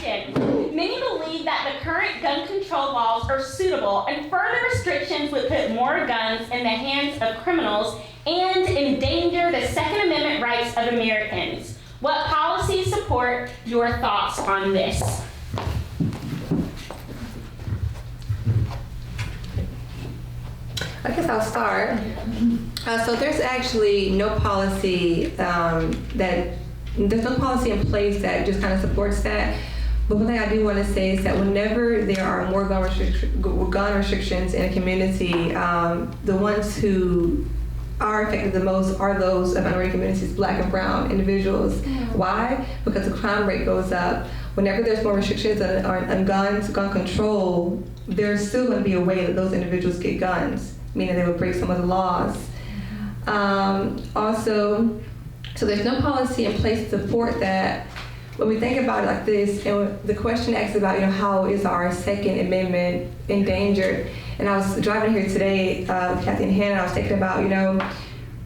question. Many believe that the current gun control laws are suitable, and further restrictions would put more guns in the hands of criminals and endanger the Second Amendment rights of Americans. What policies support your thoughts on this? I guess I'll start. So there's actually no policy there's no policy in place that just kind of supports that. But one thing I do want to say is that whenever there are more gun restrictions in a community, the ones who are affected the most are those of minority communities, Black and brown individuals. Why? Because the crime rate goes up. Whenever there's more restrictions on guns, gun control, there's still going to be a way that those individuals get guns, meaning they would break some of the laws. Also, so there's no policy in place to support that. When we think about it like this, and the question asks about, how is our Second Amendment endangered? And I was driving here today with Kathy and Hannah, and I was thinking about,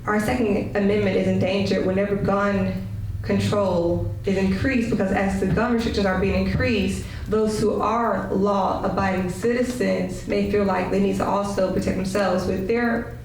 our Second Amendment is endangered whenever gun control is increased, because as the gun restrictions are being increased, those who are law-abiding citizens may feel like they need to also protect themselves with their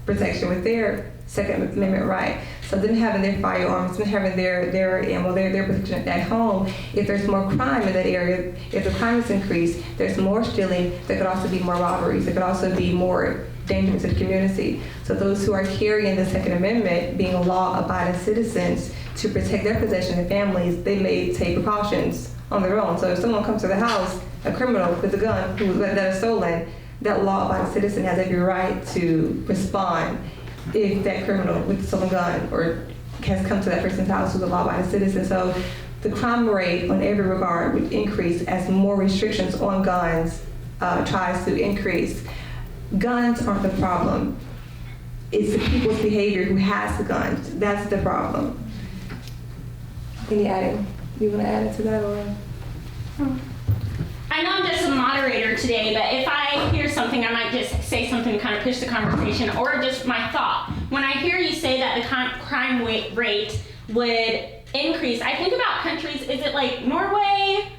protection, with their Second Amendment right. So them having their firearms, them having their ammo, their protection at home. If there's more crime in that area, if the crime is increased, there's more stealing. There could also be more robberies. There could also be more danger to the community. So those who are carrying the Second Amendment, being law-abiding citizens, to protect their possession and families, they may take precautions on their own. So if someone comes to the house, a criminal with a gun that is stolen, that law-abiding citizen has every right to respond if that criminal with the stolen gun or has come to that person's house who's a law-abiding citizen. So the crime rate on every regard would increase as more restrictions on guns tries to increase. Guns aren't the problem. It's the people's behavior who has the guns. That's the problem. Any adding? You want to add to that or? I know I'm just a moderator today, but if I hear something, I might just say something to kind of push the conversation, or just my thought. When I hear you say that the crime rate would increase, I think about countries, is it like Norway,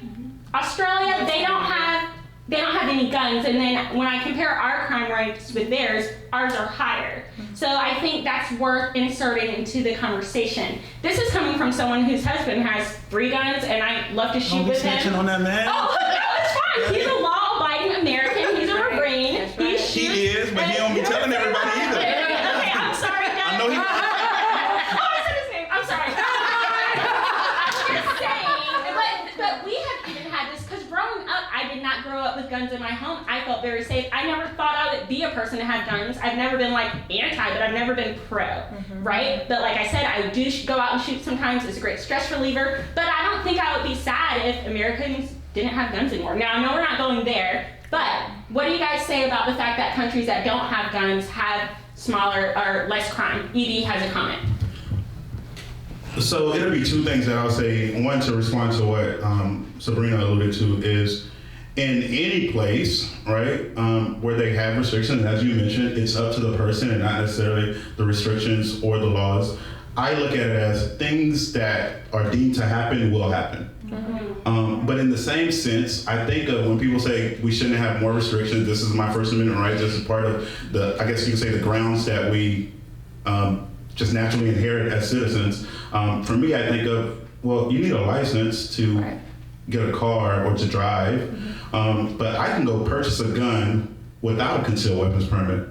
Australia? They don't have any guns, and then when I compare our crime rates with theirs, ours are higher. So I think that's worth inserting into the conversation. This is coming from someone whose husband has 3 guns, and I love to shoot with him. On that man. Oh, no, it's fine. He's a law-abiding American. He's a Marine. He shoots. He is, but he don't be telling everybody either. Okay, I'm sorry, Doug. I know he. Oh, I said his name. I'm sorry. I'm just saying, but we have even had this, because growing up, I did not grow up with guns in my home. I felt very safe. I never thought I would be a person to have guns. I've never been like anti, but I've never been pro, right? But like I said, I do go out and shoot sometimes. It's a great stress reliever. But I don't think I would be sad if Americans didn't have guns anymore. Now, I know we're not going there, but what do you guys say about the fact that countries that don't have guns have smaller or less crime? Edie has a comment. So it'll be 2 things that I'll say. One, to respond to what Sabrina alluded to, is in any place, right, where they have restrictions, as you mentioned, it's up to the person and not necessarily the restrictions or the laws. I look at it as things that are deemed to happen will happen. But in the same sense, I think of when people say we shouldn't have more restrictions, this is my First Amendment right, this is part of the, I guess you could say, the grounds that we just naturally inherit as citizens. For me, I think of, well, you need a license to get a car or to drive, but I can go purchase a gun without a concealed weapons permit.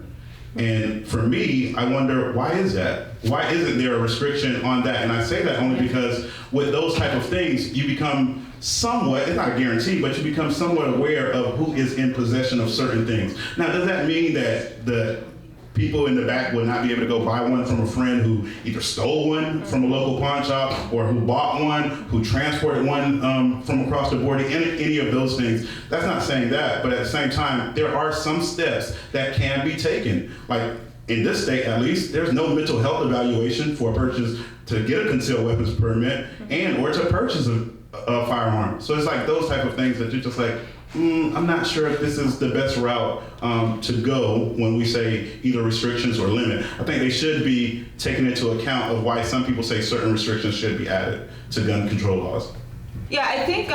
And for me, I wonder, why is that? Why isn't there a restriction on that? And I say that only because with those type of things, you become somewhat, it's not a guarantee, but you become somewhat aware of who is in possession of certain things. Now, does that mean that the people in the back would not be able to go buy one from a friend who either stole one from a local pawn shop or who bought one, who transported one from across the border, any of those things? That's not saying that, but at the same time, there are some steps that can be taken. Like in this state, at least, there's no mental health evaluation for a purchase to get a concealed weapons permit and or to purchase a firearm. So it's like those type of things that you're just like, I'm not sure if this is the best route to go when we say either restrictions or limit. I think they should be taken into account of why some people say certain restrictions should be added to gun control laws. Yeah, I think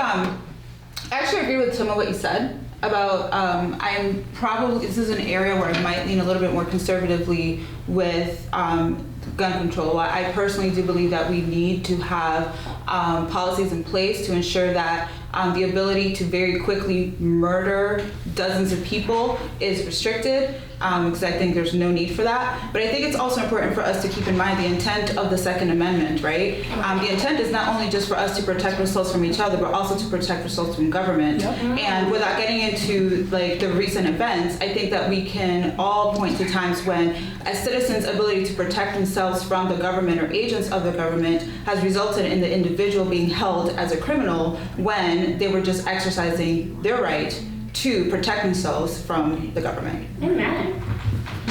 I actually agree with some of what you said about, I'm probably, this is an area where I might lean a little bit more conservatively with gun control. I personally do believe that we need to have policies in place to ensure that the ability to very quickly murder dozens of people is restricted, because I think there's no need for that. But I think it's also important for us to keep in mind the intent of the Second Amendment, right? The intent is not only just for us to protect ourselves from each other, but also to protect ourselves from government. And without getting into like the recent events, I think that we can all point to times when a citizen's ability to protect themselves from the government or agents of the government has resulted in the individual being held as a criminal when they were just exercising their right to protect themselves from the government. Amen.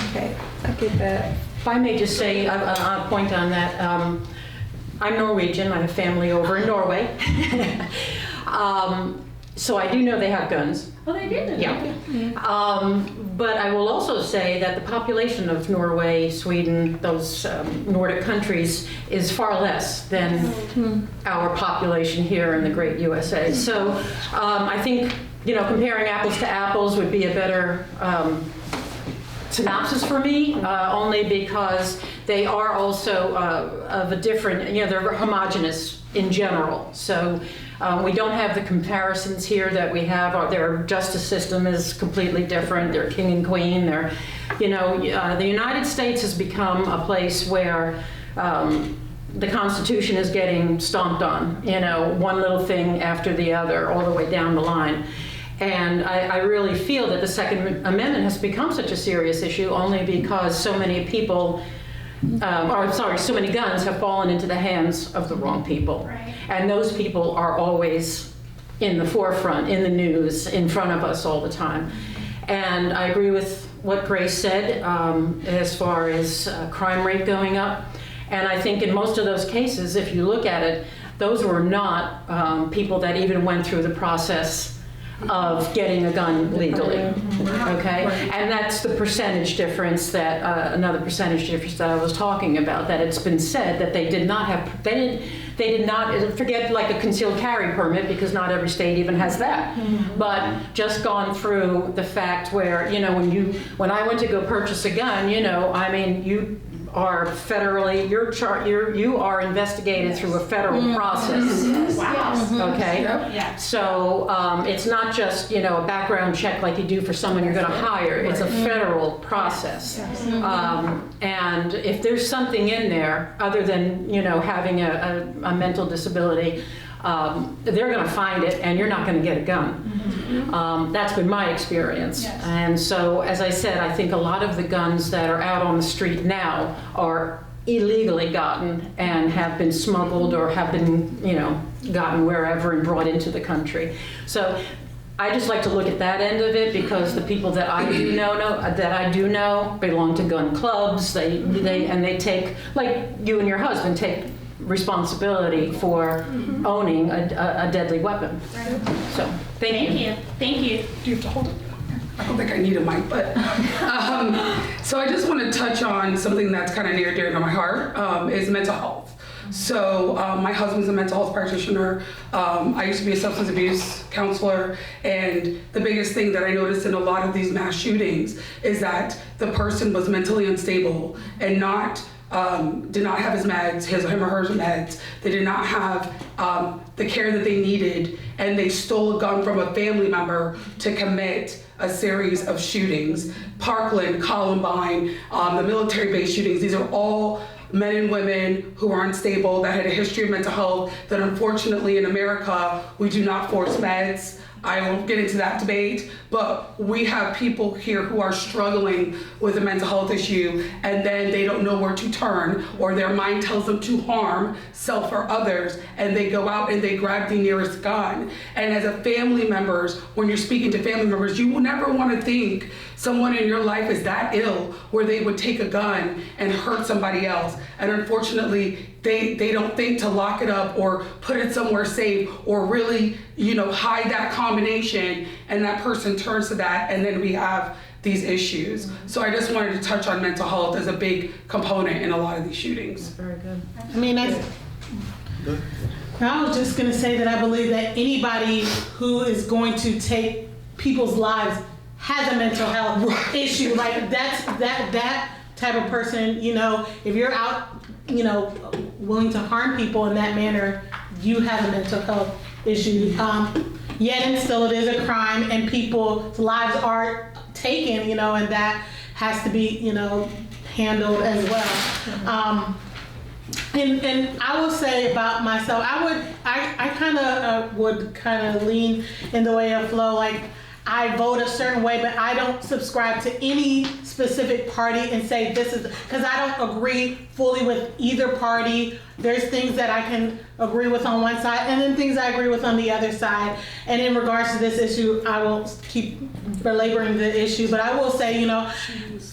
Okay, I get that. If I may just say a point on that, I'm Norwegian. I have family over in Norway. So I do know they have guns. Oh, they did? Yeah. But I will also say that the population of Norway, Sweden, those Nordic countries is far less than our population here in the great USA. So I think, comparing apples to apples would be a better synopsis for me, only because they are also of a different, they're homogenous in general. So we don't have the comparisons here that we have. Their justice system is completely different. They're king and queen. They're, the United States has become a place where the Constitution is getting stomped on, one little thing after the other, all the way down the line. And I really feel that the Second Amendment has become such a serious issue only because so many people, so many guns have fallen into the hands of the wrong people. Right. And those people are always in the forefront, in the news, in front of us all the time. And I agree with what Grace said as far as crime rate going up. And I think in most of those cases, if you look at it, those were not people that even went through the process of getting a gun legally, okay? And that's the percentage difference that, another percentage difference that I was talking about, that it's been said that they did not have, they did not, forget like a concealed carry permit, because not every state even has that, but just gone through the fact where, when I went to go purchase a gun, you are federally, you are investigated through a federal process. Wow. Okay? Yeah. So it's not just, a background check like you do for someone you're going to hire. It's a federal process. And if there's something in there other than, having a mental disability, they're going to find it and you're not going to get a gun. That's been my experience. Yes. And so, as I said, I think a lot of the guns that are out on the street now are illegally gotten and have been smuggled or have been, gotten wherever and brought into the country. So I just like to look at that end of it, because the people that I do know belong to gun clubs. They take, like you and your husband, take responsibility for owning a deadly weapon. Right. So thank you. Thank you. Do you have to hold it? I don't think I need a mic, but so I just want to touch on something that's kind of near and dear to my heart, is mental health. So my husband's a mental health practitioner. I used to be a substance abuse counselor, and the biggest thing that I noticed in a lot of these mass shootings is that the person was mentally unstable and did not have his meds, him or her meds. They did not have the care that they needed, and they stole a gun from a family member to commit a series of shootings. Parkland, Columbine, the military-based shootings, these are all men and women who are unstable, that had a history of mental health, that unfortunately in America, we do not force meds. I won't get into that debate, but we have people here who are struggling with a mental health issue, and then they don't know where to turn, or their mind tells them to harm self or others, and they go out and they grab the nearest gun. And as a family members, when you're speaking to family members, you will never want to think someone in your life is that ill where they would take a gun and hurt somebody else. And unfortunately, they don't think to lock it up or put it somewhere safe or really, hide that combination, and that person turns to that, and then we have these issues. So I just wanted to touch on mental health as a big component in a lot of these shootings. Very good. I mean, I was just gonna say that I believe that anybody who is going to take people's lives has a mental health issue. Like that type of person, you know, if you're out, you know, willing to harm people in that manner, you have a mental health issue. Yet and still it is a crime and people's lives are taken, you know, and that has to be, you know, handled as well. And I will say about myself, I kind of would kind of lean in the way of Flo, like I vote a certain way, but I don't subscribe to any specific party and say this is, because I don't agree fully with either party. There's things that I can agree with on one side and then things I agree with on the other side. And in regards to this issue, I won't keep belaboring the issue, but I will say, you know,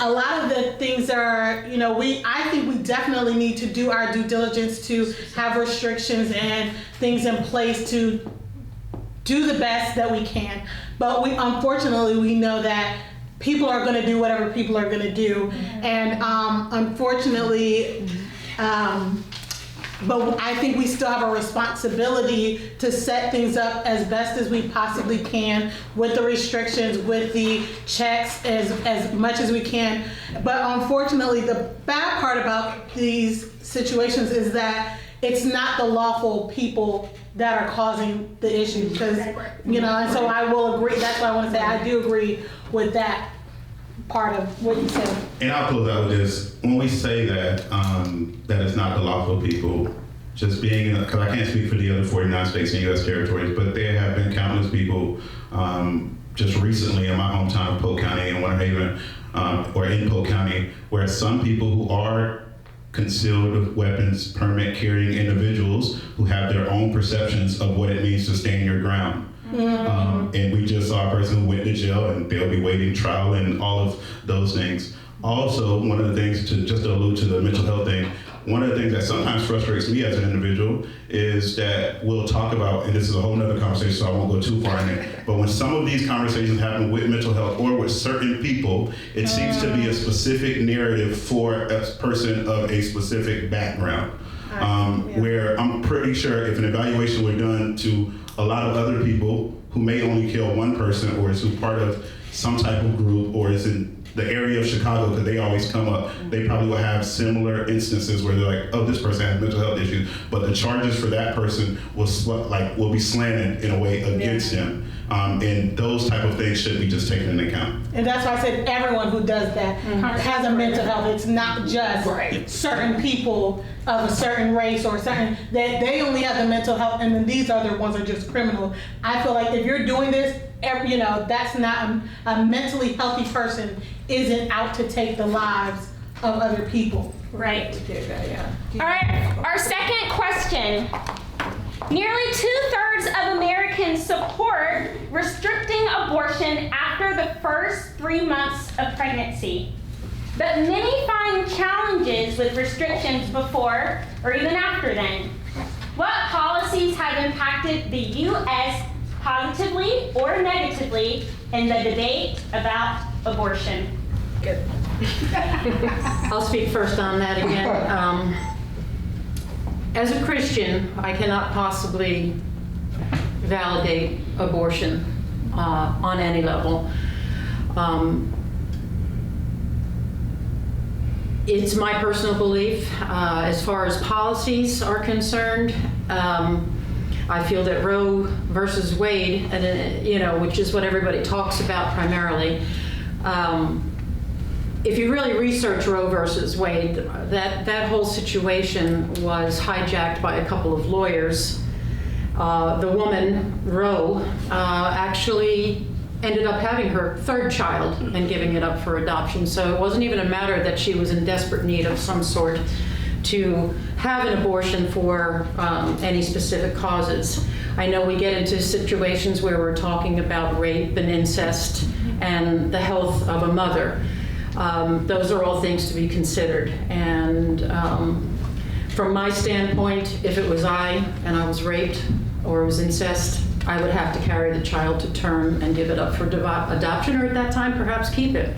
a lot of the things are, you know, I think we definitely need to do our due diligence to have restrictions and things in place to do the best that we can. But unfortunately, we know that people are going to do whatever people are going to do. And unfortunately, but I think we still have a responsibility to set things up as best as we possibly can with the restrictions, with the checks as much as we can. But unfortunately, the bad part about these situations is that it's not the lawful people that are causing the issue, because, you know, and so I will agree, that's why I want to say I do agree with that part of what you said. And I'll close out with this. When we say that, that it's not the lawful people, just being, because I can't speak for the other 49 states and U.S. territories, but there have been countless people just recently in my hometown of Polk County in Winter Haven, or in Polk County, where some people who are concealed weapons permit carrying individuals who have their own perceptions of what it means to stand your ground. And we just saw a person who went to jail and they'll be waiting trial and all of those things. Also, one of the things to just allude to the mental health thing, one of the things that sometimes frustrates me as an individual is that we'll talk about, and this is a whole nother conversation, so I won't go too far in it, but when some of these conversations happen with mental health or with certain people, it seems to be a specific narrative for a person of a specific background. Where I'm pretty sure if an evaluation were done to a lot of other people who may only kill one person or is who part of some type of group or is in the area of Chicago, because they always come up, they probably will have similar instances where they're like, oh, this person has mental health issues, but the charges for that person will be slanted in a way against him. And those type of things should be just taken into account. And that's why I said everyone who does that has a mental health. It's not just certain people of a certain race or certain, that they only have the mental health and then these other ones are just criminal. I feel like if you're doing this, you know, that's not a mentally healthy person isn't out to take the lives of other people. Right. All right, our second question. Nearly 2/3 of Americans support restricting abortion after the first 3 months of pregnancy. But many find challenges with restrictions before or even after then. What policies have impacted the U.S. positively or negatively in the debate about abortion? Good. I'll speak first on that again. As a Christian, I cannot possibly validate abortion on any level. It's my personal belief. As far as policies are concerned, I feel that Roe versus Wade, you know, which is what everybody talks about primarily. If you really research Roe versus Wade, that whole situation was hijacked by a couple of lawyers. The woman, Roe, actually ended up having her third child and giving it up for adoption. So it wasn't even a matter that she was in desperate need of some sort to have an abortion for any specific causes. I know we get into situations where we're talking about rape and incest and the health of a mother. Those are all things to be considered. And from my standpoint, if it was I and I was raped or it was incest, I would have to carry the child to term and give it up for adoption, or at that time, perhaps keep it.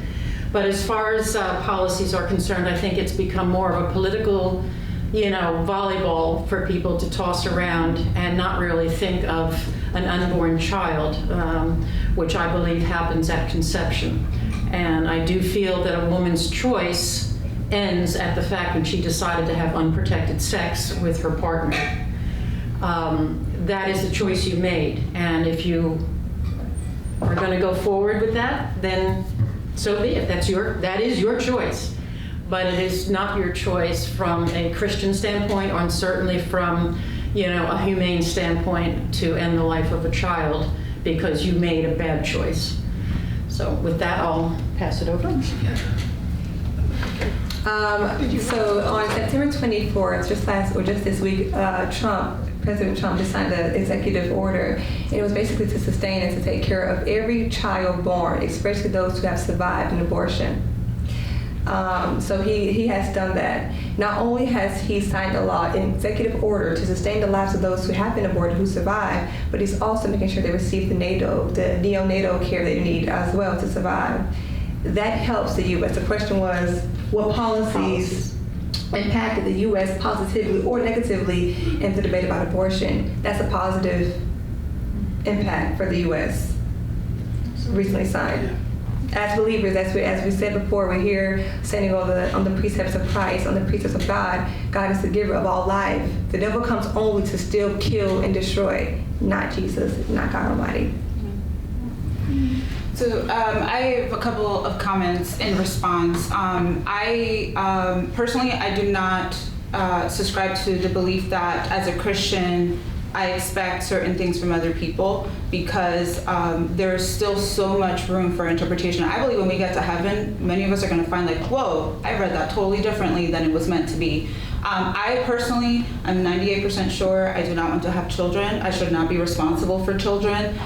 But as far as policies are concerned, I think it's become more of a political volleyball for people to toss around and not really think of an unborn child, which I believe happens at conception. And I do feel that a woman's choice ends at the fact when she decided to have unprotected sex with her partner. That is the choice you made. And if you are going to go forward with that, then so be it. That is your choice. But it is not your choice from a Christian standpoint, or certainly from, a humane standpoint to end the life of a child because you made a bad choice. So with that, I'll pass it over. So on September 24th, just this week, President Trump just signed an executive order, and it was basically to sustain and to take care of every child born, especially those who have survived an abortion. So he has done that. Not only has he signed a law, an executive order to sustain the lives of those who have been aborted, who survive, but he's also making sure they receive the neonatal care they need as well to survive. That helps the U.S. The question was, what policies impacted the U.S. positively or negatively in the debate about abortion? That's a positive impact for the U.S. recently signed. As believers, as we said before, we're here standing on the precepts of Christ, on the precepts of God. God is the giver of all life. The devil comes only to steal, kill, and destroy, not Jesus, not God Almighty. So I have a couple of comments in response. I personally, I do not subscribe to the belief that as a Christian, I expect certain things from other people, because there's still so much room for interpretation. I believe when we get to heaven, many of us are going to find like, whoa, I read that totally differently than it was meant to be. I personally am 98% sure I do not want to have children. I should not be responsible for children.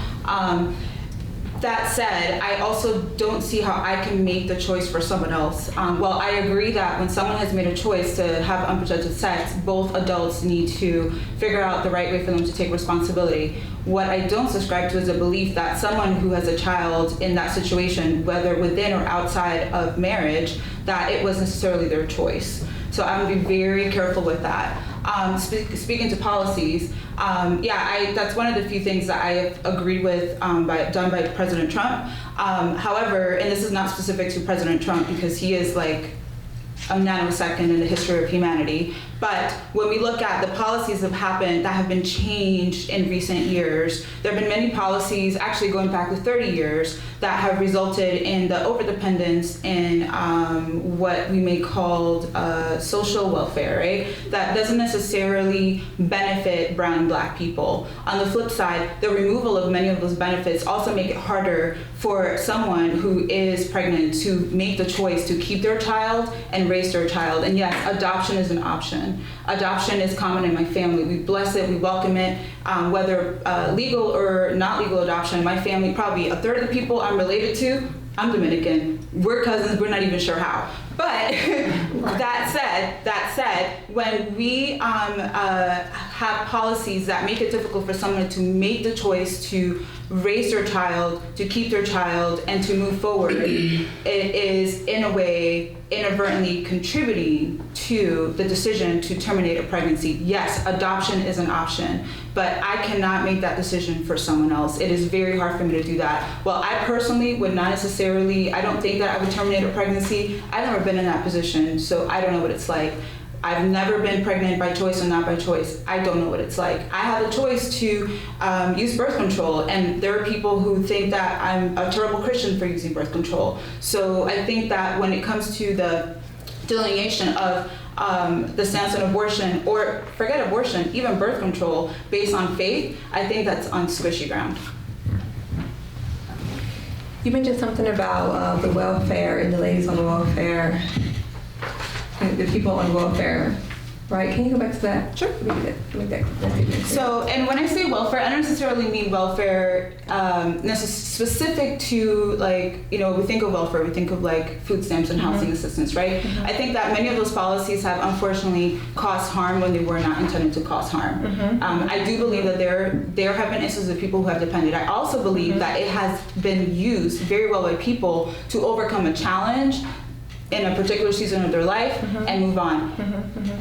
That said, I also don't see how I can make the choice for someone else. Well, I agree that when someone has made a choice to have unprotected sex, both adults need to figure out the right way for them to take responsibility. What I don't subscribe to is a belief that someone who has a child in that situation, whether within or outside of marriage, that it was necessarily their choice. So I'm going to be very careful with that. Speaking to policies, that's one of the few things that I have agreed with done by President Trump. However, and this is not specific to President Trump because he is like a nanosecond in the history of humanity. But when we look at the policies that have been changed in recent years, there have been many policies, actually going back to 30 years, that have resulted in the overdependence in what we may call social welfare, right? That doesn't necessarily benefit brown and black people. On the flip side, the removal of many of those benefits also make it harder for someone who is pregnant to make the choice to keep their child and raise their child. And yes, adoption is an option. Adoption is common in my family. We bless it, we welcome it, whether legal or not legal adoption. My family, probably a third of the people I'm related to, I'm Dominican. We're cousins, we're not even sure how. But that said, when we have policies that make it difficult for someone to make the choice to raise their child, to keep their child, and to move forward, it is in a way inadvertently contributing to the decision to terminate a pregnancy. Yes, adoption is an option, but I cannot make that decision for someone else. It is very hard for me to do that. Well, I personally would not necessarily, I don't think that I would terminate a pregnancy. I've never been in that position, so I don't know what it's like. I've never been pregnant by choice or not by choice. I don't know what it's like. I have a choice to use birth control, and there are people who think that I'm a terrible Christian for using birth control. So I think that when it comes to the delineation of the stance on abortion, or forget abortion, even birth control based on faith, I think that's on squishy ground. You mentioned something about the welfare and the ladies on the welfare, and the people on welfare, right? Can you go back to that? Sure. So, and when I say welfare, I don't necessarily mean welfare specific to, like, you know, we think of welfare, we think of like food stamps and housing assistance, right? I think that many of those policies have unfortunately caused harm when they were not intended to cause harm. I do believe that there have been instances of people who have depended. I also believe that it has been used very well by people to overcome a challenge in a particular season of their life and move on.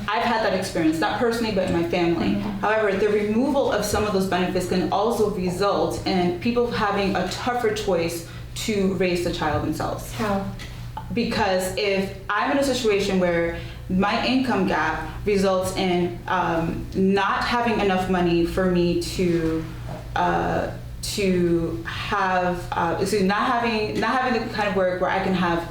I've had that experience, not personally, but in my family. However, the removal of some of those benefits can also result in people having a tougher choice to raise the child themselves. How? Because if I'm in a situation where my income gap results in not having enough money for me to have, not having the kind of work where I can have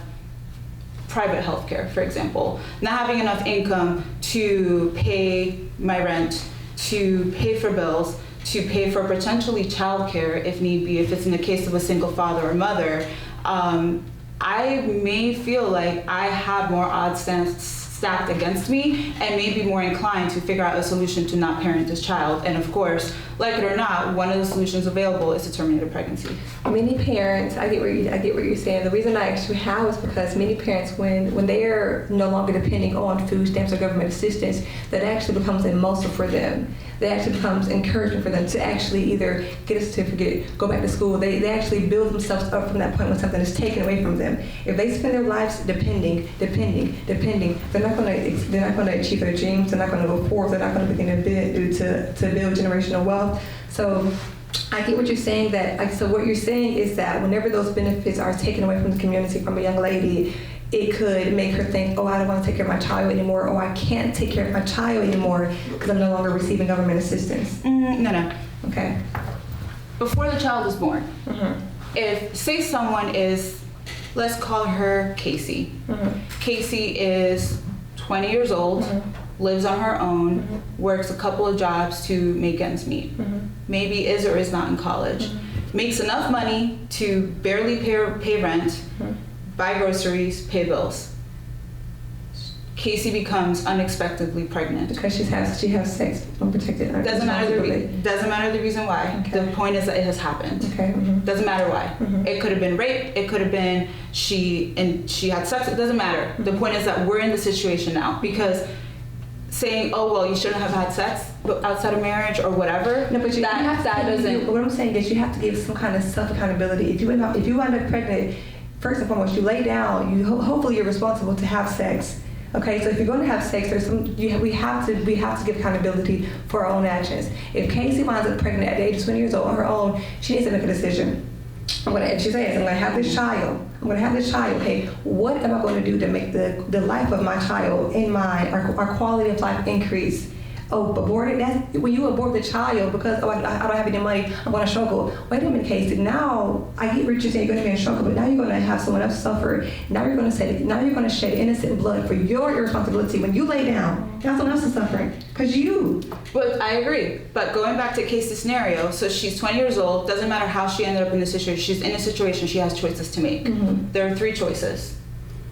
private health care, for example, not having enough income to pay my rent, to pay for bills, to pay for potentially childcare if need be, if it's in the case of a single father or mother, I may feel like I have more odds stacked against me and may be more inclined to figure out a solution to not parent this child. And of course, like it or not, one of the solutions available is to terminate a pregnancy. Many parents, I get what you're saying. The reason I asked you how is because many parents, when they are no longer depending on food stamps or government assistance, that actually becomes a muscle for them. That actually becomes encouragement for them to actually either get a certificate, go back to school. They actually build themselves up from that point when something is taken away from them. If they spend their lives depending, they're not going to achieve their dreams. They're not going to go forward. They're not going to begin to build generational wealth. So I get what you're saying. So what you're saying is that whenever those benefits are taken away from the community from a young lady, it could make her think, oh, I don't want to take care of my child anymore, or I can't take care of my child anymore because I'm no longer receiving government assistance. No. Okay. Before the child is born, if, say someone is, let's call her Casey. Casey is 20 years old, lives on her own, works a couple of jobs to make ends meet. Maybe is or is not in college. Makes enough money to barely pay rent, buy groceries, pay bills. Casey becomes unexpectedly pregnant. Because she has sex unprotected. Doesn't matter the reason why. Okay. The point is that it has happened. Okay. Doesn't matter why. It could have been rape. It could have been she had sex. It doesn't matter. The point is that we're in the situation now because saying, oh well, you shouldn't have had sex outside of marriage or whatever. No, but you have to. What I'm saying is you have to give some kind of self accountability. If you wind up pregnant, first and foremost, you lay down. Hopefully you're responsible to have sex. Okay, so if you're going to have sex, we have to give accountability for our own actions. If Casey winds up pregnant at the age of 20 years old on her own, she needs to make a decision. If she says, I'm going to have this child. Okay, what am I going to do to make the life of my child and our quality of life increase? Oh, abort it? When you abort the child because, I don't have any money, I'm going to struggle. Wait a minute, Casey. Now, I get what you're saying, you're going to be in struggle, but now you're going to have someone else suffer. Now you're going to shed innocent blood for your irresponsibility. When you lay down, now someone else is suffering. Because you. But I agree. But going back to Casey's scenario, so she's 20 years old, doesn't matter how she ended up in this situation, she's in a situation, she has choices to make. There are 3 choices.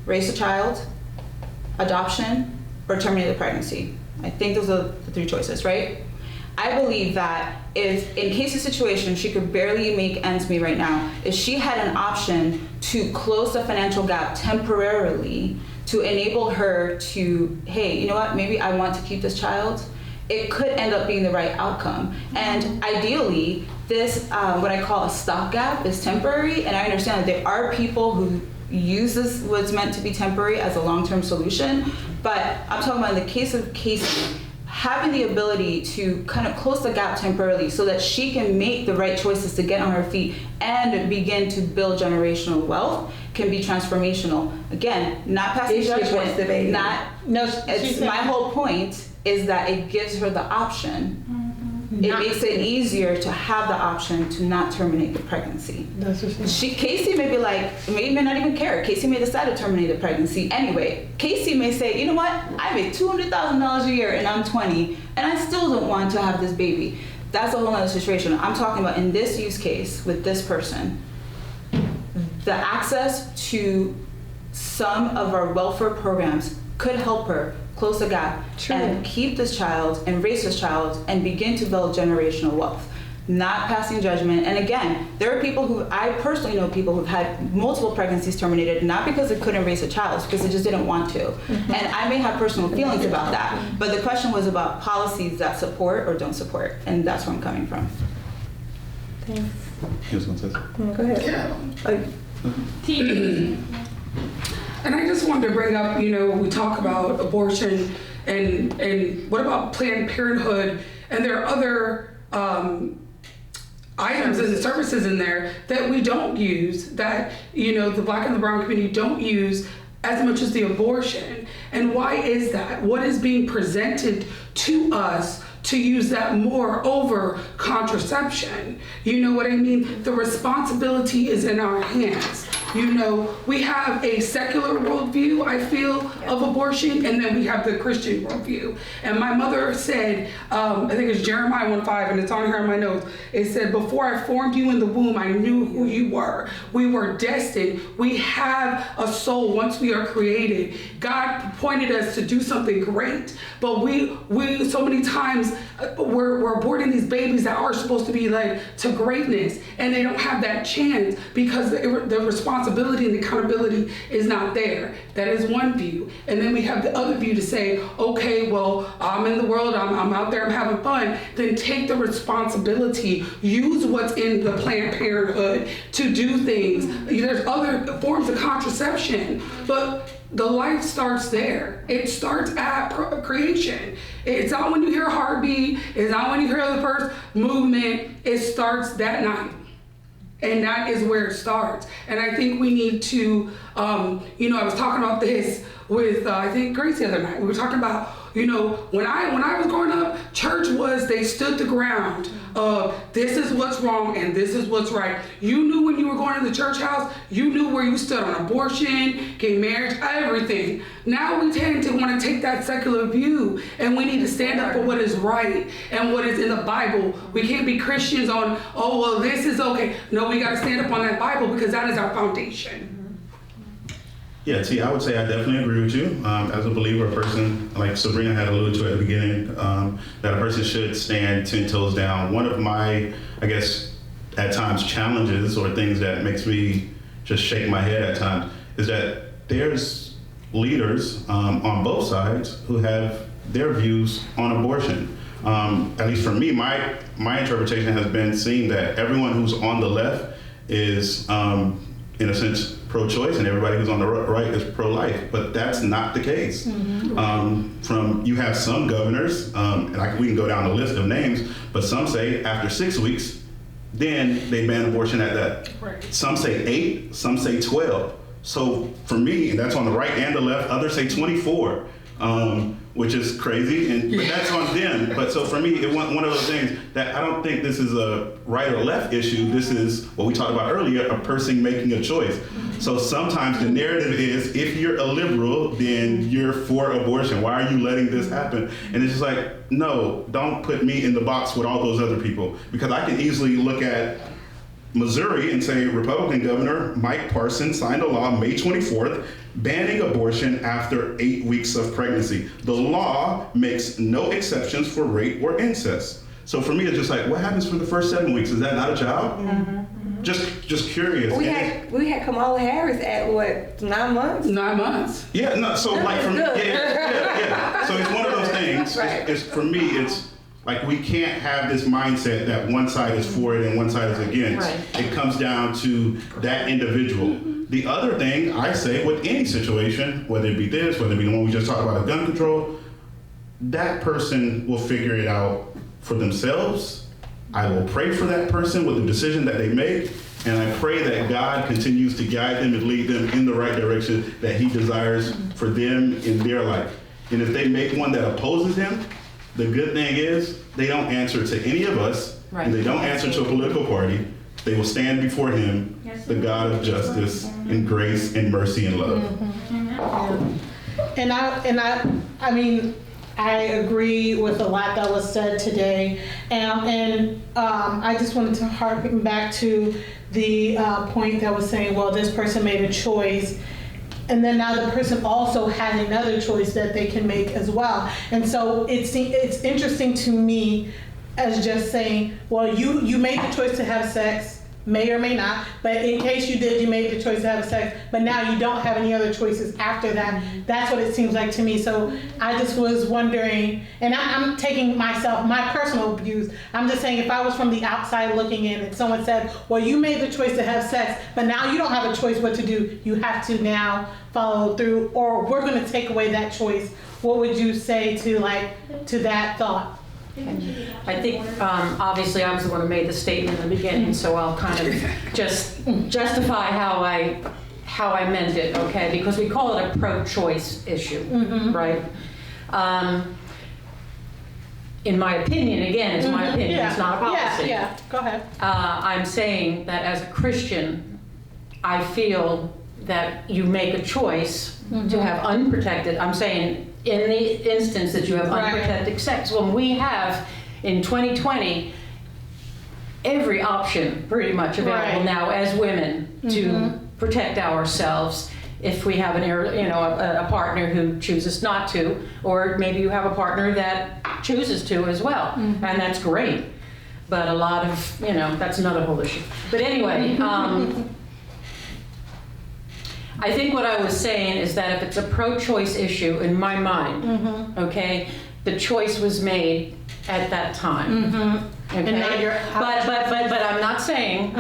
Raise a child, adoption, or terminate the pregnancy. I think those are the 3 choices, right? I believe that if in Casey's situation, she could barely make ends meet right now, if she had an option to close the financial gap temporarily to enable her to, hey, you know what, maybe I want to keep this child, it could end up being the right outcome. And ideally, this, what I call a stopgap, is temporary, and I understand that there are people who use this what's meant to be temporary as a long-term solution, but I'm talking about in the case of Casey, having the ability to kind of close the gap temporarily so that she can make the right choices to get on her feet and begin to build generational wealth can be transformational. Again, not passing judgment, my whole point is that it gives her the option. It makes it easier to have the option to not terminate the pregnancy. Casey may be like, may not even care. Casey may decide to terminate the pregnancy anyway. Casey may say, you know what? I make $200,000 a year and I'm 20 and I still don't want to have this baby. That's a whole other situation. I'm talking about in this use case with this person, the access to some of our welfare programs could help her close the gap and keep this child and raise this child and begin to build generational wealth. Not passing judgment. And again, there are people who, I personally know people who've had multiple pregnancies terminated, not because they couldn't raise a child, because they just didn't want to. And I may have personal feelings about that, but the question was about policies that support or don't support, and that's where I'm coming from. Thanks. He was going to say something. Go ahead. Yeah. And I just wanted to bring up, we talk about abortion and what about Planned Parenthood, and there are other items and services in there that we don't use, that, the Black and the brown community don't use as much as the abortion. And why is that? What is being presented to us to use that more over contraception? You know what I mean? The responsibility is in our hands. We have a secular worldview, I feel, of abortion, and then we have the Christian worldview. And my mother said, I think it's Jeremiah 1:5, and it's on here in my notes. It said, before I formed you in the womb, I knew who you were. We were destined. We have a soul once we are created. God pointed us to do something great, but we so many times we're aborting these babies that are supposed to be led to greatness, and they don't have that chance because the responsibility and the accountability is not there. That is one view. And then we have the other view to say, okay, well, I'm in the world, I'm out there, I'm having fun. Then take the responsibility, use what's in the Planned Parenthood to do things. There's other forms of contraception, but the life starts there. It starts at creation. It's not when you hear a heartbeat, it's not when you hear the first movement, it starts that night. And that is where it starts. And I think we need to, I was talking about this with, I think, Grace the other night. We were talking about, when I was growing up, church they stood the ground of this is what's wrong and this is what's right. You knew when you were going to the church house, you knew where you stood on abortion, gay marriage, everything. Now we tend to want to take that secular view, and we need to stand up for what is right and what is in the Bible. We can't be Christians on, oh, well, this is okay. No, we got to stand up on that Bible because that is our foundation. Yeah, T, I would say I definitely agree with you. As a believer, a person, like Sabrina had alluded to at the beginning, that a person should stand 10 toes down. One of my, I guess, at times challenges or things that makes me just shake my head at times is that there's leaders on both sides who have their views on abortion. At least for me, my interpretation has been seeing that everyone who's on the left is, in a sense, pro-choice, and everybody who's on the right is pro-life, but that's not the case. Mm-hmm. You have some governors, and we can go down the list of names, but some say after 6 weeks, then they ban abortion at that. Right. Some say 8, some say 12. So for me, and that's on the right and the left, others say 24. Which is crazy, but that's on them. But so for me, it was one of those things that I don't think this is a right or left issue. This is what we talked about earlier, a person making a choice. So sometimes the narrative is, if you're a liberal, then you're for abortion. Why are you letting this happen? And it's just like, no, don't put me in the box with all those other people. Because I can easily look at Missouri and say Republican Governor Mike Parson signed a law May 24th banning abortion after 8 weeks of pregnancy. The law makes no exceptions for rape or incest. So for me, it's just like, what happens for the first 7 weeks? Is that not a child? Mm-hmm. Just curious. We had Kamala Harris at what, 9 months? 9 months. Yeah, no. So like for me, yeah. So it's one of those things. Right. It's for me, it's like we can't have this mindset that one side is for it and one side is against. Right. It comes down to that individual. The other thing I say with any situation, whether it be this, whether it be the one we just talked about, gun control, that person will figure it out for themselves. I will pray for that person with the decision that they make, and I pray that God continues to guide them and lead them in the right direction that He desires for them in their life. And if they make one that opposes Him, the good thing is they don't answer to any of us, right. And they don't answer to a political party. They will stand before Him, the God of justice and grace and mercy and love. And I mean, I agree with a lot that was said today, and I just wanted to harken back to the point that was saying, well, this person made a choice, and then now the person also has another choice that they can make as well. And so it's interesting to me as just saying, well, you made the choice to have sex. may or may not, but in case you did, you made the choice to have sex, but now you don't have any other choices after that. That's what it seems like to me. So I just was wondering, and I'm taking myself, my personal views, I'm just saying if I was from the outside looking in and someone said, well, you made the choice to have sex, but now you don't have a choice what to do, you have to now follow through, or we're gonna take away that choice, what would you say to that thought? I think, obviously, I was the one who made the statement in the beginning, so I'll kind of just justify how I meant it, okay? Because we call it a pro-choice issue, right? In my opinion, again, it's my opinion, it's not a policy. Yeah, go ahead. I'm saying that as a Christian, I feel that you make a choice to have unprotected, I'm saying in the instance that you have unprotected sex, when we have in 2020 every option pretty much available now as women to protect ourselves if we have a partner who chooses not to, or maybe you have a partner that chooses to as well, and that's great. But a lot of, that's another whole issue. But anyway, I think what I was saying is that if it's a pro-choice issue in my mind, okay, the choice was made at that time. Okay? And now you're but I'm not saying,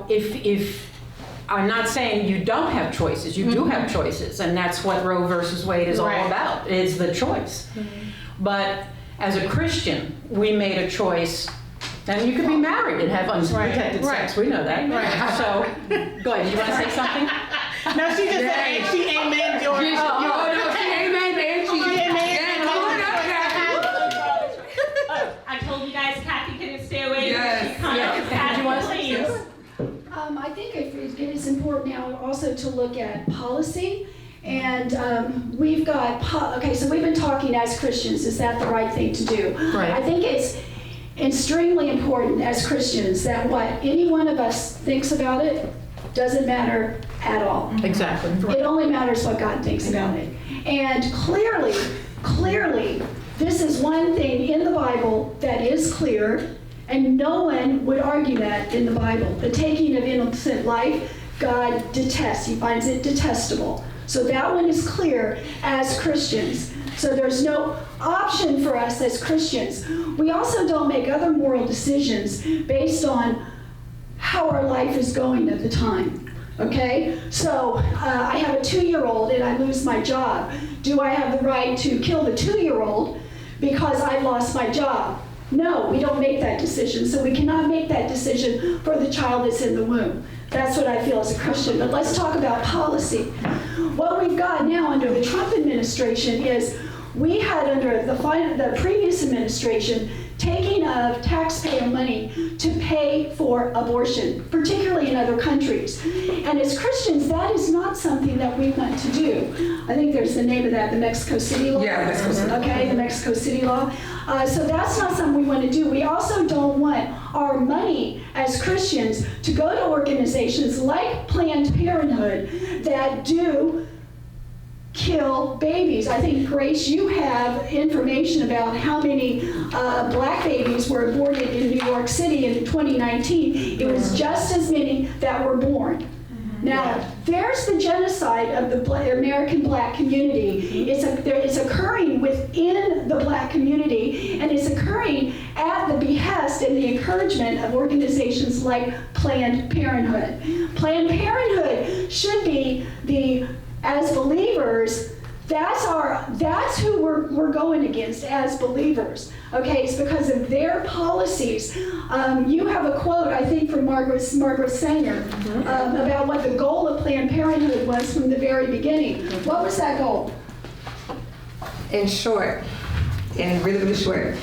if I'm not saying you don't have choices. You do have choices, and that's what Roe versus Wade is all about. Is the choice. But as a Christian, we made a choice. And you could be married and have unprotected sex. We know that. So, go ahead. Do you want to say something? No, she just said, she amen, George. She amen, and she amen. I told you guys Kathy couldn't stay away. Yes. Kathy, you want to say yes? I think it is important now also to look at policy. And we've got, so we've been talking as Christians, is that the right thing to do? Right. I think it's extremely important as Christians that what any one of us thinks about it doesn't matter at all. Exactly. It only matters what God thinks about it. And clearly, this is one thing in the Bible that is clear, and no one would argue that in the Bible. The taking of innocent life, God detests. He finds it detestable. So that one is clear as Christians. So there's no option for us as Christians. We also don't make other moral decisions based on how our life is going at the time. Okay? So I have a 2-year-old and I lose my job. Do I have the right to kill the 2-year-old because I lost my job? No, we don't make that decision. So we cannot make that decision for the child that's in the womb. That's what I feel as a Christian. But let's talk about policy. What we've got now under the Trump administration is we had under the previous administration taking of taxpayer money to pay for abortion, particularly in other countries. And as Christians, that is not something that we want to do. I think there's the name of that, the Mexico City law. Yeah, Mexico City. Okay, the Mexico City law. So that's not something we want to do. We also don't want our money as Christians to go to organizations like Planned Parenthood that do kill babies. I think, Grace, you have information about how many black babies were aborted in New York City in 2019. It was just as many that were born. Now, there's the genocide of the American black community. It's occurring within the black community, and it's occurring at the behest and the encouragement of organizations like Planned Parenthood. Planned Parenthood should be as believers, that's who we're going against as believers. Okay, it's because of their policies. You have a quote, I think, from Margaret Sanger about what the goal of Planned Parenthood was from the very beginning. What was that goal? In short, and really, really short,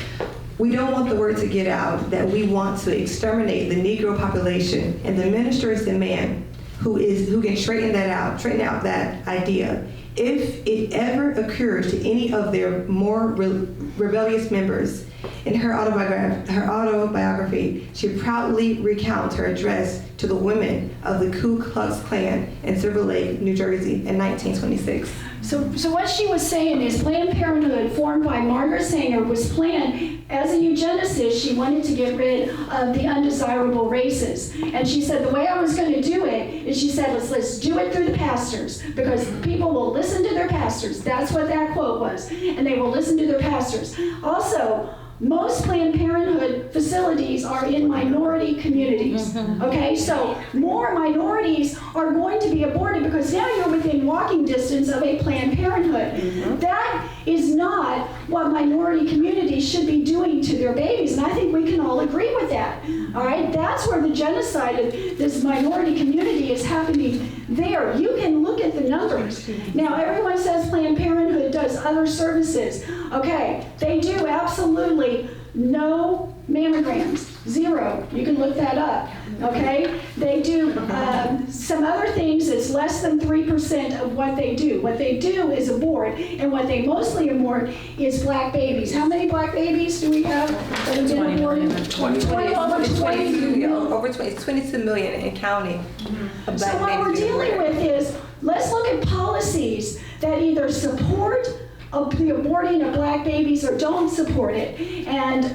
we don't want the word to get out that we want to exterminate the Negro population, and the minister is the man who can straighten out that idea. If it ever occurs to any of their more rebellious members, in her autobiography, she proudly recounts her address to the women of the Ku Klux Klan in Silver Lake, New Jersey in 1926. So what she was saying is Planned Parenthood, formed by Margaret Sanger, was planned as a eugenicist, she wanted to get rid of the undesirable races. And she said the way I was going to do it is she said, let's do it through the pastors, because people will listen to their pastors. That's what that quote was. And they will listen to their pastors. Also, most Planned Parenthood facilities are in minority communities, okay? So more minorities are going to be aborted because now you're within walking distance of a Planned Parenthood. That is not what minority communities should be doing to their babies, and I think we can all agree with that, all right? That's where the genocide of this minority community is happening there. You can look at the numbers. Now, everyone says Planned Parenthood does other services. Okay, they do absolutely no mammograms, 0. You can look that up, okay? They do some other things that's less than 3% of what they do. What they do is abort, and what they mostly abort is black babies. How many black babies do we have that have been aborted? Over 22 million and counting. Of So black what we're babies being dealing aborted. with is, let's look at policies that either support the aborting of black babies or don't support it. And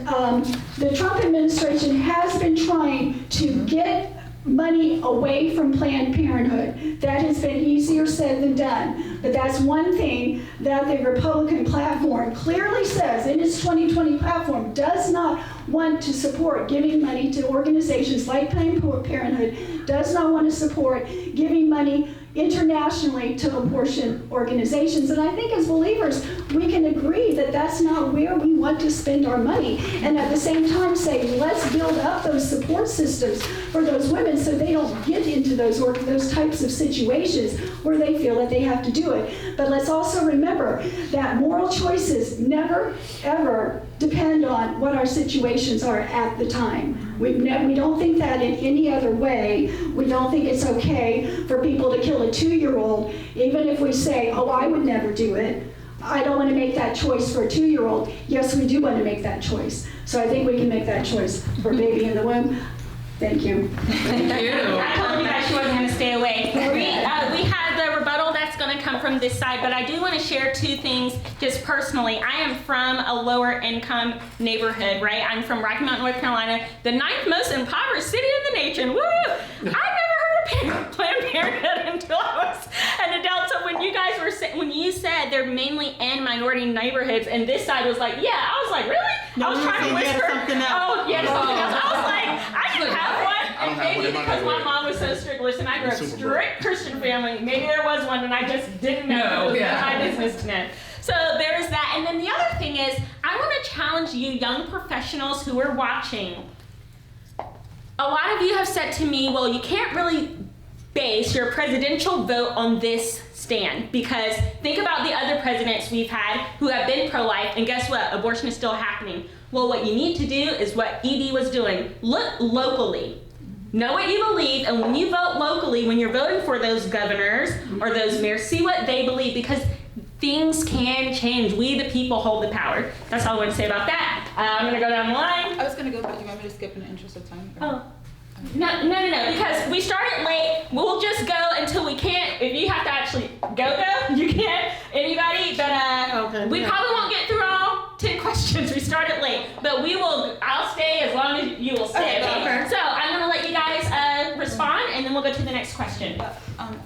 the Trump administration has been trying to get money away from Planned Parenthood. That has been easier said than done. But that's one thing that the Republican platform clearly says in its 2020 platform, does not want to support giving money to organizations like Planned Parenthood, does not want to support giving money internationally to abortion organizations. And I think as believers, we can agree that that's not where we want to spend our money. And at the same time say, let's build up those support systems for those women so they don't get into those types of situations where they feel that they have to do it. But let's also remember that moral choices never, ever depend on what our situations are at the time. We don't think that in any other way. We don't think it's okay for people to kill a 2-year-old, even if we say, oh, I would never do it. I don't want to make that choice for a 2-year-old. Yes, we do want to make that choice. So I think we can make that choice for a baby in the womb. Thank you. Thank you. I told you guys she wasn't going to stay away. We had the rebuttal that's going to come from this side, but I do want to share 2 things just personally. I am from a lower income neighborhood, right? I'm from Rocky Mount, North Carolina, the 9th most impoverished city in the nation. Woo! I never heard of Planned Parenthood until I was an adult. So when you guys were when you said they're mainly in minority neighborhoods, and this side was like, yeah, I was like, really? No, I was you trying to said you had whisper. something else. Oh, yeah, something else. I was like, I didn't have one. I don't And have one maybe in my because my neighborhood. mom was so strict. Listen, I grew up Super strict Christian family. Maybe there was one and I just didn't know. No, It was yeah. my business to know. So there's that. And then the other thing is, I want to challenge you young professionals who are watching. A lot of you have said to me, well, you can't really base your presidential vote on this stand, because think about the other presidents we've had who have been pro-life, and guess what? Abortion is still happening. Well, what you need to do is what Edie was doing. Look locally. Know what you believe, and when you vote locally, when you're voting for those governors or those mayors, see what they believe, because things can change. We, the people, hold the power. That's all I want to say about that. I'm going to go down the line. I was gonna go, but you want me to skip in the interest of time? Oh. No, because we started late. We'll just go until we can't. If you have to actually go, you can't. Anybody? But Okay. we probably won't get through all 10 questions. We started late, but we will. I'll stay as long as you will stay. Okay. So I'm gonna let you guys respond, and then we'll go to the next question.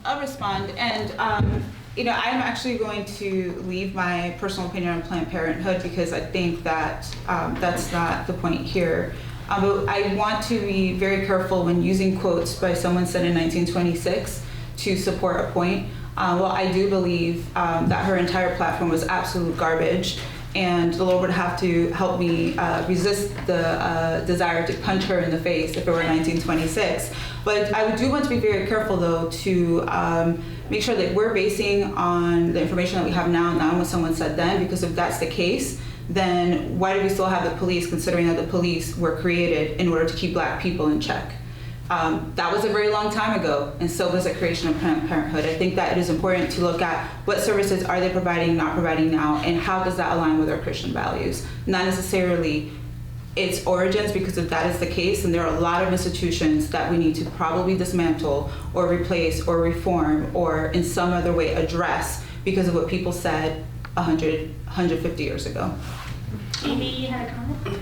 I'll respond, and I'm actually going to leave my personal opinion on Planned Parenthood because I think that that's not the point here. But I want to be very careful when using quotes by someone said in 1926 to support a point. Well, I do believe that her entire platform was absolute garbage, and the Lord would have to help me resist the desire to punch her in the face if it were 1926. But I do want to be very careful, though, to make sure that we're basing on the information that we have now, not on what someone said then, because if that's the case, then why do we still have the police, considering that the police were created in order to keep Black people in check? That was a very long time ago, and so was the creation of Planned Parenthood. I think that it is important to look at what services are they providing, not providing now, and how does that align with our Christian values? Not necessarily its origins, because if that is the case, then there are a lot of institutions that we need to probably dismantle or replace or reform or in some other way address because of what people said 150 years ago. Maybe you had a comment?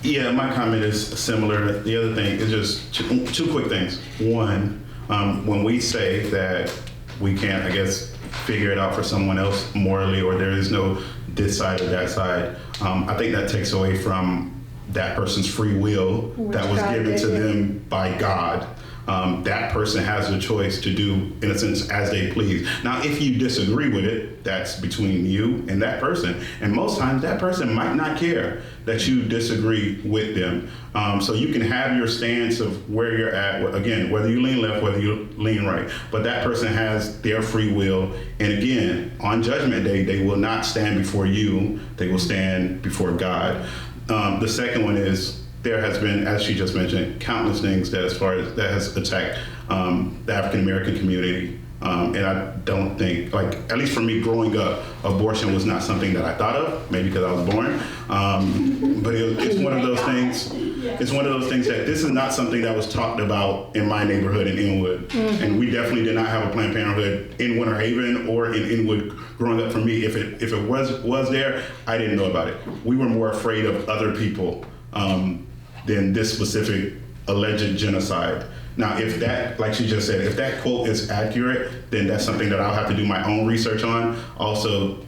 Yeah, my comment is similar. The other thing is just two quick things. One, when we say that we can't, I guess, figure it out for someone else morally, or there is no this side or that side, I think that takes away from that person's free will that was given to them by God. That person has the choice to do, in a sense, as they please. Now, if you disagree with it, that's between you and that person. And most times that person might not care that you disagree with them. So you can have your stance of where you're at, again, whether you lean left, whether you lean right, but that person has their free will. And again, on Judgment Day, they will not stand before you, they will stand before God. The second one is, there has been, as she just mentioned, countless things that has attacked the African American community. And I don't think, like, at least for me growing up, abortion was not something that I thought of, maybe because I was born. But it's one of those things, it's one of those things that this is not something that was talked about in my neighborhood in Inwood. And we definitely did not have a Planned Parenthood in Winter Haven or in Inwood growing up. For me, if it was there, I didn't know about it. We were more afraid of other people than this specific alleged genocide. Now, if that, like she just said, if that quote is accurate, then that's something that I'll have to do my own research on. Also,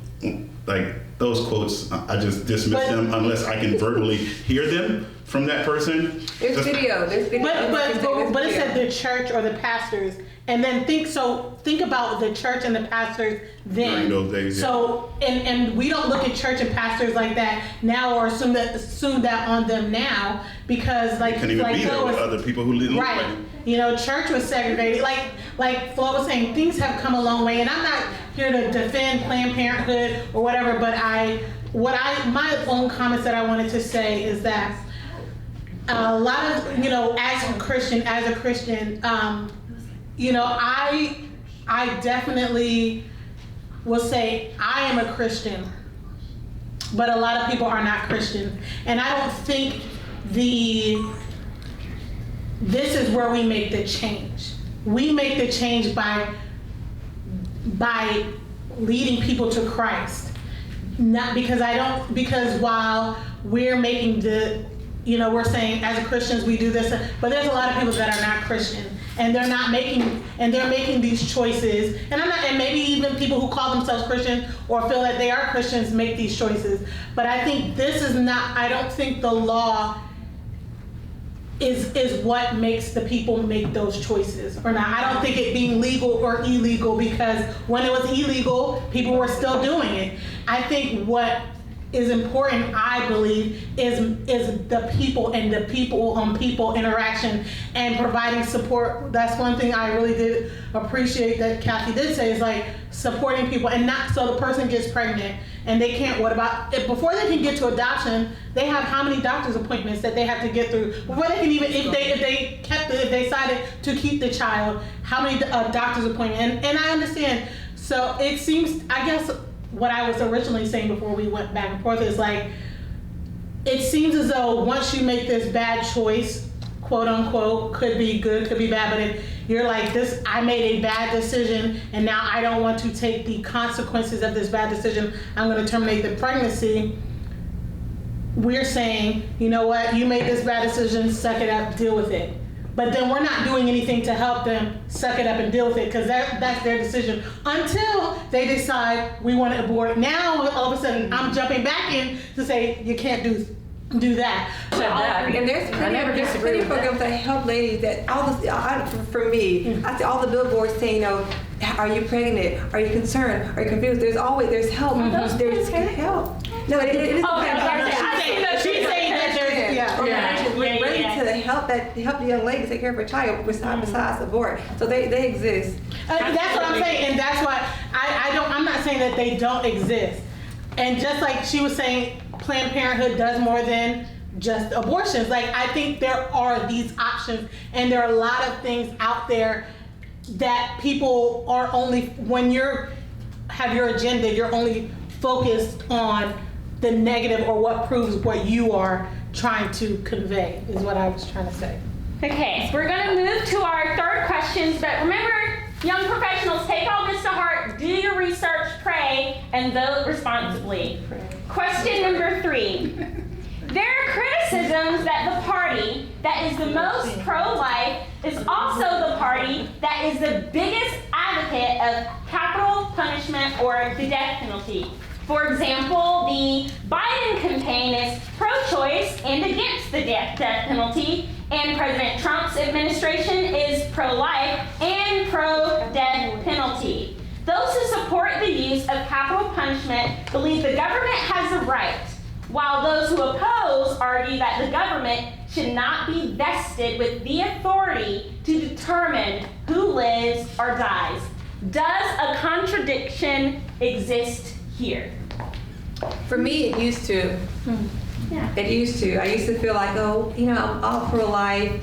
like, those quotes, I just dismiss them unless I can verbally hear them from that person. There's video. But it said the church or the pastors, and then think about the church and the pastors then. During those days, yeah. So and we don't look at church and pastors like that now, or assume that on them now, because like Can't even be there with other people who didn't look like right. them. You know, church was segregated. Like Flo was saying, things have come a long way, and I'm not here to defend Planned Parenthood or whatever, but my own comments that I wanted to say is that a lot of, you know, as a Christian, you know, I definitely will say I am a Christian, but a lot of people are not Christian, and I don't think this is where we make the change. We make the change by leading people to Christ. Not because while we're making we're saying as Christians we do this, but there's a lot of people that are not Christian, and they're making these choices. And maybe even people who call themselves Christian or feel that they are Christians make these choices. But I think I don't think the law is what makes the people make those choices or not. I don't think it being legal or illegal, because when it was illegal, people were still doing it. I think what is important, I believe, is the people and the people interaction and providing support. That's one thing I really did appreciate that Kathy did say, is like supporting people, and not so the person gets pregnant and they can't, before they can get to adoption, they have how many doctor's appointments that they have to get through before they can even, if they decided to keep the child, how many doctor's appointments, and I understand. So it seems, I guess what I was originally saying before we went back and forth is like, it seems as though once you make this bad choice, quote unquote, could be good, could be bad, but if you're like this, I made a bad decision and now I don't want to take the consequences of this bad decision, I'm going to terminate the pregnancy. We're saying, you know what, you made this bad decision, suck it up, deal with it. But then we're not doing anything to help them suck it up and deal with it, because that's their decision until they decide we want to abort. Now all of a sudden I'm jumping back in to say you can't do that. And there's plenty of programs that help ladies that for me, I see all the billboards saying, you know, are you pregnant? Are you concerned? Are you confused? There's help. There's help. No, it is. She's saying that there's ready to help the young lady take care of her child besides abort. So they exist. That's what I'm saying, and that's why I'm not saying that they don't exist. And just like she was saying, Planned Parenthood does more than just abortions. Like, I think there are these options, and there are a lot of things out there that people are only, when have your agenda, you're only focused on the negative or what proves what you are trying to convey, is what I was trying to say. Okay, so we're going to move to our third questions, but remember, young professionals, take all this to heart, do your research, pray, and vote responsibly. Question number 3. There are criticisms that the party that is the most pro-life is also the party that is the biggest advocate of capital punishment or the death penalty. For example, the Biden campaign is pro-choice and against the death penalty, and President Trump's administration is pro-life and pro-death penalty. Those who support the use of capital punishment believe the government has the right, while those who oppose argue that the government should not be vested with the authority to determine who lives or dies. Does a contradiction exist here? For me, it used to. Yeah. It used to. I used to feel like, oh, I'm all pro-life.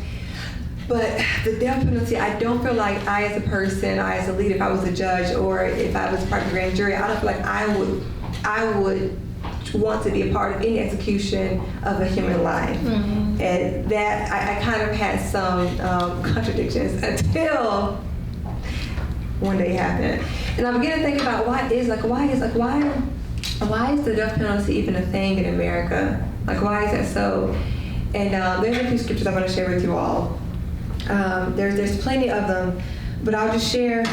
But the death penalty, I don't feel like I as a person, I as a leader, if I was a judge or if I was part of the grand jury, I don't feel like I would want to be a part of any execution of a human life. Mm-hmm. And that, I kind of had some contradictions until one day happened. And I began to think about why is the death penalty even a thing in America? Like, why is that so? And there's a few scriptures I want to share with you all. There's plenty of them, but I'll share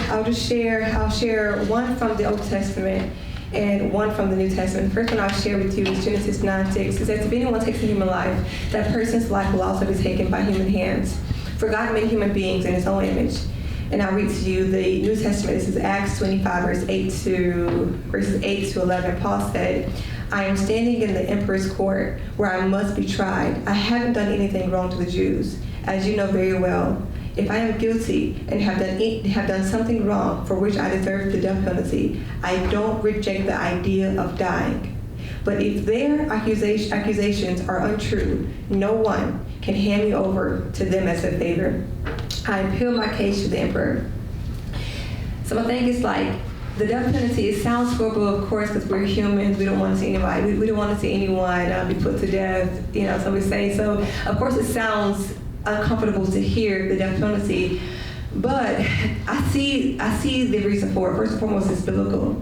one from the Old Testament and one from the New Testament. The first one I'll share with you is Genesis 9:6. It says, if anyone takes a human life, that person's life will also be taken by human hands. For God made human beings in his own image. And I'll read to you the New Testament. This is Acts 25, verses 8 to 11. Paul said, I am standing in the emperor's court where I must be tried. I haven't done anything wrong to the Jews, as you know very well. If I am guilty and have done something wrong for which I deserve the death penalty, I don't reject the idea of dying. But if their accusations are untrue, no one can hand me over to them as a favor. I appeal my case to the emperor. So I think it's like the death penalty, it sounds horrible, of course, because we're humans. We don't want to see anybody. We don't want to see anyone be put to death, so we say. So, of course, it sounds uncomfortable to hear the death penalty, but I see the reason for it. First and foremost, it's biblical.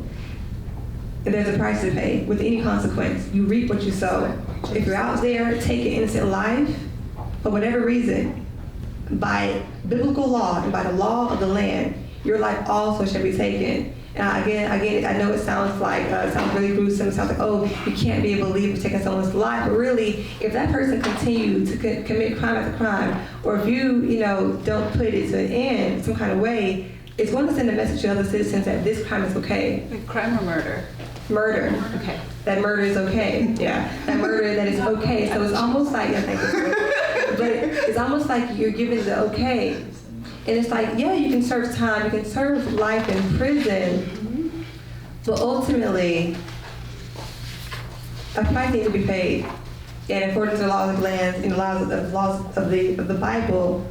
And there's a price to pay with any consequence. You reap what you sow. If you're out there taking innocent life, for whatever reason, by biblical law and by the law of the land, your life also shall be taken. And again, I know it sounds really gruesome. It sounds like, oh, you can't be a believer taking someone's life. But really, if that person continues to commit crime after crime, or if you, don't put it to an end some kind of way, it's going to send a message to other citizens that this crime is okay. Like crime or murder? Murder. Okay. That murder is okay. Yeah. That murder that is okay. So it's almost like, but it's almost like you're given the okay. And it's like, yeah, you can serve time, you can serve life in prison, but ultimately, a price needs to be paid. And according to the laws of the land and the laws of the Bible,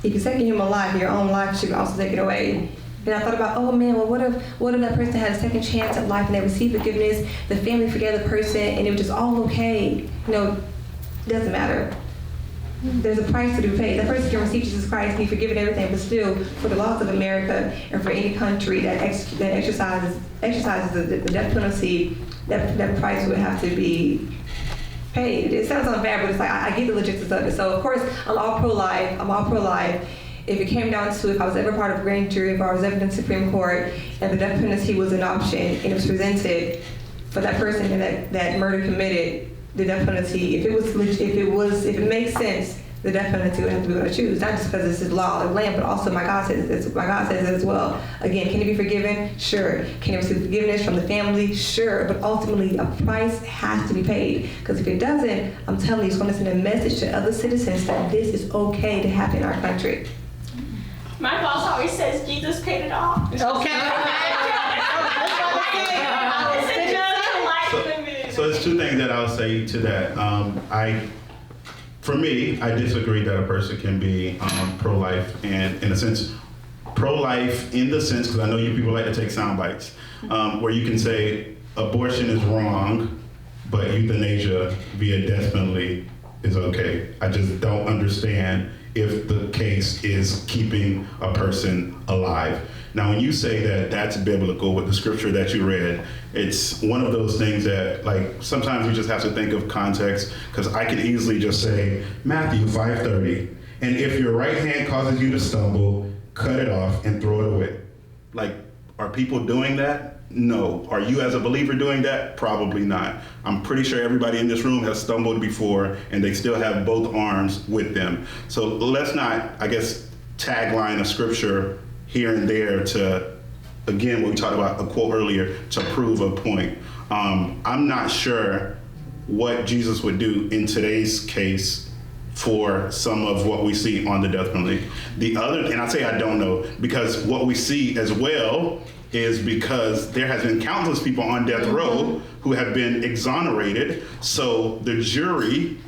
if you take a human life, your own life should be also taken away. And I thought about, oh man, well, what if that person had a second chance at life and they received forgiveness, the family forgave the person, and it was just all okay? It doesn't matter. There's a price to be paid. That person can receive Jesus Christ, be forgiven everything, but still, for the laws of America and for any country that exercises the death penalty, that price would have to be paid. It sounds unfair, but it's like I get the logistics of it. So of course, I'm all pro-life. If it came down to if I was ever part of a grand jury, if I was ever in the Supreme Court, and the death penalty was an option, and it was presented for that person that murder committed, the death penalty, if it makes sense, the death penalty would have to be going to choose, not just because this is law of the land, but also my God says it as well. Again, can it be forgiven? Sure. Can it receive forgiveness from the family? Sure. But ultimately, a price has to be paid, because if it doesn't, I'm telling you, it's going to send a message to other citizens that this is okay to happen in our country. My boss always says Jesus paid it all. So there's two things that I'll say to that. For me, I disagree that a person can be pro-life, and in a sense, pro-life in the sense, because I know you people like to take sound bites, where you can say abortion is wrong, but euthanasia via death penalty is okay. I just don't understand if the case is keeping a person alive. Now, when you say that that's biblical with the scripture that you read, it's one of those things that, like, sometimes you just have to think of context, because I could easily just say Matthew 5:30, and if your right hand causes you to stumble, cut it off and throw it away. Like, are people doing that? No. Are you as a believer doing that? Probably not. I'm pretty sure everybody in this room has stumbled before and they still have both arms with them. So let's not, I guess, tagline a scripture here and there to, again, what we talked about, a quote earlier, to prove a point. I'm not sure what Jesus would do in today's case for some of what we see on the death penalty. The other, and I say I don't know, because what we see as well is because there has been countless people on death row who have been exonerated. So the jury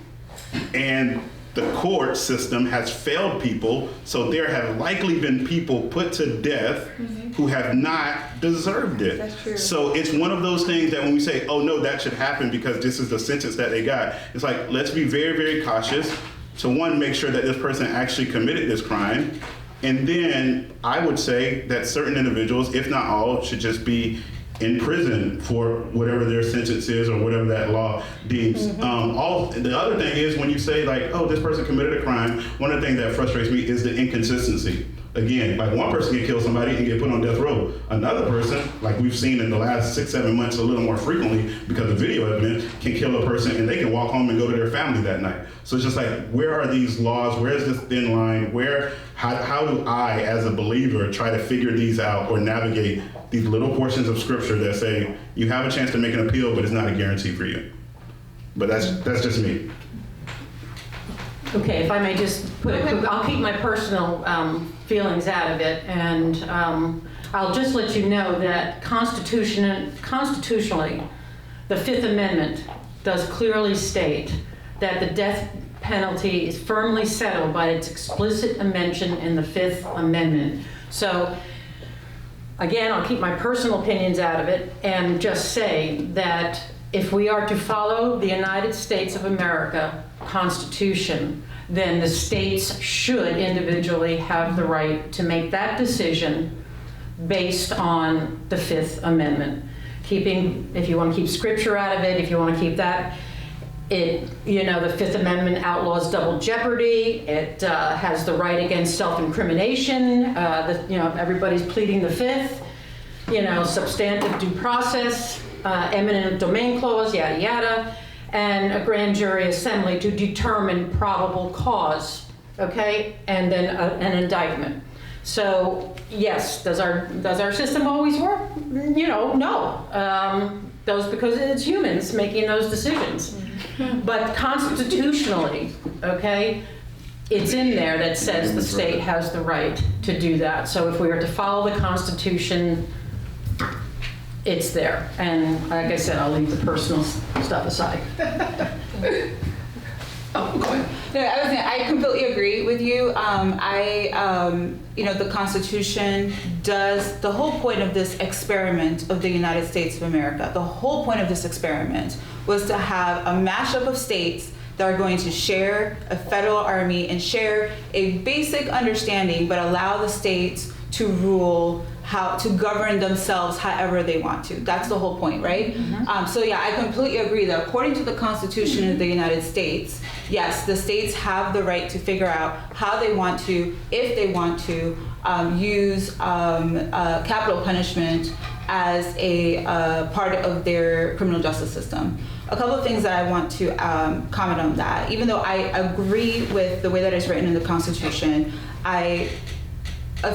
and the court system has failed people. So there have likely been people put to death who have not deserved it. That's true. So it's one of those things that when we say, oh no, that should happen because this is the sentence that they got, it's like, let's be very, very cautious to, one, make sure that this person actually committed this crime. And then I would say that certain individuals, if not all, should just be in prison for whatever their sentence is or whatever that law deems. The other thing is when you say, like, oh, this person committed a crime, one of the things that frustrates me is the inconsistency. Again, like, one person can kill somebody and get put on death row. Another person, like we've seen in the last 6-7 months a little more frequently because of video evidence, can kill a person and they can walk home and go to their family that night. So it's just like, where are these laws? Where is this thin line? How do I, as a believer, try to figure these out or navigate these little portions of scripture that say you have a chance to make an appeal, but it's not a guarantee for you? But that's just me. Okay, if I may just put it, I'll keep my personal feelings out of it, and I'll just let you know that constitutionally, the Fifth Amendment does clearly state that the death penalty is firmly settled by its explicit mention in the Fifth Amendment. So, again, I'll keep my personal opinions out of it and just say that if we are to follow the United States of America Constitution, then the states should individually have the right to make that decision based on the Fifth Amendment. If you want to keep scripture out of it, if you want to keep that, the Fifth Amendment outlaws double jeopardy. It has the right against self-incrimination. Everybody's pleading the Fifth. Substantive due process, eminent domain clause, yada yada, and a grand jury assembly to determine probable cause. Okay, and then an indictment. So yes, does our system always work? No. Those because it's humans making those decisions. But constitutionally, okay, it's in there that says the state has the right to do that. So if we are to follow the Constitution, it's there. And like I said, I'll leave the personal stuff aside. Oh, go ahead. No, I completely agree with you. The Constitution does, the whole point of this experiment of the United States of America, the whole point of this experiment was to have a mashup of states that are going to share a federal army and share a basic understanding, but allow the states to rule, how to govern themselves however they want to. That's the whole point, right? So yeah, I completely agree that according to the Constitution of the United States, yes, the states have the right to figure out how they want to, if they want to, use capital punishment as a part of their criminal justice system. A couple of things that I want to comment on that. Even though I agree with the way that it's written in the Constitution, a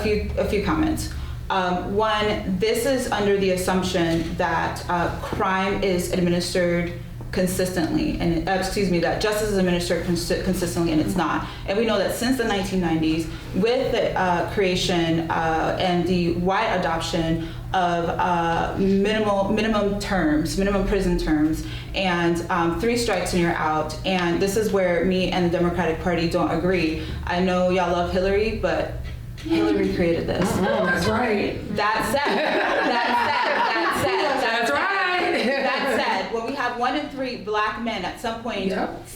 few comments. One, this is under the assumption that crime is administered consistently, and that justice is administered consistently, and it's not. And we know that since the 1990s, with the creation and the wide adoption of minimum prison terms, and 3 strikes and you're out. And this is where me and the Democratic Party don't agree. I know y'all love Hillary, but Hillary created this. That's right. That said, said, when we have 1 in 3 black men at some point Yep.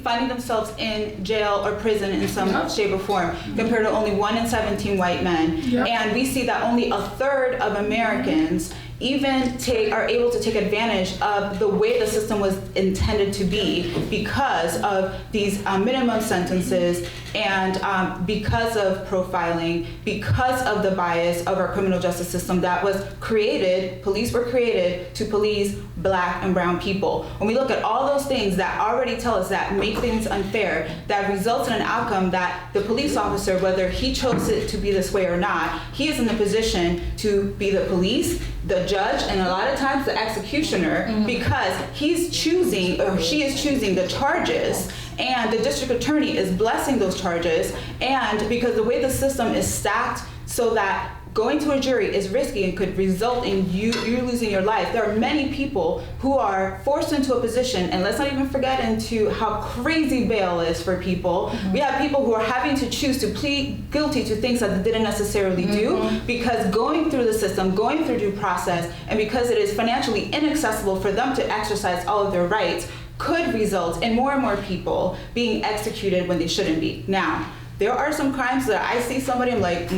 finding themselves in jail or prison in some Yep. shape or form, compared to only 1 in 17 white men, Yep. and we see that only a third of Americans even are able to take advantage of the way the system was intended to be because of these minimum sentences and because of profiling, because of the bias of our criminal justice system that was created, police were created to police black and brown people. When we look at all those things that already tell us that make things unfair, that results in an outcome that the police officer, whether he chose it to be this way or not, he is in the position to be the police, the judge, and a lot of times the executioner, because he's choosing or she is choosing the charges, and the district attorney is blessing those charges, and because the way the system is stacked so that going to a jury is risky and could result in you losing your life. There are many people who are forced into a position, and let's not even forget into how crazy bail is for people. We have people who are having to choose to plead guilty to things that they didn't necessarily do because going through the system, going through due process, and because it is financially inaccessible for them to exercise all of their rights, could result in more and more people being executed when they shouldn't be. Now, there are some crimes that I see somebody, I'm like,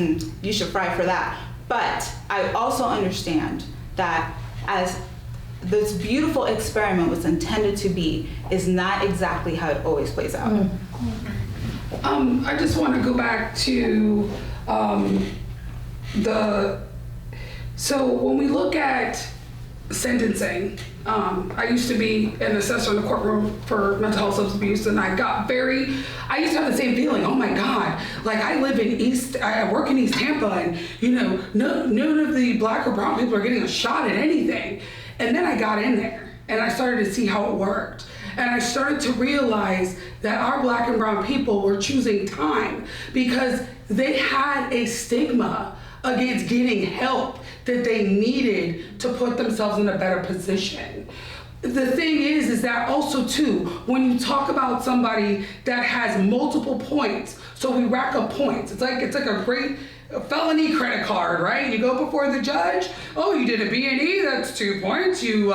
you should fry for that. But I also understand that as this beautiful experiment was intended to be, is not exactly how it always plays out. I just want to go back to so when we look at sentencing, I used to be an assessor in the courtroom for mental health substance abuse, and I used to have the same feeling, oh my God, like I work in East Tampa, and none of the black or brown people are getting a shot at anything. And then I got in there, and I started to see how it worked. And I started to realize that our black and brown people were choosing time because they had a stigma against getting help that they needed to put themselves in a better position. The thing is that also too, when you talk about somebody that has multiple points, so we rack up points. It's like a great felony credit card, right? You go before the judge, oh, you did a B&E, that's 2 points. You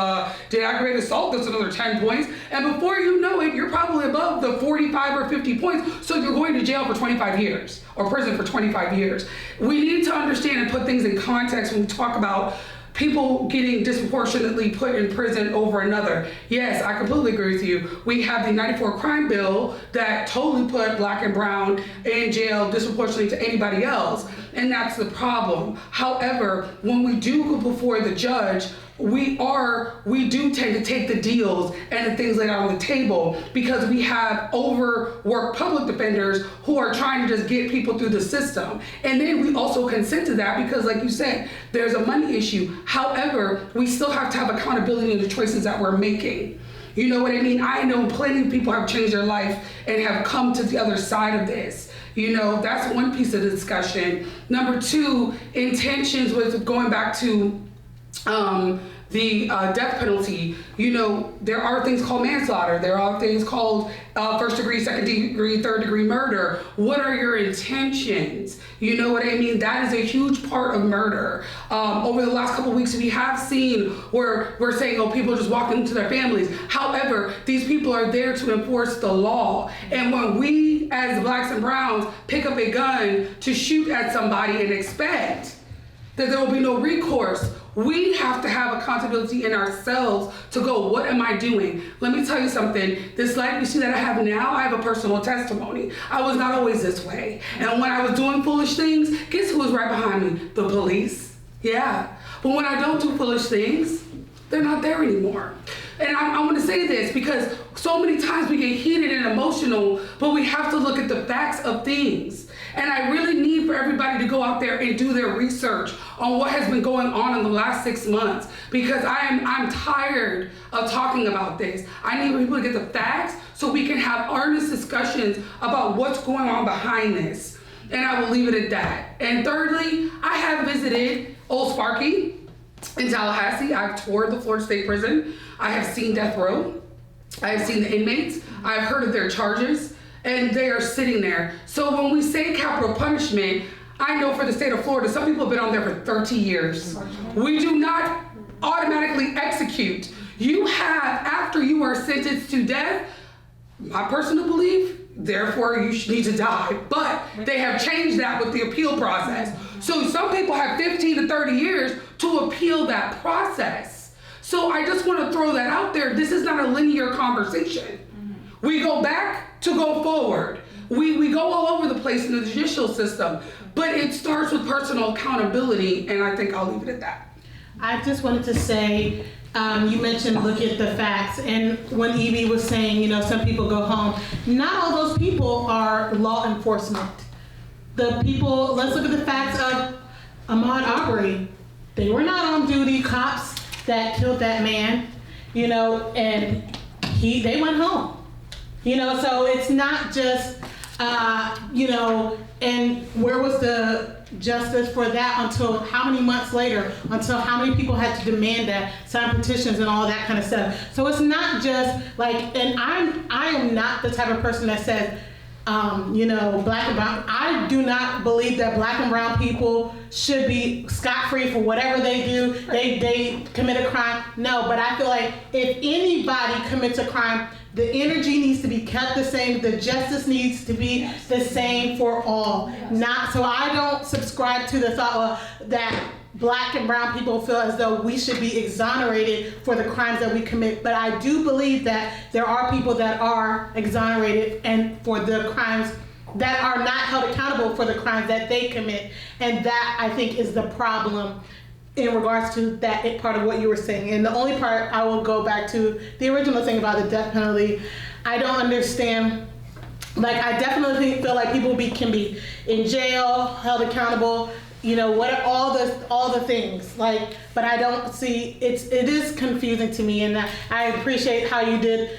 did aggravated assault, that's another 10 points. And before you know it, you're probably above the 45 or 50 points. So you're going to jail for 25 years or prison for 25 years. We need to understand and put things in context when we talk about people getting disproportionately put in prison over another. Yes, I completely agree with you. We have the 94 crime bill that totally put black and brown in jail disproportionately to anybody else, and that's the problem. However, when we do go before the judge, we do tend to take the deals and the things laid out on the table because we have overworked public defenders who are trying to just get people through the system. And then we also consent to that because, like you said, there's a money issue. However, we still have to have accountability in the choices that we're making. You know what I mean? I know plenty of people have changed their life and have come to the other side of this. That's one piece of the discussion. Number two, intentions with going back to the death penalty. There are things called manslaughter. There are things called first degree, second degree, third degree murder. What are your intentions? You know what I mean? That is a huge part of murder. Over the last couple of weeks, we have seen where we're saying, oh, people are just walking into their families. However, these people are there to enforce the law. And when we, as blacks and browns, pick up a gun to shoot at somebody and expect that there will be no recourse, we have to have accountability in ourselves to go, what am I doing? Let me tell you something. This life you see that I have now, I have a personal testimony. I was not always this way. And when I was doing foolish things, guess who was right behind me? The police. Yeah. But when I don't do foolish things, they're not there anymore. And I want to say this because so many times we get heated and emotional, but we have to look at the facts of things. And I really need for everybody to go out there and do their research on what has been going on in the last 6 months, because I'm tired of talking about this. I need people to get the facts so we can have earnest discussions about what's going on behind this. And I will leave it at that. And thirdly, I have visited Old Sparky in Tallahassee. I've toured the Florida State Prison. I have seen death row. I have seen the inmates. I've heard of their charges. And they are sitting there. So when we say capital punishment, I know for the state of Florida, some people have been on there for 30 years. We do not automatically execute. You have, after you are sentenced to death, my personal belief, therefore you need to die. But they have changed that with the appeal process. So some people have 15 to 30 years to appeal that process. So I just want to throw that out there. This is not a linear conversation. We go back to go forward. We go all over the place in the judicial system, but it starts with personal accountability, and I think I'll leave it at that. I just wanted to say, you mentioned look at the facts, and when Evie was saying, some people go home, not all those people are law enforcement. The people, let's look at the facts of Ahmaud Arbery. They were not on duty cops that killed that man, and they went home. So it's not just, and where was the justice for that until how many months later, until how many people had to demand that, sign petitions and all that kind of stuff. So it's not just like, and I am not the type of person that says, black and brown. I do not believe that black and brown people should be scot-free for whatever they do. They commit a crime. No, but I feel like if anybody commits a crime, the energy needs to be kept the same. The justice needs to be the same for all. Not so I don't subscribe to the thought that black and brown people feel as though we should be exonerated for the crimes that we commit. But I do believe that there are people that are exonerated and for the crimes that are not held accountable for the crimes that they commit. And that, I think, is the problem in regards to that part of what you were saying. And the only part I will go back to, the original thing about the death penalty, I don't understand. Like, I definitely feel like people can be in jail, held accountable, what all the things, like, but I don't see, it is confusing to me, and I appreciate how you did,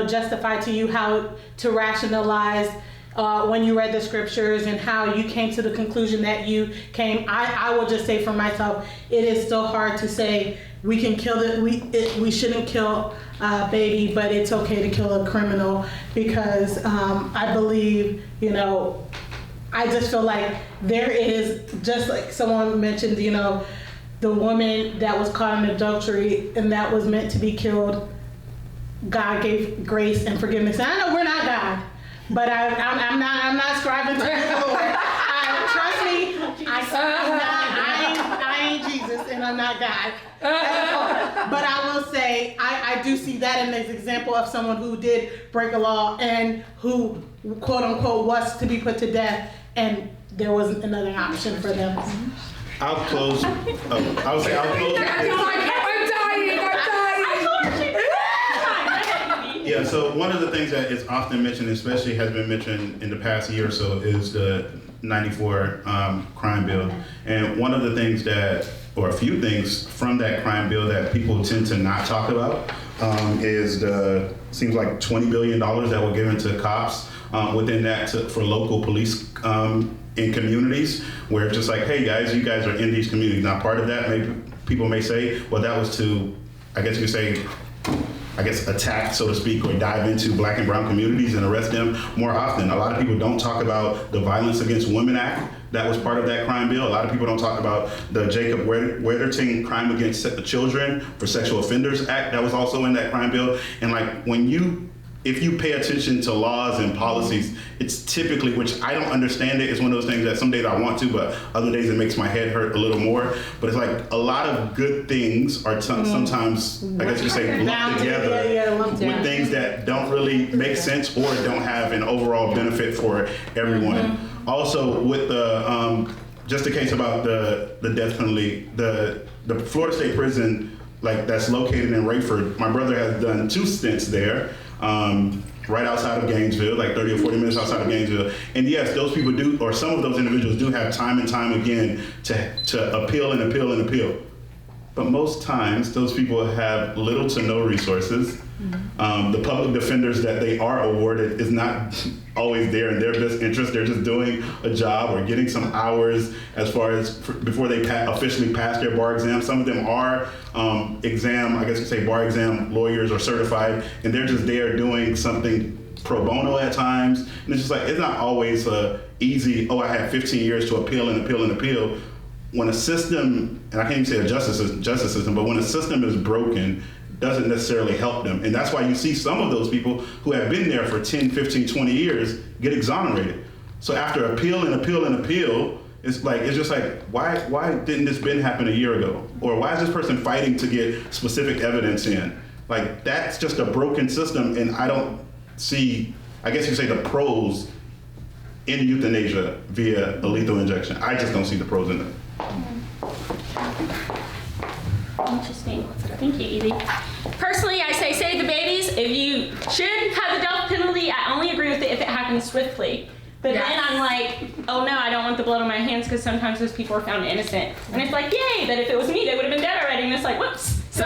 justify to you how to rationalize when you read the scriptures and how you came to the conclusion that you came. I will just say for myself, it is still hard to say we can kill we shouldn't kill a baby, but it's okay to kill a criminal, because I believe, I just feel like there is, just like someone mentioned, the woman that was caught in adultery and that was meant to be killed, God gave grace and forgiveness. And I know we're not God, but I'm not ascribing to the Lord. Trust me, I ain't Jesus and I'm not God. But I will say, I do see that in this example of someone who did break a law and who, quote unquote, was to be put to death, and there wasn't another option for them. I'll close. I'm dying. Yeah, so one of the things that is often mentioned, especially has been mentioned in the past year or so, is the 94 crime bill. And one of the things or a few things from that crime bill that people tend to not talk about is seems like $20 billion that were given to cops within that for local police in communities, where it's just like, hey guys, you guys are in these communities. Now part of that, maybe people may say, well, that was to, I guess you say, attack, so to speak, or dive into black and brown communities and arrest them more often. A lot of people don't talk about the Violence Against Women Act that was part of that crime bill. A lot of people don't talk about the Jacob Wedderting Crime Against Children for Sexual Offenders Act that was also in that crime bill. And like if you pay attention to laws and policies, it's typically, which I don't understand it's one of those things that some days I want to, but other days it makes my head hurt a little more. But it's like a lot of good things are sometimes, I guess you say, lumped together with things that don't really make sense or don't have an overall benefit for everyone. Also, with the, just a case about the death penalty, the Florida State Prison, like that's located in Rayford, my brother has done 2 stints there. Right outside of Gainesville, like 30 or 40 minutes outside of Gainesville. And yes, those people do, or some of those individuals do have time and time again to appeal and appeal and appeal. But most times, those people have little to no resources. The public defenders that they are awarded is not always there in their best interest. They're just doing a job or getting some hours as far as before they officially pass their bar exam. Some of them are bar exam lawyers or certified, and they're just there doing something pro bono at times. And it's just like, it's not always easy, I had 15 years to appeal and appeal and appeal. when a system, and I can't even say a justice system, but when a system is broken, doesn't necessarily help them. And that's why you see some of those people who have been there for 10, 15, 20 years get exonerated. So after appeal and appeal and appeal, it's just like, why didn't this been happen a year ago? Or why is this person fighting to get specific evidence in? Like, that's just a broken system, and I don't see, I guess you say, the pros in euthanasia via a lethal injection. I just don't see the pros in it. Interesting. Thank you, Evie. Personally, I say save the babies. If you should have the death penalty, I only agree with it if it happens swiftly. But then I'm like, oh no, I don't want the blood on my hands, because sometimes those people are found innocent. And it's like, yay, but if it was me, they would have been dead already. And it's like, whoops. So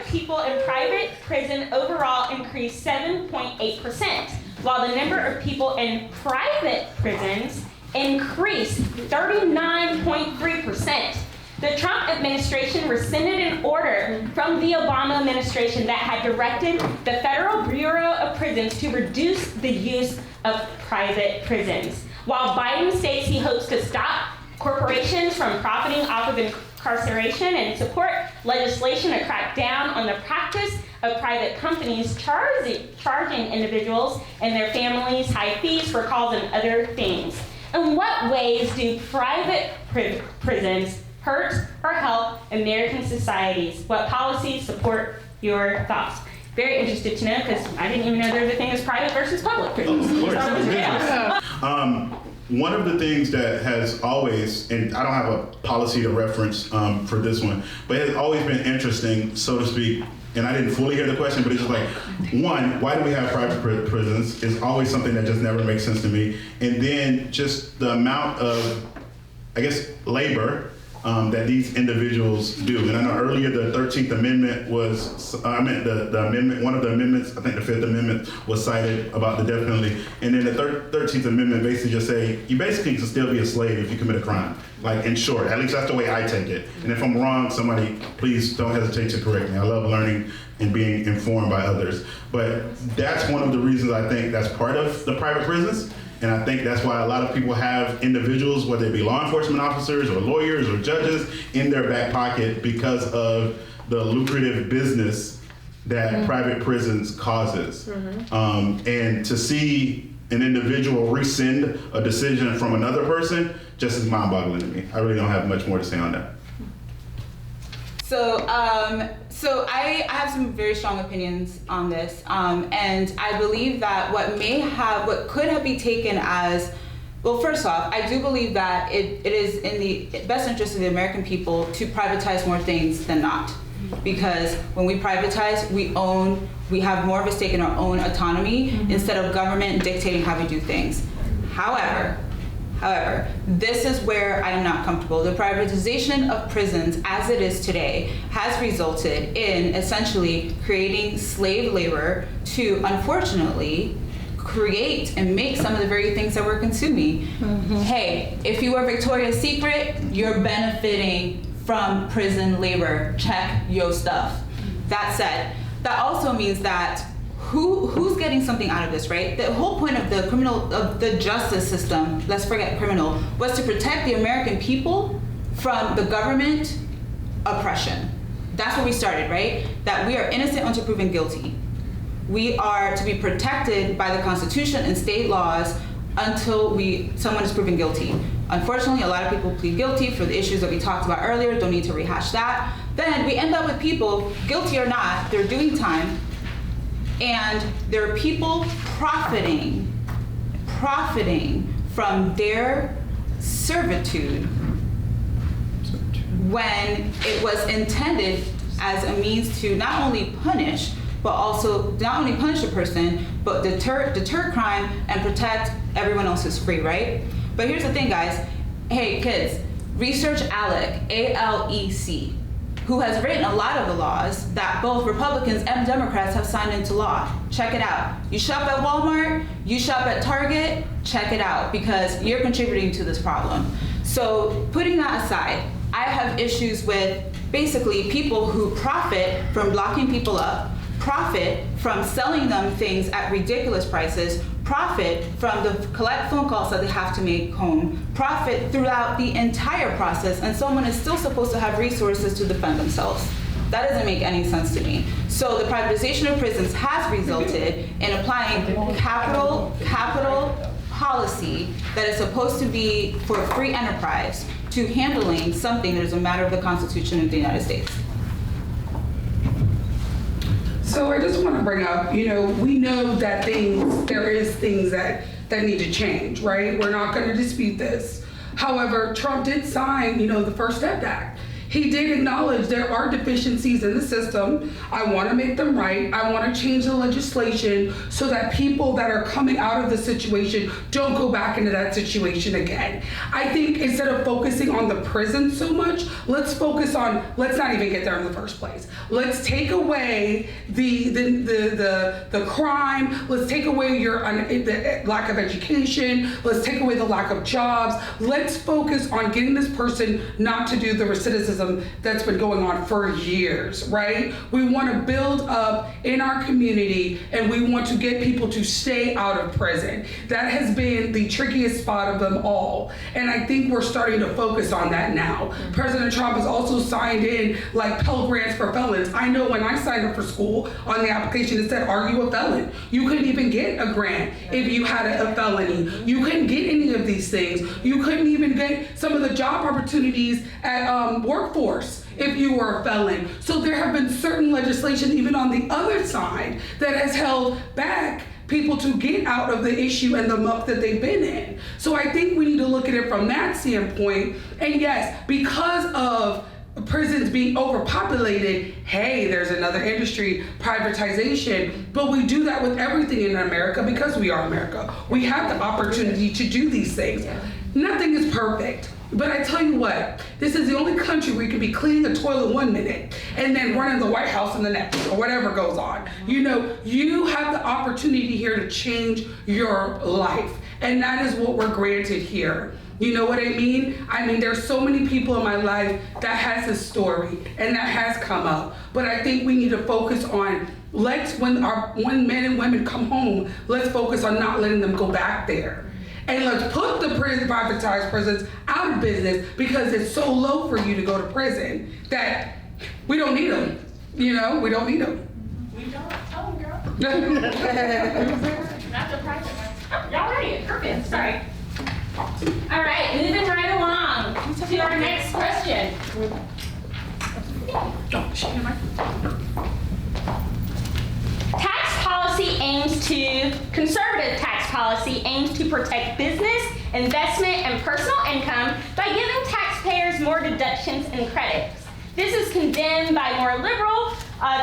people in private prison overall increased 7.8%, while the number of people in private prisons increased 39.3%. The Trump administration rescinded an order from the Obama administration that had directed the Federal Bureau of Prisons to reduce the use of private prisons. While Biden states he hopes to stop corporations from profiting off of incarceration and support legislation to crack down on the practice of private companies charging individuals and their families high fees for calls and other things. In what ways do private prisons hurt or help American societies? What policies support your thoughts? Very interested to know, because I didn't even know there was a thing as private versus public prisons. One of the things that has always, and I don't have a policy to reference for this one, but it has always been interesting, so to speak, and I didn't fully hear the question, but it's just like, one, why do we have private prisons is always something that just never makes sense to me. And then just the amount of, I guess, labor that these individuals do. And I know earlier the 13th Amendment was, the amendment, one of the amendments, I think the 5th Amendment was cited about the death penalty. And then the 13th Amendment basically just say, you basically can still be a slave if you commit a crime. Like, in short, at least that's the way I take it. And if I'm wrong, somebody, please don't hesitate to correct me. I love learning and being informed by others. But that's one of the reasons I think that's part of the private prisons. And I think that's why a lot of people have individuals, whether it be law enforcement officers or lawyers or judges, in their back pocket because of the lucrative business that private prisons causes. And to see an individual rescind a decision from another person just is mind-boggling to me. I really don't have much more to say on that. So I have some very strong opinions on this, and I believe that what could have been taken as, well, first off, I do believe that it is in the best interest of the American people to privatize more things than not, because when we privatize, we have more of a stake in our own autonomy instead of government dictating how we do things. However, this is where I am not comfortable. The privatization of prisons as it is today has resulted in essentially creating slave labor to, unfortunately, create and make some of the very things that we're consuming. Hey, if you are Victoria's Secret, you're benefiting from prison labor. Check your stuff. That said, that also means that who's getting something out of this, right? The whole point of the justice system, let's forget criminal, was to protect the American people from the government oppression. That's where we started, right? That we are innocent until proven guilty. We are to be protected by the Constitution and state laws until someone is proven guilty. Unfortunately, a lot of people plead guilty for the issues that we talked about earlier. Don't need to rehash that. Then we end up with people, guilty or not, they're doing time, and there are people profiting from their servitude when it was intended as a means to not only punish a person, but deter crime and protect everyone else who's free, right? But here's the thing, guys. Hey, kids, research ALEC, A-L-E-C, who has written a lot of the laws that both Republicans and Democrats have signed into law. Check it out. You shop at Walmart, you shop at Target, check it out, because you're contributing to this problem. So putting that aside, I have issues with basically people who profit from locking people up, profit from selling them things at ridiculous prices, profit from the collect phone calls that they have to make home, profit throughout the entire process, and someone is still supposed to have resources to defend themselves. That doesn't make any sense to me. So the privatization of prisons has resulted in applying capital policy that is supposed to be for free enterprise to handling something that is a matter of the Constitution of the United States. So I just want to bring up, we know that there is things that need to change, right? We're not going to dispute this. However, Trump did sign, the First Step Act. He did acknowledge there are deficiencies in the system. I want to make them right. I want to change the legislation so that people that are coming out of the situation don't go back into that situation again. I think instead of focusing on the prison so much, let's focus on, let's not even get there in the first place. Let's take away the crime. Let's take away the lack of education. Let's take away the lack of jobs. Let's focus on getting this person not to do the recidivism that's been going on for years, right? We want to build up in our community and we want to get people to stay out of prison. That has been the trickiest spot of them all. And I think we're starting to focus on that now. President Trump has also signed in like Pell Grants for felons. I know when I signed up for school on the application, it said, are you a felon? You couldn't even get a grant if you had a felony. You couldn't get any of these things. You couldn't even get some of the job opportunities at workforce if you were a felon. So there have been certain legislation even on the other side that has held back people to get out of the issue and the muck that they've been in. So I think we need to look at it from that standpoint. And yes, because of prisons being overpopulated, hey, there's another industry, privatization, but we do that with everything in America because we are America. We have the opportunity to do these things. Nothing is perfect. But I tell you what, this is the only country where you can be cleaning a toilet 1 minute and then running the White House in the next, or whatever goes on. You have the opportunity here to change your life. And that is what we're granted here. You know what I mean? There's so many people in my life that has this story and that has come up. But I think we need to focus on, when men and women come home, let's focus on not letting them go back there. And let's put the privatized prisons out of business because it's so low for you to go to prison that we don't need them. We don't need them. We don't. Oh, girl. Not the private ones. Y'all ready? Perfect. Sorry. All right, moving right along to our next question. Conservative tax policy aims to protect business, investment, and personal income by giving taxpayers more deductions and credits. This is condemned by more liberal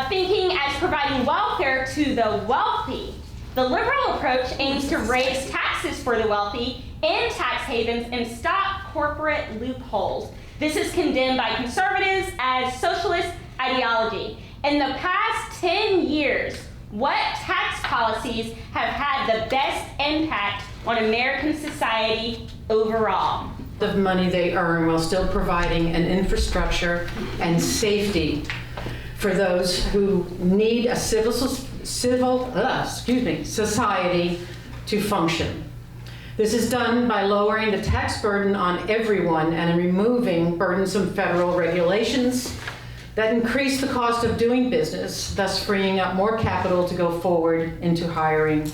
thinking as providing welfare to the wealthy. The liberal approach aims to raise taxes for the wealthy in tax havens and stop corporate loopholes. This is condemned by conservatives as socialist ideology. In the past 10 years, what tax policies have had the best impact on American society overall? The money they earn while still providing an infrastructure and safety for those who need a society to function. This is done by lowering the tax burden on everyone and removing burdensome federal regulations that increase the cost of doing business, thus freeing up more capital to go forward into hiring,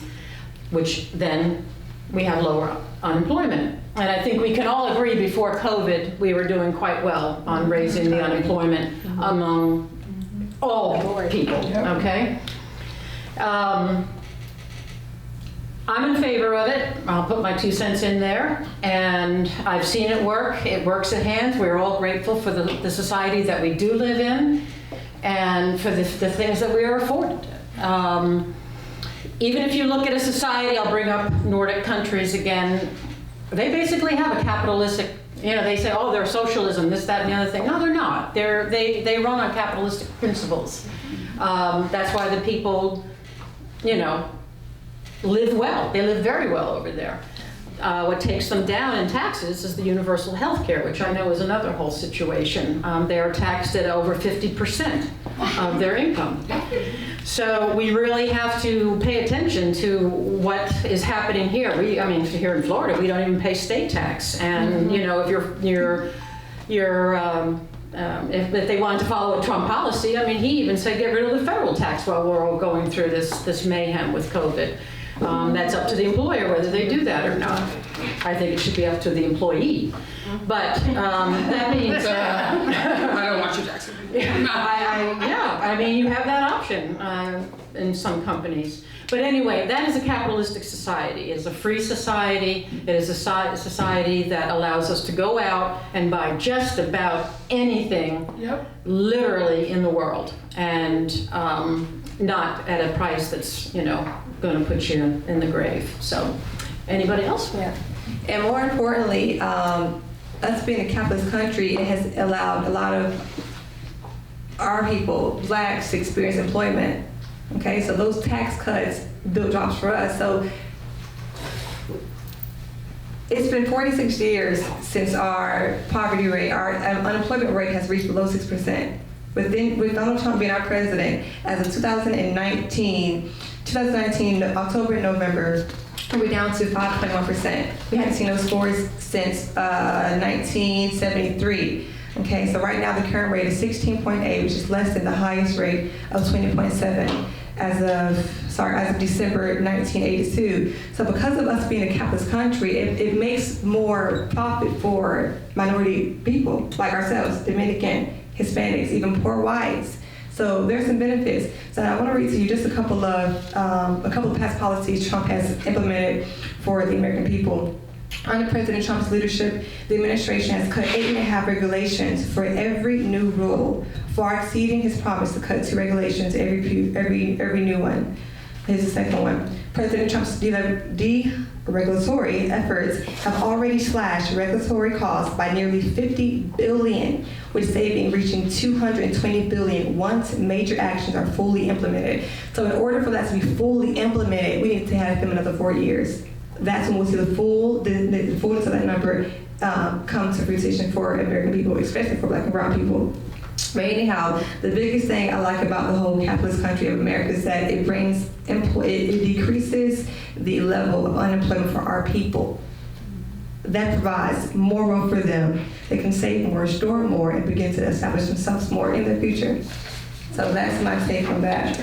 which then we have lower unemployment. And I think we can all agree before COVID, we were doing quite well on raising the unemployment among all people, okay? I'm in favor of it. I'll put my 2 cents in there, and I've seen it work. It works at hand. We're all grateful for the society that we do live in and for the things that we are afforded. Even if you look at a society, I'll bring up Nordic countries again, they basically have a capitalistic, they say, oh, they're socialism, this, that, and the other thing. No, they're not. They run on capitalistic principles. That's why the people, live well. They live very well over there. what takes them down in taxes is the universal health care, which I know is another whole situation. They are taxed at over 50% of their income. So we really have to pay attention to what is happening here. I mean, here in Florida, we don't even pay state tax. And, you know, if if they wanted to follow a Trump policy, I mean, he even said get rid of the federal tax while we're all going through this mayhem with COVID. That's up to the employer whether they do that or not. I think it should be up to the employee. But that means... I don't want you, Jackson. I mean, you have that option in some companies. But anyway, that is a capitalistic society. It is a free society. It is a society that allows us to go out and buy just about anything, literally, in the world. And not at a price that's, you know, going to put you in the grave. So, anybody else? Yeah. And more importantly, us being a capitalist country, it has allowed a lot of our people, blacks, to experience employment. Okay, so those tax cuts built jobs for us. So it's been 46 years since our poverty rate, our unemployment rate has reached below 6%. With Donald Trump being our president, as of 2019, October and November, we're down to 5.1%. We haven't seen those scores since 1973. Okay, so right now the current rate is 16.8, which is less than the highest rate of 20.7 as of December 1982. So because of us being a capitalist country, it makes more profit for minority people like ourselves, Dominican, Hispanics, even poor whites. So there's some benefits. So I want to read to you just a couple of past policies Trump has implemented for the American people. Under President Trump's leadership, the administration has cut 8.5 regulations for every new rule, far exceeding his promise to cut 2 regulations every new one. Here's the second one. President Trump's deregulatory efforts have already slashed regulatory costs by nearly $50 billion, with saving reaching $220 billion once major actions are fully implemented. So in order for that to be fully implemented, we need to have them another 4 years. That's when we'll see the fullness of that number come to fruition for American people, especially for Black and brown people. But anyhow, the biggest thing I like about the whole capitalist country of America is that it decreases the level of unemployment for our people. That provides more room for them. They can save more, store more, and begin to establish themselves more in the future. So that's my take on that.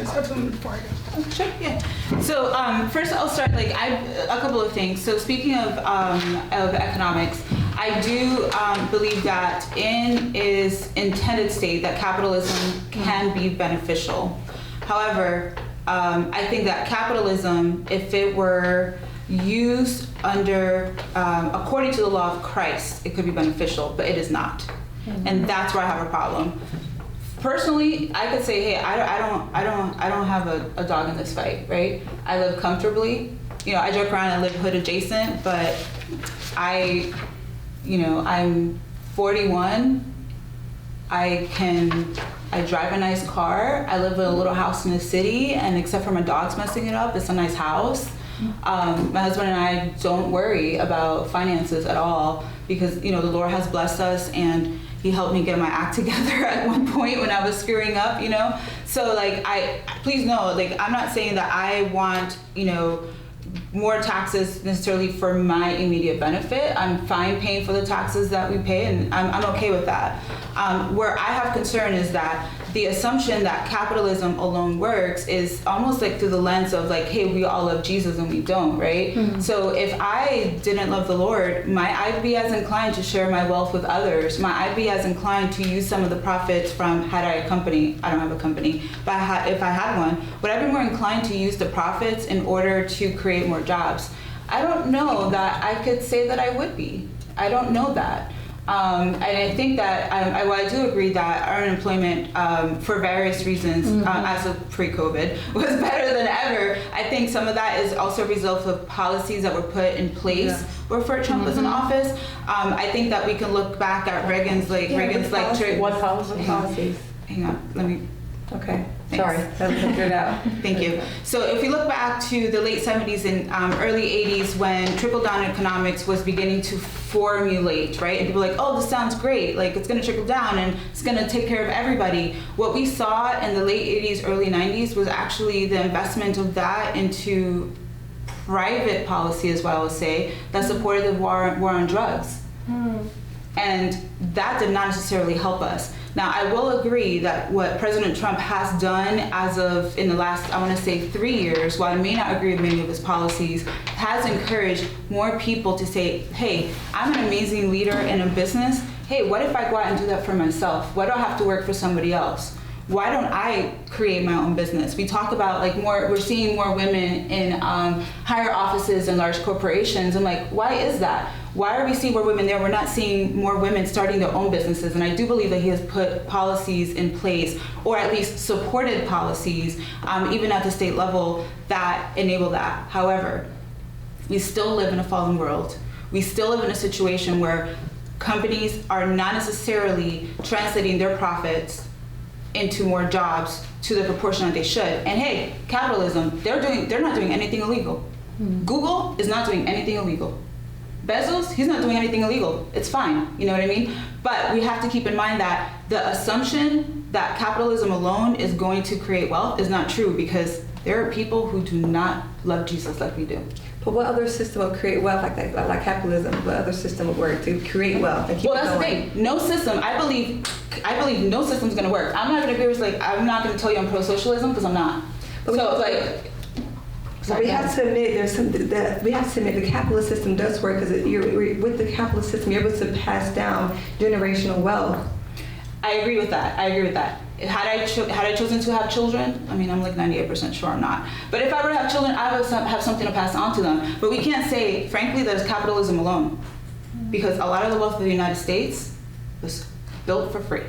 Sure, yeah. So first I'll start, a couple of things. So speaking of economics, I do believe that in its intended state that capitalism can be beneficial. However, I think that capitalism, if it were used according to the law of Christ, it could be beneficial, but it is not. And that's where I have a problem. Personally, I could say, hey, I don't have a dog in this fight, right? I live comfortably. You know, I joke around and live hood adjacent, but I'm 41. I drive a nice car. I live in a little house in the city, and except for my dogs messing it up, it's a nice house. My husband and I don't worry about finances at all because, the Lord has blessed us, and He helped me get my act together at one point when I was screwing up, So please know, I'm not saying that I want, more taxes necessarily for my immediate benefit. I'm fine paying for the taxes that we pay, and I'm okay with that. Where I have concern is that the assumption that capitalism alone works is almost through the lens of hey, we all love Jesus and we don't, right? Mm-hmm. So if I didn't love the Lord, I'd be as inclined to share my wealth with others. I'd be as inclined to use some of the profits from, had I a company, I don't have a company, but if I had one, would I be more inclined to use the profits in order to create more jobs? I don't know that I could say that I would be. I don't know that. And I think that I do agree that our unemployment, for various reasons, as of pre-COVID, was better than ever. I think some of that is also a result of policies that were put in place before Trump was in office. I think that we can look back at Reagan's what policies? Hang on, let me Okay. Thanks. Sorry, let's figure it out. Thank you. So if we look back to the late 70s and early 80s when trickle-down economics was beginning to formulate, right? And people were like, oh, this sounds great. Like, it's going to trickle down and it's going to take care of everybody. What we saw in the late 80s, early 90s was actually the investment of that into private policy, is what I would say, that supported the war on drugs. And that did not necessarily help us. Now, I will agree that what President Trump has done as of in the last, I want to say 3 years, while I may not agree with many of his policies, has encouraged more people to say, hey, I'm an amazing leader in a business. Hey, what if I go out and do that for myself? Why do I have to work for somebody else? Why don't I create my own business? We talk about like we're seeing more women in higher offices in large corporations. I'm like, why is that? Why are we seeing more women there? We're not seeing more women starting their own businesses. And I do believe that he has put policies in place, or at least supported policies, even at the state level, that enable that. However, we still live in a fallen world. We still live in a situation where companies are not necessarily translating their profits into more jobs to the proportion that they should. And hey, capitalism, they're not doing anything illegal. Google is not doing anything illegal. Bezos, he's not doing anything illegal. It's fine, you know what I mean? But we have to keep in mind that the assumption that capitalism alone is going to create wealth is not true, because there are people who do not love Jesus like we do. But what other system will create wealth like that, like capitalism? What other system would work to create wealth and keep Well, it that's going? the thing. No system. I believe no system's gonna work. I'm not gonna agree with I'm not gonna tell you I'm pro-socialism, because I'm not. But we have to admit the capitalist system does work, because with the capitalist system you're able to pass down generational wealth. I agree with that. Had I chosen to have children, I mean, I'm like 98% sure I'm not. But if I were to have children, I would have something to pass on to them. But we can't say, frankly, that it's capitalism alone, because a lot of the wealth of the United States was built for free.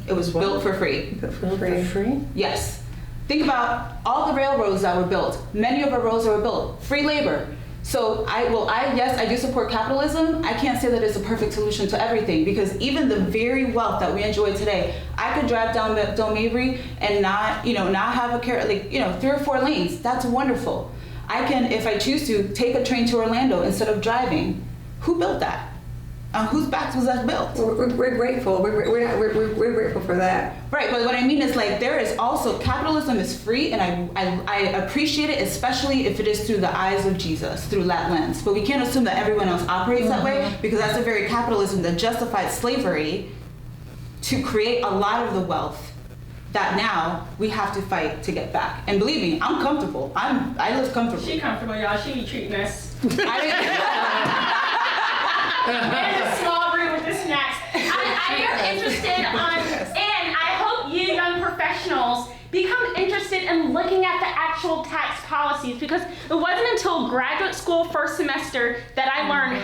It was built for free. Built for free? Yes. Think about all the railroads that were built. Many of our roads that were built, free labor. So yes, I do support capitalism. I can't say that it's a perfect solution to everything, because even the very wealth that we enjoy today, I could drive down Del Mabry and not have a care, 3 or 4 lanes. That's wonderful. I can, if I choose to, take a train to Orlando instead of driving. Who built that? Whose backs was that built? We're grateful. We're grateful for that. Right, but what I mean is, like, there is also, capitalism is free, and I appreciate it, especially if it is through the eyes of Jesus, through that lens. But we can't assume that everyone else operates that way, because that's the very capitalism that justified slavery to create a lot of the wealth that now we have to fight to get back. And believe me, I'm comfortable. I live comfortably. She comfortable, y'all. She be treating us. I And a small brew with the snacks. I am interested and I hope you young professionals become interested in looking at the actual tax policies, because it wasn't until graduate school first semester that I learned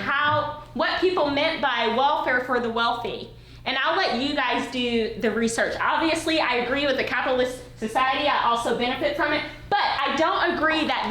what people meant by welfare for the wealthy. And I'll let you guys do the research. Obviously, I agree with the capitalist society. I also benefit from it. But I don't agree that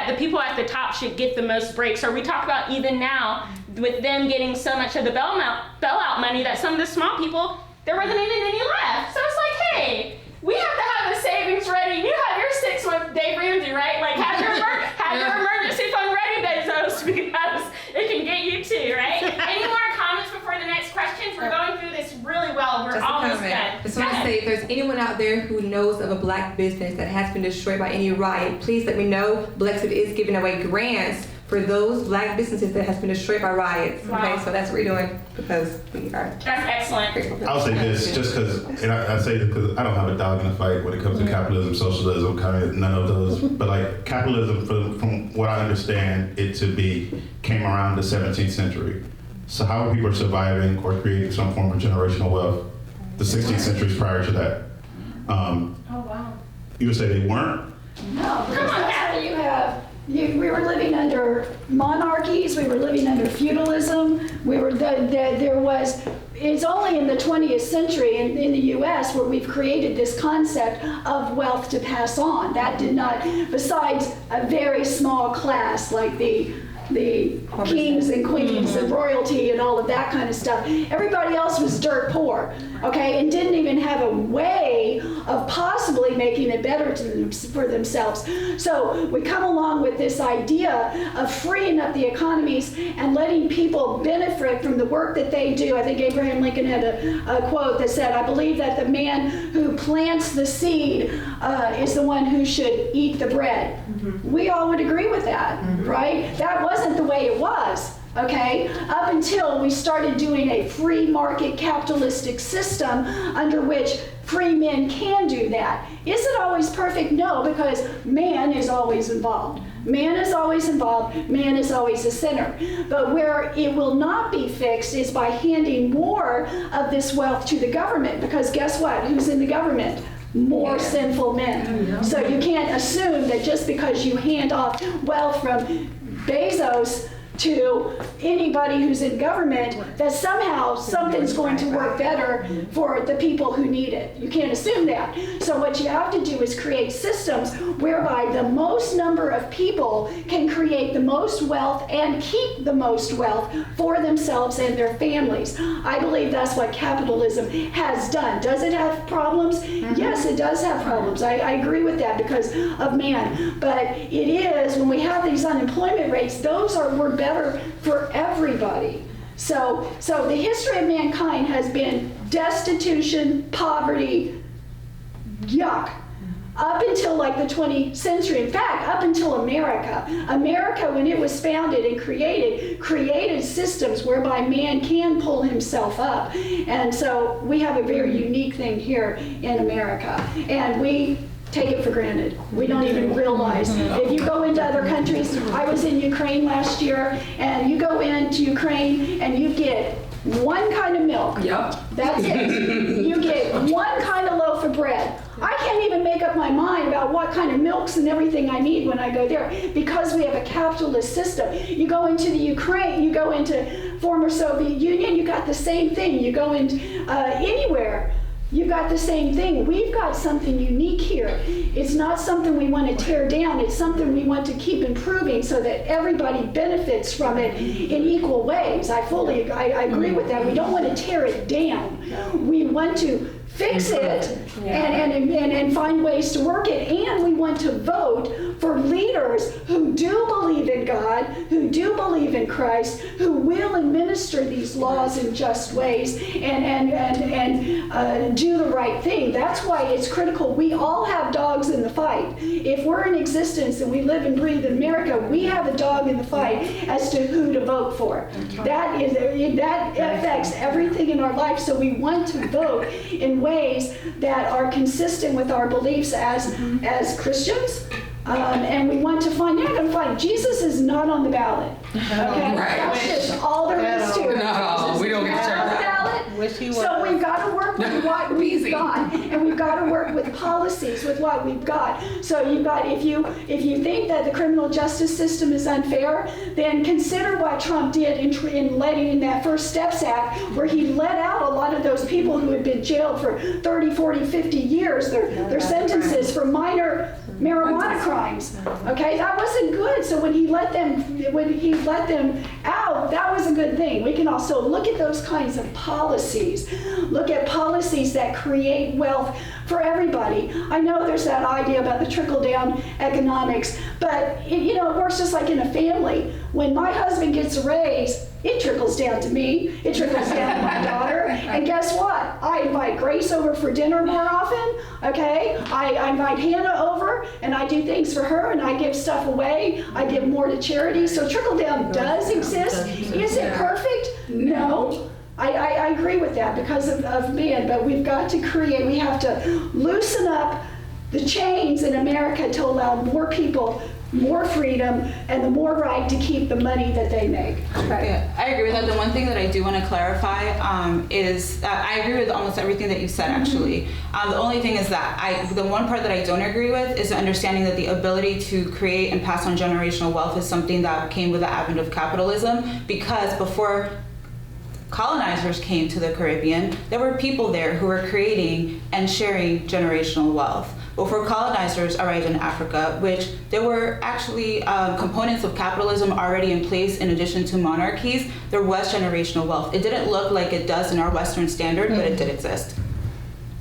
the people at the top should get the most breaks. Or we talk about even now with them getting so much of the bailout money that some of the small people, there wasn't even any left. So it's like, hey, we have to have the savings ready. You have your 6-month Dave Ramsey, right? Like have your emergency fund ready, Bezos, because it can get you too, right? Any more comments before the next questions? We're going through this really well. We're almost done. Just want to say, if there's anyone out there who knows of a Black business that has been destroyed by any riot, please let me know. BLEXIT is giving away grants for those Black businesses that has been destroyed by riots. Wow. Okay, so that's what we're doing, because we are. That's excellent. I'll say this, just because, and I say this because I don't have a dog in the fight when it comes to capitalism, socialism, kind of none of those. But like capitalism, from what I understand it to be, came around the 17th century. So how are people surviving or creating some form of generational wealth? The 16th century is prior to that. Oh, wow. You would say they weren't? No, because that's what you have. We were living under monarchies. We were living under feudalism. It's only in the 20th century in the U.S. where we've created this concept of wealth to pass on. That did not, besides a very small class like the kings and queens and royalty and all of that kind of stuff. Everybody else was dirt poor, okay, and didn't even have a way making it better for themselves. So we come along with this idea of freeing up the economies and letting people benefit from the work that they do. I think Abraham Lincoln had a quote that said, "I believe that the man who plants the seed is the one who should eat the bread." We all would agree with that, right? That wasn't the way it was. Okay, up until we started doing a free market capitalistic system under which free men can do that. Is it always perfect? No, because man is always involved. Man is always involved. Man is always a sinner. But where it will not be fixed is by handing more of this wealth to the government. Because guess what? Who's in the government? More sinful men. So you can't assume that just because you hand off wealth from Bezos to anybody who's in government, that somehow something's going to work better for the people who need it. You can't assume that. So what you have to do is create systems whereby the most number of people can create the most wealth and keep the most wealth for themselves and their families. I believe that's what capitalism has done. Does it have problems? Yes, it does have problems. I agree with that because of man. But it is, when we have these unemployment rates, we're better for everybody. So the history of mankind has been destitution, poverty, yuck, up until like the 20th century. In fact, up until America. America, when it was founded and created systems whereby man can pull himself up. And so we have a very unique thing here in America. And we take it for granted. We don't even realize. If you go into other countries, I was in Ukraine last year, and you go into Ukraine and you get one kind of milk. Yep. That's it. You get one kind of loaf of bread. I can't even make up my mind about what kind of milks and everything I need when I go there because we have a capitalist system. You go into the Ukraine, you go into former Soviet Union, you got the same thing. You go into anywhere, you've got the same thing. We've got something unique here. It's not something we want to tear down. It's something we want to keep improving so that everybody benefits from it in equal ways. I agree with that. We don't want to tear it down. We want to fix it and find ways to work it. And we want to vote for leaders who do believe in God, who do believe in Christ, who will administer these laws in just ways and do the right thing. That's why it's critical. We all have dogs in the fight. If we're in existence and we live and breathe in America, we have a dog in the fight as to who to vote for. That affects everything in our life. So we want to vote in ways that are consistent with our beliefs as Christians. And we want to find, you're not going to find, Jesus is not on the ballot. Okay? Right. That's just all there is to it. No, we don't get to check on the that. ballot. So we've got to work with what we've got, and we've got to work with policies with what we've got. So you've got, if you think that the criminal justice system is unfair, then consider what Trump did in letting in that First Steps Act, where he let out a lot of those people who had been jailed for 30, 40, 50 years, their sentences for minor marijuana crimes. Okay, that wasn't good. So when he let them out, that was a good thing. We can also look at those kinds of policies. Look at policies that create wealth for everybody. I know there's that idea about the trickle-down economics, but it works just like in a family. When my husband gets a raise, it trickles down to me. It trickles down to my daughter. And guess what? I invite Grace over for dinner more often. Okay? I invite Hannah over, and I do things for her, and I give stuff away. I give more to charity. So trickle-down does exist. Is it perfect? No. I agree with that because of man, but we've got to we have to loosen up the chains in America to allow more people more freedom and the more right to keep the money that they make. Yeah, I agree with that. The one thing that I do want to clarify is I agree with almost everything that you said, actually. The only thing is that the one part that I don't agree with is the understanding that the ability to create and pass on generational wealth is something that came with the advent of capitalism, because before colonizers came to the Caribbean, there were people there who were creating and sharing generational wealth. Before colonizers arrived in Africa, which there were actually components of capitalism already in place in addition to monarchies, there was generational wealth. It didn't look like it does in our Western standard, but it did exist.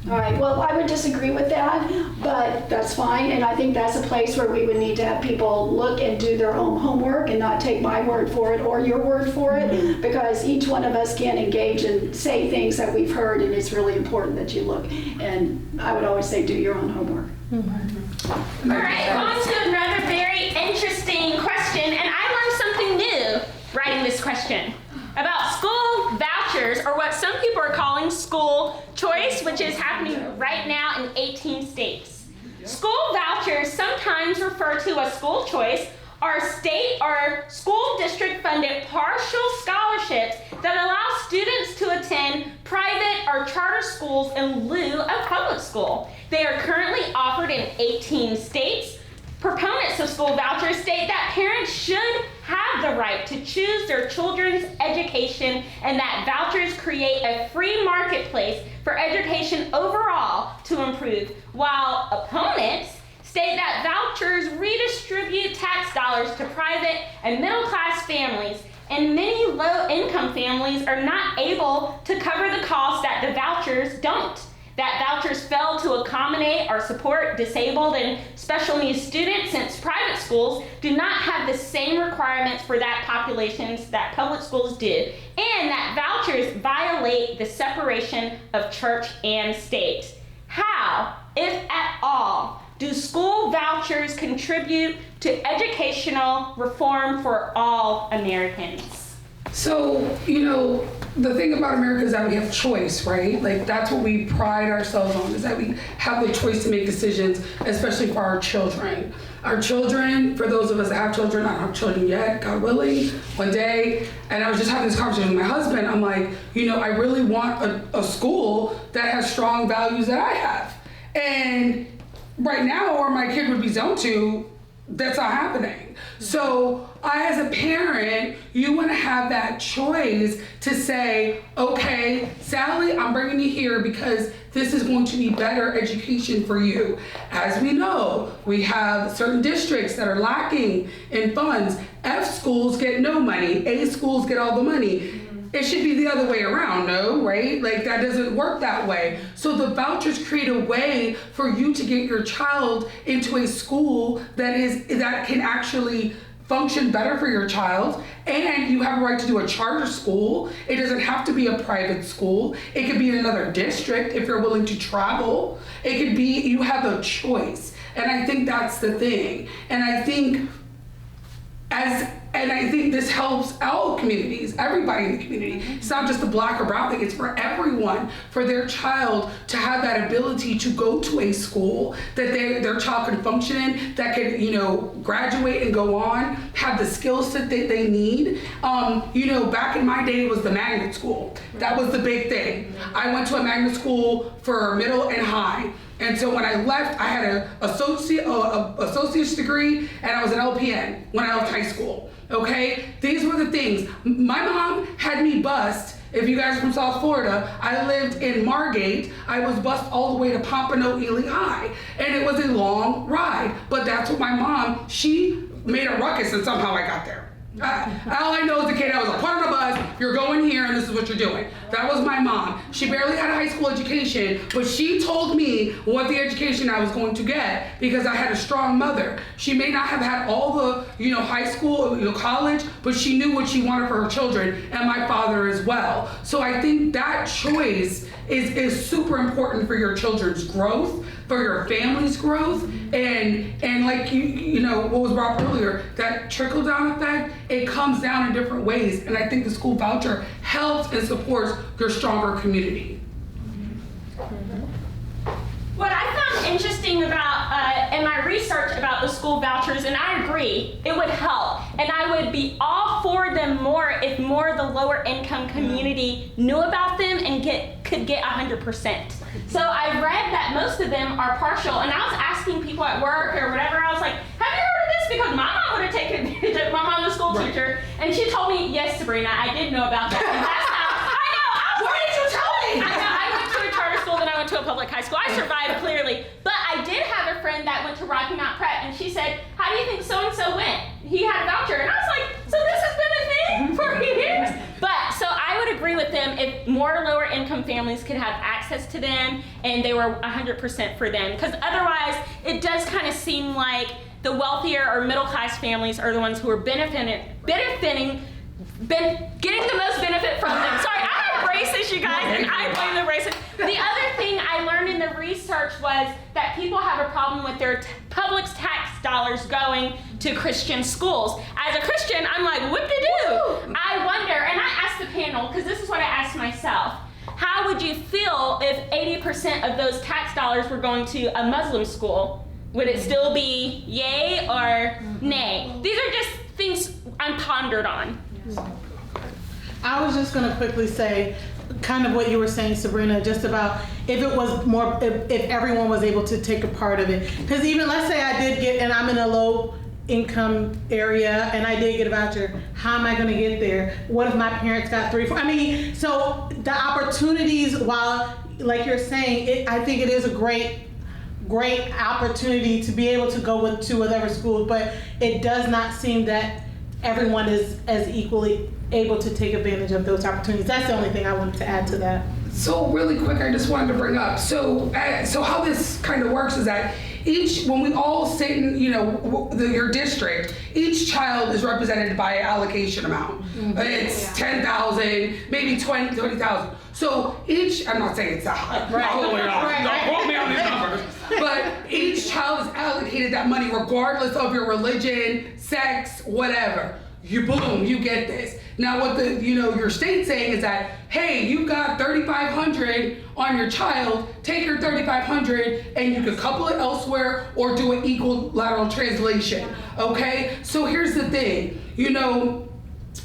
All right, well, I would disagree with that, but that's fine, and I think that's a place where we would need to have people look and do their own homework and not take my word for it or your word for it, because each one of us can engage and say things that we've heard, and it's really important that you look. And I would always say, do your own homework. All right, on to another very interesting question, and I learned something new writing this question about school vouchers, or what some people are calling school choice, which is happening right now in 18 states. School vouchers, sometimes referred to as school choice, are state or school district funded partial scholarships that allow students to attend private or charter schools in lieu of public school. They are currently offered in 18 states. Proponents of school vouchers state that parents should have the right to choose their children's education, and that vouchers create a free marketplace for education overall to improve, while opponents state that vouchers redistribute tax dollars to private and middle-class families, and many low-income families are not able to cover the costs that the vouchers don't. That vouchers fail to accommodate or support disabled and special needs students, since private schools do not have the same requirements for that populations that public schools do, and that vouchers violate the separation of church and state. How, if at all, do school vouchers contribute to educational reform for all Americans? So, the thing about America is that we have choice, right? Like, that's what we pride ourselves on, is that we have the choice to make decisions, especially for our children. Our children, for those of us that have children, I don't have children yet, God willing, one day. And I was just having this conversation with my husband. I'm like, I really want a school that has strong values that I have. And right now, where my kid would be zoned to, that's not happening. So as a parent, you want to have that choice to say, okay, Sally, I'm bringing you here because this is going to be better education for you. As we know, we have certain districts that are lacking in funds. F schools get no money, A schools get all the money. It should be the other way around, no, right? Like, that doesn't work that way. So the vouchers create a way for you to get your child into a school that can actually function better for your child, and you have a right to do a charter school. It doesn't have to be a private school. It could be in another district if you're willing to travel. It could be, you have a choice. And I think that's the thing. And I think this helps all communities, everybody in the community. It's not just the black or brown thing, it's for everyone, for their child to have that ability to go to a school that their child can function in, that can, graduate and go on, have the skills that they need. Back in my day, it was the magnet school. That was the big thing. I went to a magnet school for middle and high. And so when I left, I had an associate's degree, and I was an LPN when I left high school. Okay, these were the things. My mom had me bused. If you guys are from South Florida, I lived in Margate. I was bused all the way to Pompano Ely High, and it was a long ride. But that's what my mom, she made a ruckus, and somehow I got there. All I know as a kid, I was like, put on a bus, you're going here, and this is what you're doing. That was my mom. She barely had a high school education, but she told me what the education I was going to get because I had a strong mother. She may not have had all the, high school, college, but she knew what she wanted for her children, and my father as well. So I think that choice is super important for your children's growth, for your family's growth, and like what was brought up earlier, that trickle down effect, it comes down in different ways, and I think the school voucher helps and supports your stronger community. What I found interesting about in my research about the school vouchers, and I agree, it would help, and I would be all for them more if more of the lower income community knew about them and could get 100%. So I read that most of them are partial, and I was asking people at work or whatever, I was like, have you heard of this? Because my mom would have taken advantage of, my mom's a school teacher, and she told me, yes, Sabrina, I did know about that. And that's how, I know. Why did you tell me? I know, I went to a charter school, then I went to a public high school. I survived clearly, but I did have a friend that went to Rocky Mount Prep, and she said, how do you think so-and-so went? He had a voucher, and I was like, so this has been a thing for years? But, so I would agree with them. them if more lower income families could have access to them and they were 100% for them. Because otherwise, it does kind of seem like the wealthier or middle class families are the ones who are getting the most benefit from them. Sorry, I have braces, you guys, and I blame the braces. The other thing I learned in the research was that people have a problem with their public tax dollars going to Christian schools. As a Christian, I'm like, whoop-de-doo. I wonder, and I asked the panel, because this is what I asked myself, how would you feel if 80% of those tax dollars were going to a Muslim school? Would it still be yay or nay? These are just things I'm pondered on. I was just going to quickly say, kind of what you were saying, Sabrina, just about if it was more, if everyone was able to take a part of it. Because even, let's say I did get, and I'm in a low income area, and I did get a voucher, how am I going to get there? What if my parents got 3, 4? I mean, so the opportunities, while, like you're saying, I think it is a great opportunity to be able to go to other schools, but it does not seem that everyone is as equally able to take advantage of those opportunities. That's the only thing I wanted to add to that. So really quick, I just wanted to bring up, so how this kind of works is that when we all sit in, your district, each child is represented by an allocation amount. It's 10,000, maybe 20,000. So I'm not saying it's that high. Don't quote me on these numbers. But each child is allocated that money regardless of your religion, sex, whatever. You get this. Now what your state's saying is that, hey, you got $3,500 on your child, take your $3,500 and you could couple it elsewhere or do an equal lateral translation, okay? So here's the thing,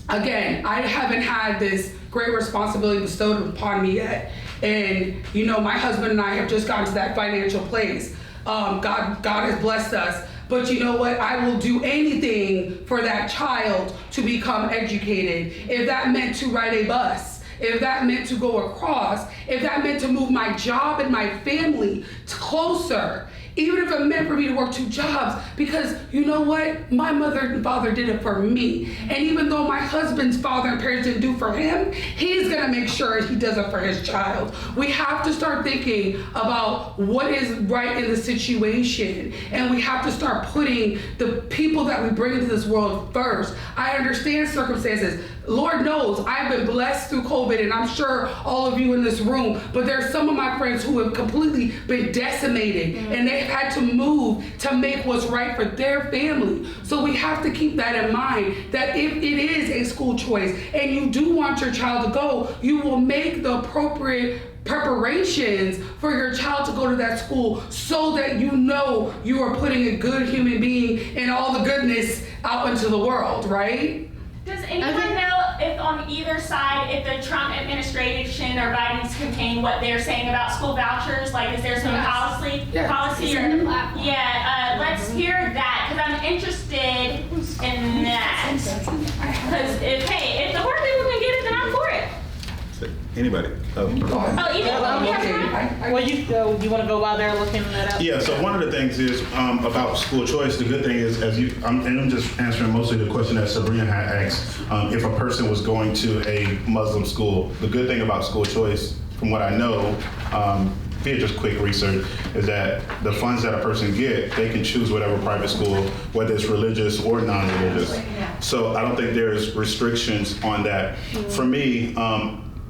again, I haven't had this great responsibility bestowed upon me yet. And my husband and I have just gotten to that financial place. God has blessed us. But you know what? I will do anything for that child to become educated. If that meant to ride a bus, if that meant to go across, if that meant to move my job and my family closer, even if it meant for me to work 2 jobs, because you know what? My mother and father did it for me. And even though my husband's father and parents didn't do for him, he's gonna make sure he does it for his child. We have to start thinking about what is right in the situation. And we have to start putting the people that we bring into this world first. I understand circumstances. Lord knows I've been blessed through COVID, and I'm sure all of you in this room, but there's some of my friends who have completely been decimated, and they've had to move to make what's right for their family. So we have to keep that in mind, that if it is a school choice and you do want your child to go, you will make the appropriate preparations for your child to go to that school so that you are putting a good human being and all the goodness out into the world, right? Does anyone know if on either side, if the Trump administration or Biden's campaign, what they're saying about school vouchers? Like, is there some policy? Let's hear that, because I'm interested in that. Because if the poor people can get it, then I'm for it. Anybody? Well, you want to go while they're looking that up? Yeah, so one of the things is about school choice. The good thing is, I'm just answering mostly the question that Sabrina had asked, if a person was going to a Muslim school. The good thing about school choice, from what I know, via just quick research, is that the funds that a person get, they can choose whatever private school, whether it's religious or non-religious. So I don't think there's restrictions on that. For me,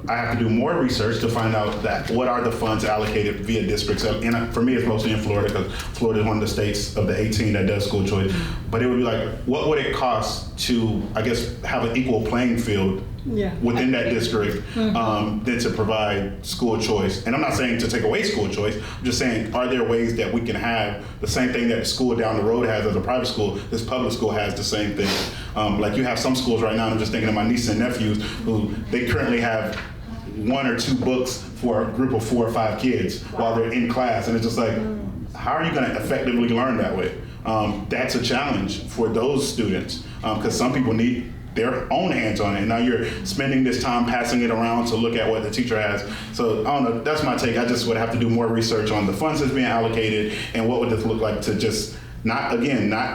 I have to do more research to find out that what are the funds allocated via districts. And for me, it's mostly in Florida, because Florida is one of the states of the 18 that does school choice. But it would be like, what would it cost to, I guess, have an equal playing field within that district than to provide school choice? And I'm not saying to take away school choice. I'm just saying, are there ways that we can have the same thing that the school down the road has as a private school? This public school has the same thing. Like you have some schools right now, and I'm just thinking of my nieces and nephews who they currently have 1 or 2 books for a group of 4 or 5 kids while they're in class. And it's just like, how are you going to effectively learn that way? That's a challenge for those students, because some people need their own hands on it. And now you're spending this time passing it around to look at what the teacher has. So I don't know, that's my take. I just would have to do more research on the funds that's being allocated and what would this look like to just not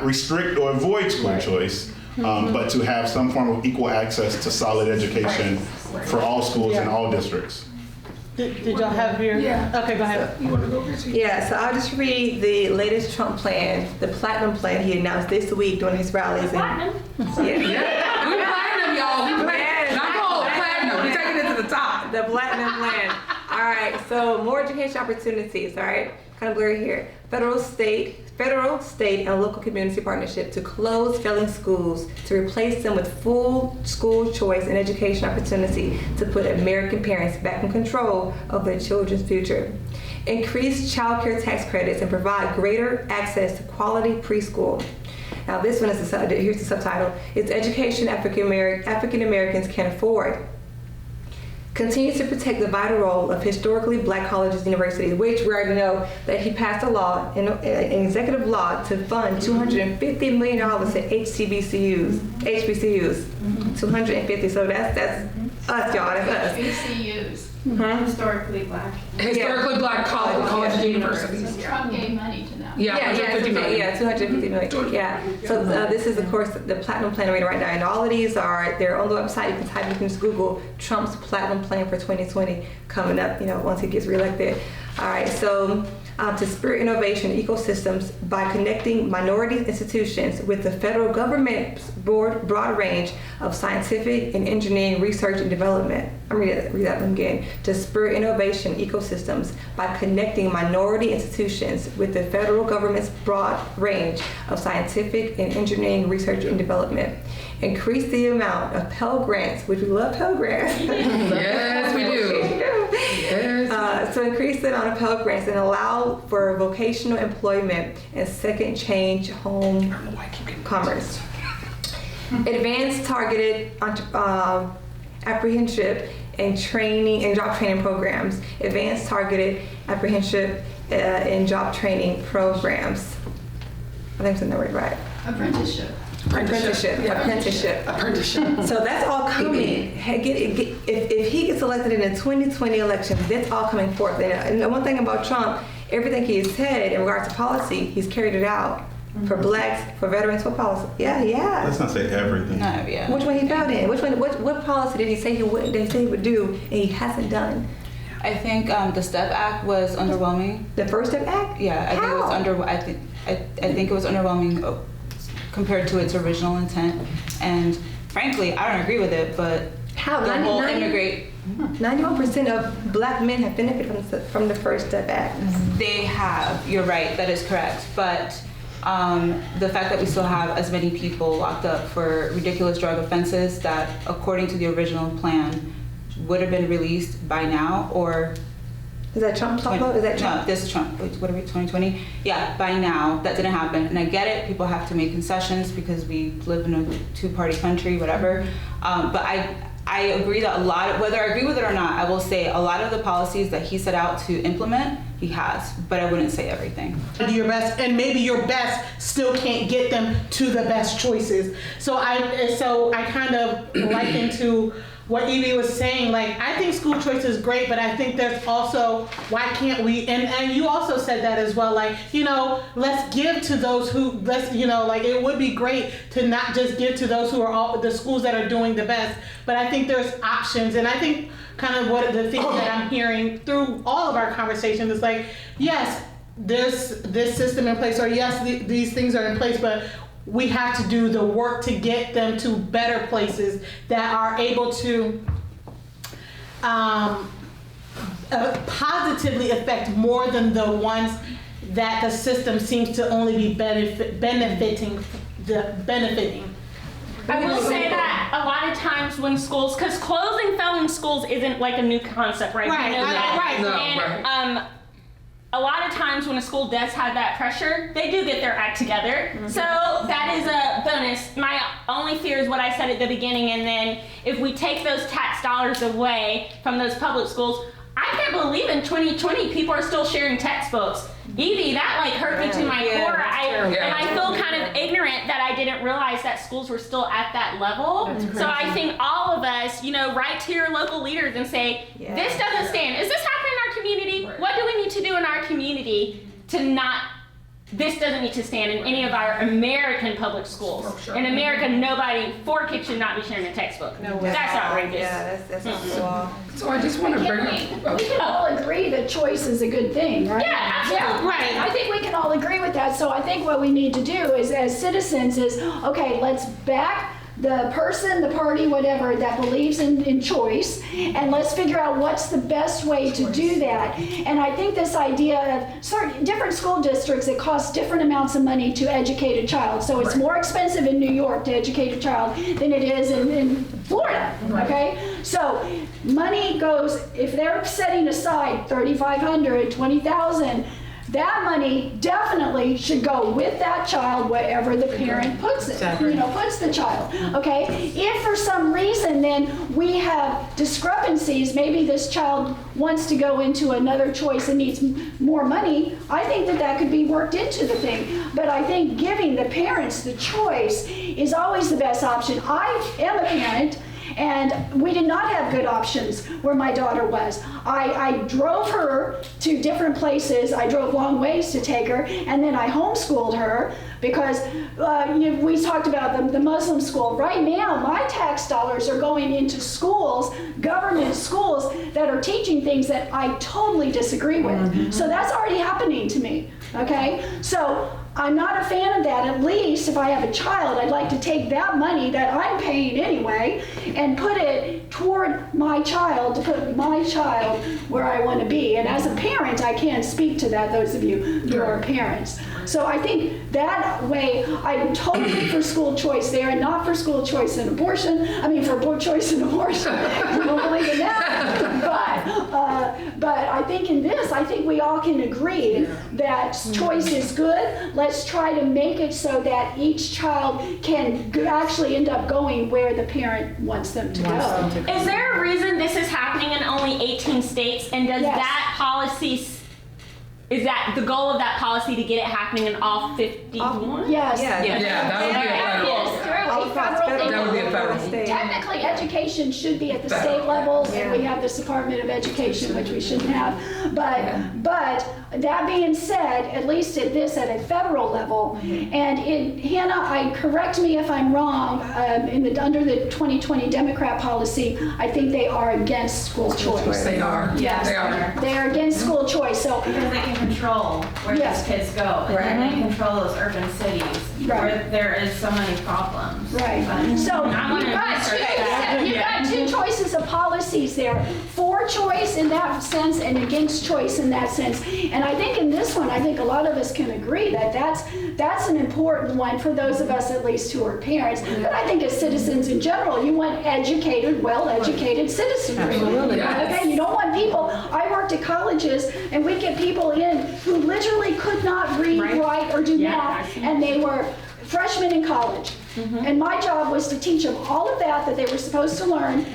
restrict or avoid school choice, but to have some form of equal access to solid education for all schools in all districts. Did y'all have your? Yeah. Okay, go ahead. You want to go first? Yeah, so I'll just read the latest Trump plan, the platinum plan he announced this week during his rallies. Platinum. Yeah. We platinum, y'all. We platinum. Not gold, platinum. We taking it to the top. The platinum plan. All right, so more education opportunities, all right? Kind of blurry here. Federal, state, and local community partnership to close failing schools, to replace them with full school choice and education opportunity, to put American parents back in control of their children's future. Increase child care tax credits and provide greater access to quality preschool. Now this one is here's the subtitle. It's education African Americans can afford. Continues to protect the vital role of historically black colleges and universities, which we already know that he passed a law, an executive law, to fund $250 million to HBCUs. 250, so that's us, y'all, that's us. HBCUs, historically black. Historically black colleges and universities. Trump gave money to them. Yeah, 250 million. Yeah, 250 million. Yeah. So this is, of course, the platinum plan reading right now, and all of these they're on the website. You can just Google Trump's platinum plan for 2020 coming up. Once he gets reelected. All right. So to spur innovation ecosystems by connecting minority institutions with the federal government's broad range of scientific and engineering research and development. I'm read that one again. To spur innovation ecosystems by connecting minority institutions with the federal government's broad range of scientific and engineering research and development. Increase the amount of Pell Grants, which we love Pell Grants. Yes, we do. Yes. So increase the amount of Pell Grants and allow for vocational employment and second change home commerce. Advanced targeted apprehenship and training and job training programs. Advanced targeted apprehenship and job training programs. I think I'm saying that word right. Apprenticeship. Apprenticeship. So that's all coming. If he gets elected in the 2020 election, that's all coming forth. And the one thing about Trump, everything he has said in regards to policy, he's carried it out. For blacks, for veterans, what policy? Yeah. Let's not say everything. No, yeah. Which one he failed in? What policy did he say he would do and he hasn't done? I think the STEP Act was underwhelming. The First Step Act? Yeah, I think it was underwhelming compared to its original intent. And frankly, I don't agree with it, but How? the whole immigrate. 91% of black men have benefited from the First Step Act. They have. You're right. That is correct. But the fact that we still have as many people locked up for ridiculous drug offenses that, according to the original plan, would have been released by now, or Is that Trump? Is that Trump? No, this is Trump. Wait, what are we? 2020? Yeah, by now that didn't happen, and I get it. People have to make concessions because we live in a two-party country, whatever. But I agree that a lot of, whether I agree with it or not, I will say a lot of the policies that he set out to implement, he has, but I wouldn't say everything. Do your best, and maybe your best still can't get them to the best choices. So I kind of liken to what Evie was saying. Like, I think school choice is great, but I think there's also, why can't we, and you also said that as well, like, let's give to those who, like, it would be great to not just give to those who are all the schools that are doing the best, but I think there's options. And I think kind of what the things that I'm hearing through all of our conversations is like, yes, there's this system in place, or yes, these things are in place, but we have to do the work to get them to better places that are able to positively affect more than the ones that the system seems to only be benefiting. I will say that a lot of times when schools, because closing failing schools isn't like a new concept, right? Right, You know that. right. No, And right. a lot of times when a school does have that pressure, they do get their act together. So that is a bonus. My only fear is what I said at the beginning, and then if we take those tax dollars away from those public schools, I can't believe in 2020 people are still sharing textbooks. Evie, that like hurt me to my core. And I feel kind of ignorant that I didn't realize that schools were still at that level. So I think all of us, write to your local leaders and say, this doesn't stand. Is this happening in our community? What do we need to do in our community to not this doesn't need to stand in any of our American public schools. For sure. In America, 4 kids should not be sharing a textbook. No way. That's outrageous. Yeah, that's not the law. So I just want to bring up. We can all agree that choice is a good thing, right? Yeah, absolutely. Right. I think we can all agree with that. So I think what we need to do is, as citizens, is okay, let's back the person, the party, whatever, that believes in choice, and let's figure out what's the best way to do that. And I think this idea of certain different school districts, it costs different amounts of money to educate a child. So it's more expensive in New York to educate a child than it is in Florida, okay? So money goes, if they're setting aside $3,500, $20,000, that money definitely should go with that child wherever the parent puts it, puts the child, okay? If for some reason then we have discrepancies, maybe this child wants to go into another choice and needs more money, I think that could be worked into the thing. But I think giving the parents the choice is always the best option. I am a parent, and we did not have good options where my daughter was. I drove her to different places. I drove long ways to take her, and then I homeschooled her because we talked about the Muslim school. Right now, my tax dollars are going into schools, government schools, that are teaching things that I totally disagree with. Mm-hmm. So that's already happening to me, okay? So I'm not a fan of that. At least if I have a child, I'd like to take that money that I'm paying anyway and put it toward my child, to put my child where I want to be. And as a parent, I can speak to that, those of you who are parents. So I think that way, I'm totally for school choice there and not for school choice in abortion. I mean, for choice in abortion. I don't believe in that. But I think in this, I think we all can agree that choice is good. Let's try to make it so that each child can actually end up going where the parent wants them to go. Is there a reason this is happening in only 18 states? And does that policy, is that the goal of that policy to get it happening in all 51? Yes. Yeah, that would be a federal. That would be a federal. Technically, education should be at the state levels, and we have this Department of Education, which we shouldn't have. But that being said, at least at a federal level, and Hannah, correct me if I'm wrong, under the 2020 Democrat policy, I think they are against school choice. They are. Yes, they are. They are against school choice. So because they can control where these kids go, and they control those urban cities where there is so many problems. Right. So you've got two choices of policies there: for choice in that sense and against choice in that sense. And I think in this one, I think a lot of us can agree that that's an important one for those of us at least who are parents. But I think as citizens in general, you want educated, well-educated citizenry. Absolutely. Okay, you don't want people. I worked at colleges, and we get people in who literally could not read, write, or do math, and they were freshmen in college. And my job was to teach them all of that they were supposed to learn,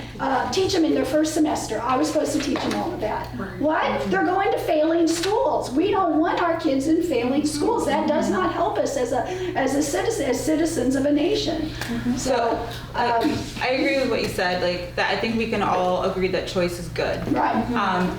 teach them in their first semester. I was supposed to teach them all of that. What? They're going to failing schools. We don't want our kids in failing schools. That does not help us as a citizen, as citizens of a nation. So I agree with what you said. Like that, I think we can all agree that choice is good. Right.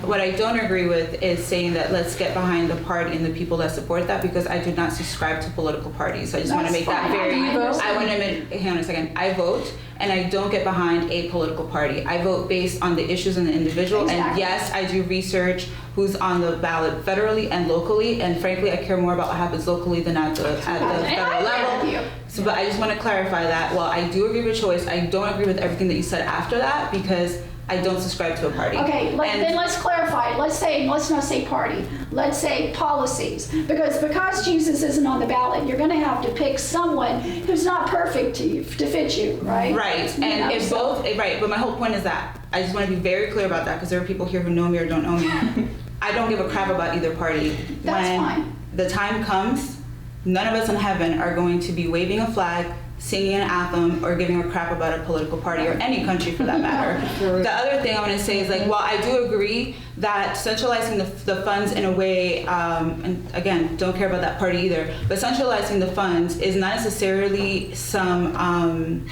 What I don't agree with is saying that let's get behind the party and the people that support that, because I do not subscribe to political parties. So I just want to make that very. I want to hang on a second. I vote, and I don't get behind a political party. I vote based on the issues and the individual. Exactly. And yes, I do research who's on the ballot federally and locally. And frankly, I care more about what happens locally than at the federal level. So, but I just want to clarify that while I do agree with choice, I don't agree with everything that you said after that, because I don't subscribe to a party. Okay, then let's clarify. Let's not say party. Let's say policies. Because Jesus isn't on the ballot, you're going to have to pick someone who's not perfect to fit you, right? Right, and if both, right, but my whole point is that I just want to be very clear about that, because there are people here who know me or don't know me. I don't give a crap about either party. That's when fine. The time comes, none of us in heaven are going to be waving a flag, singing an anthem, or giving a crap about a political party or any country for that matter. The other thing I want to say is, like, while I do agree that centralizing the funds in a way, and again, don't care about that party either, but centralizing the funds is not necessarily some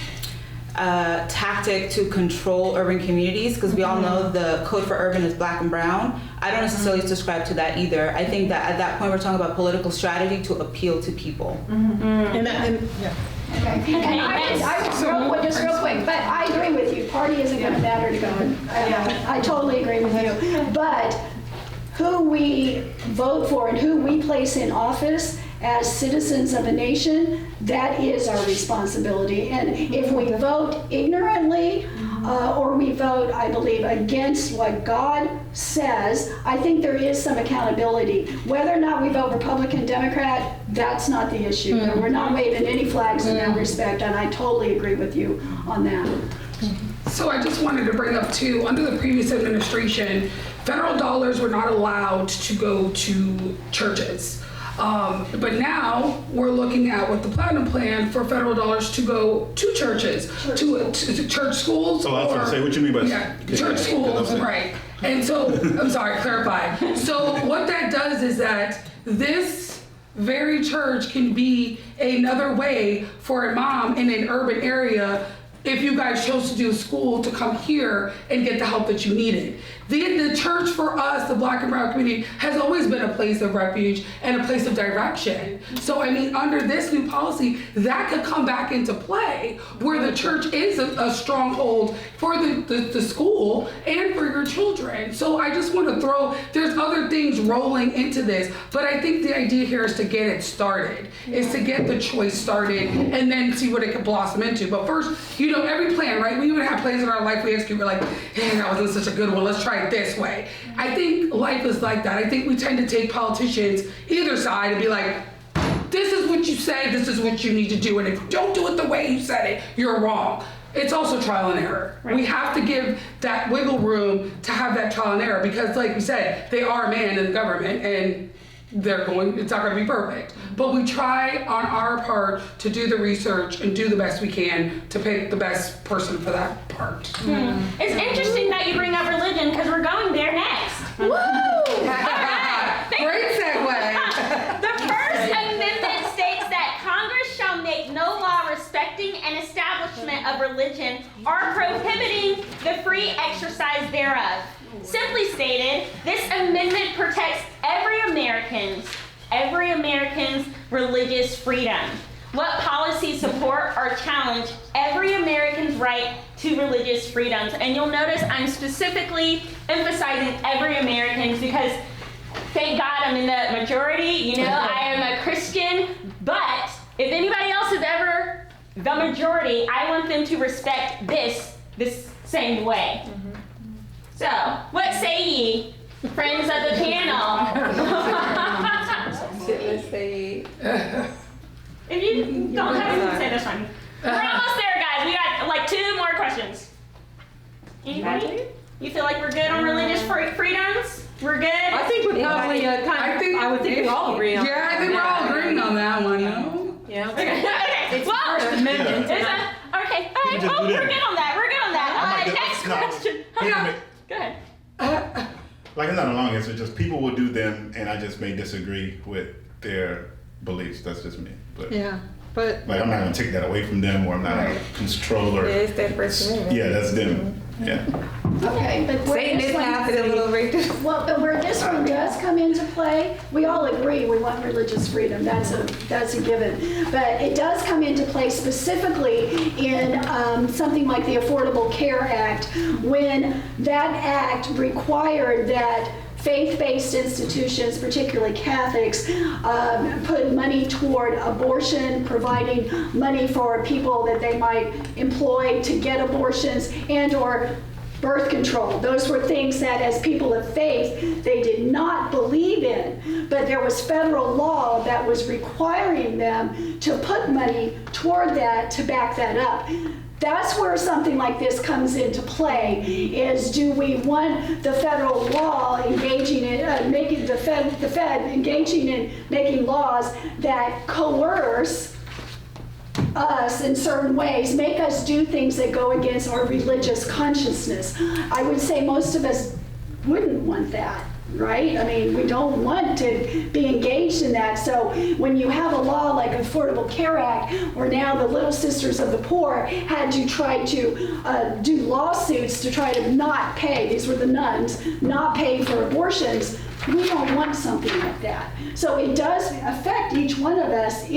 tactic to control urban communities, because we all know the code for urban is black and brown. I don't necessarily subscribe to that either. I think that at that point we're talking about political strategy to appeal to people. And Okay. And just real quick, but I agree with you. Party isn't going to matter to God. I totally agree with you. But who we vote for and who we place in office as citizens of a nation, that is our responsibility. And if we vote ignorantly or we vote, I believe, against what God says, I think there is some accountability. Whether or not we vote Republican, Democrat, that's not the issue. We're not waving any flags in that respect, and I totally agree with you on that. So I just wanted to bring up too, under the previous administration, federal dollars were not allowed to go to churches. But now we're looking at with the platinum plan for federal dollars to go to churches, to church schools. So I was going to say, what you mean by church schools, right? And so, I'm sorry, clarify. So what that does is that this very church can be another way for a mom in an urban area, if you guys chose to do school, to come here and get the help that you needed. The church for us, the black and brown community, has always been a place of refuge and a place of direction. So I mean, under this new policy, that could come back into play, where the church is a stronghold for the school and for your children. So I just want to there's other things rolling into this, but I think the idea here is to get it started, is to get the choice started and then see what it can blossom into. But first, every plan, right? We even have plans in our life we execute. We're like, hey, that wasn't such a good one. Let's try it this way. I think life is like that. I think we tend to take politicians, either side, and be like, this is what you say, this is what you need to do. And if you don't do it the way you said it, you're wrong. It's also trial and error. Right. We have to give that wiggle room to have that trial and error, because like we said, they are a man in the government, and it's not going to be perfect. But we try on our part to do the research and do the best we can to pick the best person for that part. It's interesting that you bring up religion, because we're going there next. Woo! Great segue. The First Amendment states that Congress shall make no law respecting an establishment of religion or prohibiting the free exercise thereof. Simply stated, this amendment protects every American's religious freedom. What policies support or challenge every American's right to religious freedoms? And you'll notice I'm specifically emphasizing every American's, because thank God I'm in the majority. I am a Christian, but if anybody else is ever the majority, I want them to respect this same way. So, what say ye, friends of the panel? Let's say. If you don't have anything to say, that's fine. We're almost there, guys. We got like 2 more questions. Anybody? You feel like we're good on religious freedoms? We're good? I think we're probably I would think we all agree on that. Yeah, I think we're all agreeing on that one, no? Yeah. Okay. It's the First Amendment. Okay, all right. Well, we're good on that. Next question. Go ahead. Like, it's not a long answer, just people will do them, and I just may disagree with their beliefs. That's just me. But but like, I'm not going to take that away from them, or I'm not going to control or. Yeah, it's their First Amendment. Yeah, that's them. Yeah. Okay, but Satan is half a little bit. Well, but where this one does come into play, we all agree we want religious freedom. That's a given. But it does come into play specifically in something like the Affordable Care Act, when that act required that faith-based institutions, particularly Catholics, put money toward abortion, providing money for people that they might employ to get abortions, and or birth control. Those were things that, as people of faith, they did not believe in, but there was federal law that was requiring them to put money toward that to back that up. That's where something like this comes into play, is do we want the federal law engaging in, making the Fed engaging in making laws that coerce us in certain ways, make us do things that go against our religious consciousness? I would say most of us wouldn't want that. right? I mean, we don't want to be engaged in that. So when you have a law like Affordable Care Act, where now the Little Sisters of the Poor had to try to do lawsuits to try to not pay, these were the nuns, not pay for abortions, we don't want something like that. So it does affect each one of us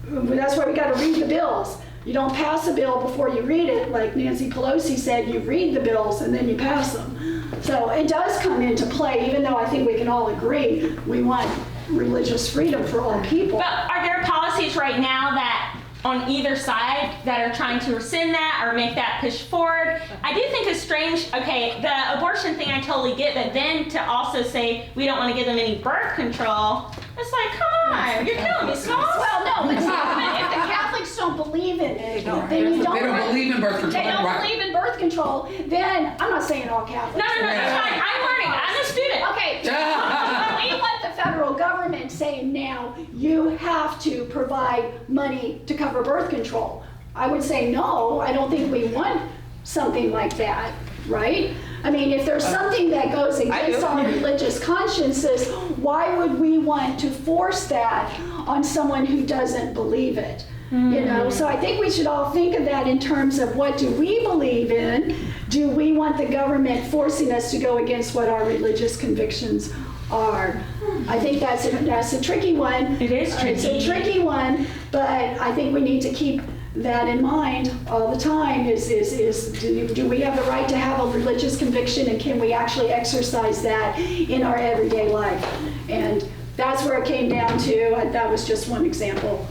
that's why we got to read the bills. You don't pass a bill before you read it. Like Nancy Pelosi said, you read the bills and then you pass them. So it does come into play, even though I think we can all agree we want religious freedom for all people. But are there policies right now that on either side that are trying to rescind that or make that push forward? I do think it's strange. Okay, the abortion thing I totally get, but then to also say we don't want to give them any birth control, it's like, come on, you're killing me, Smalls. Well, no, but if the Catholics don't believe in it, then you don't. They don't believe in birth control. They don't right. believe in birth control. Then I'm not saying all Catholics. No, it's fine. I'm learning. I'm a student. Okay. We want the federal government saying now you have to provide money to cover birth control. I would say no. I don't think we want something like that, right? I mean, if there's something that goes against our religious consciences, why would we want to force that on someone who doesn't believe it? You know, so I think we should all think of that in terms of what do we believe in? Do we want the government forcing us to go against what our religious convictions are? I think that's a tricky one. It is tricky. It's a tricky one, but I think we need to keep that in mind all the time. Do we have the right to have a religious conviction, and can we actually exercise that in our everyday life? And that's where it came down to. That was just one example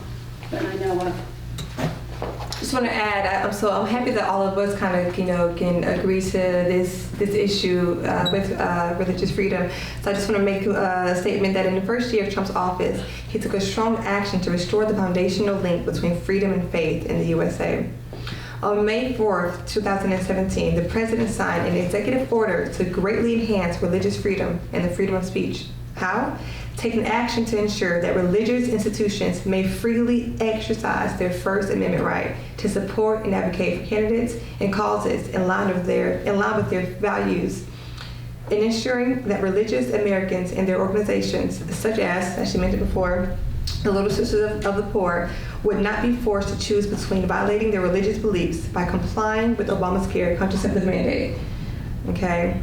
that I know of. Just want to add, so I'm happy that all of us kind of, can agree to this issue with religious freedom. So I just want to make a statement that in the first year of Trump's office, he took a strong action to restore the foundational link between freedom and faith in the USA. On May 4th, 2017, the president signed an executive order to greatly enhance religious freedom and the freedom of speech. How? Taking action to ensure that religious institutions may freely exercise their First Amendment right to support and advocate for candidates and causes in line with their values, and ensuring that religious Americans and their organizations, such as she mentioned before, the Little Sisters of the Poor, would not be forced to choose between violating their religious beliefs by complying with Obamacare contraceptive mandate. Okay.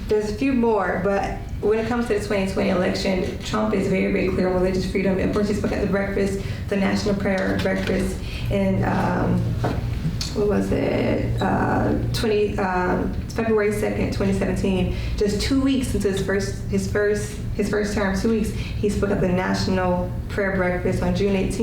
There's a few more, but when it comes to the 2020 election, Trump is very, very clear on religious freedom. Of course, he spoke at the breakfast, the National Prayer Breakfast, in February 2nd, 2017. Just 2 weeks into his first term, 2 weeks, he spoke at the National Prayer Breakfast on June 8th,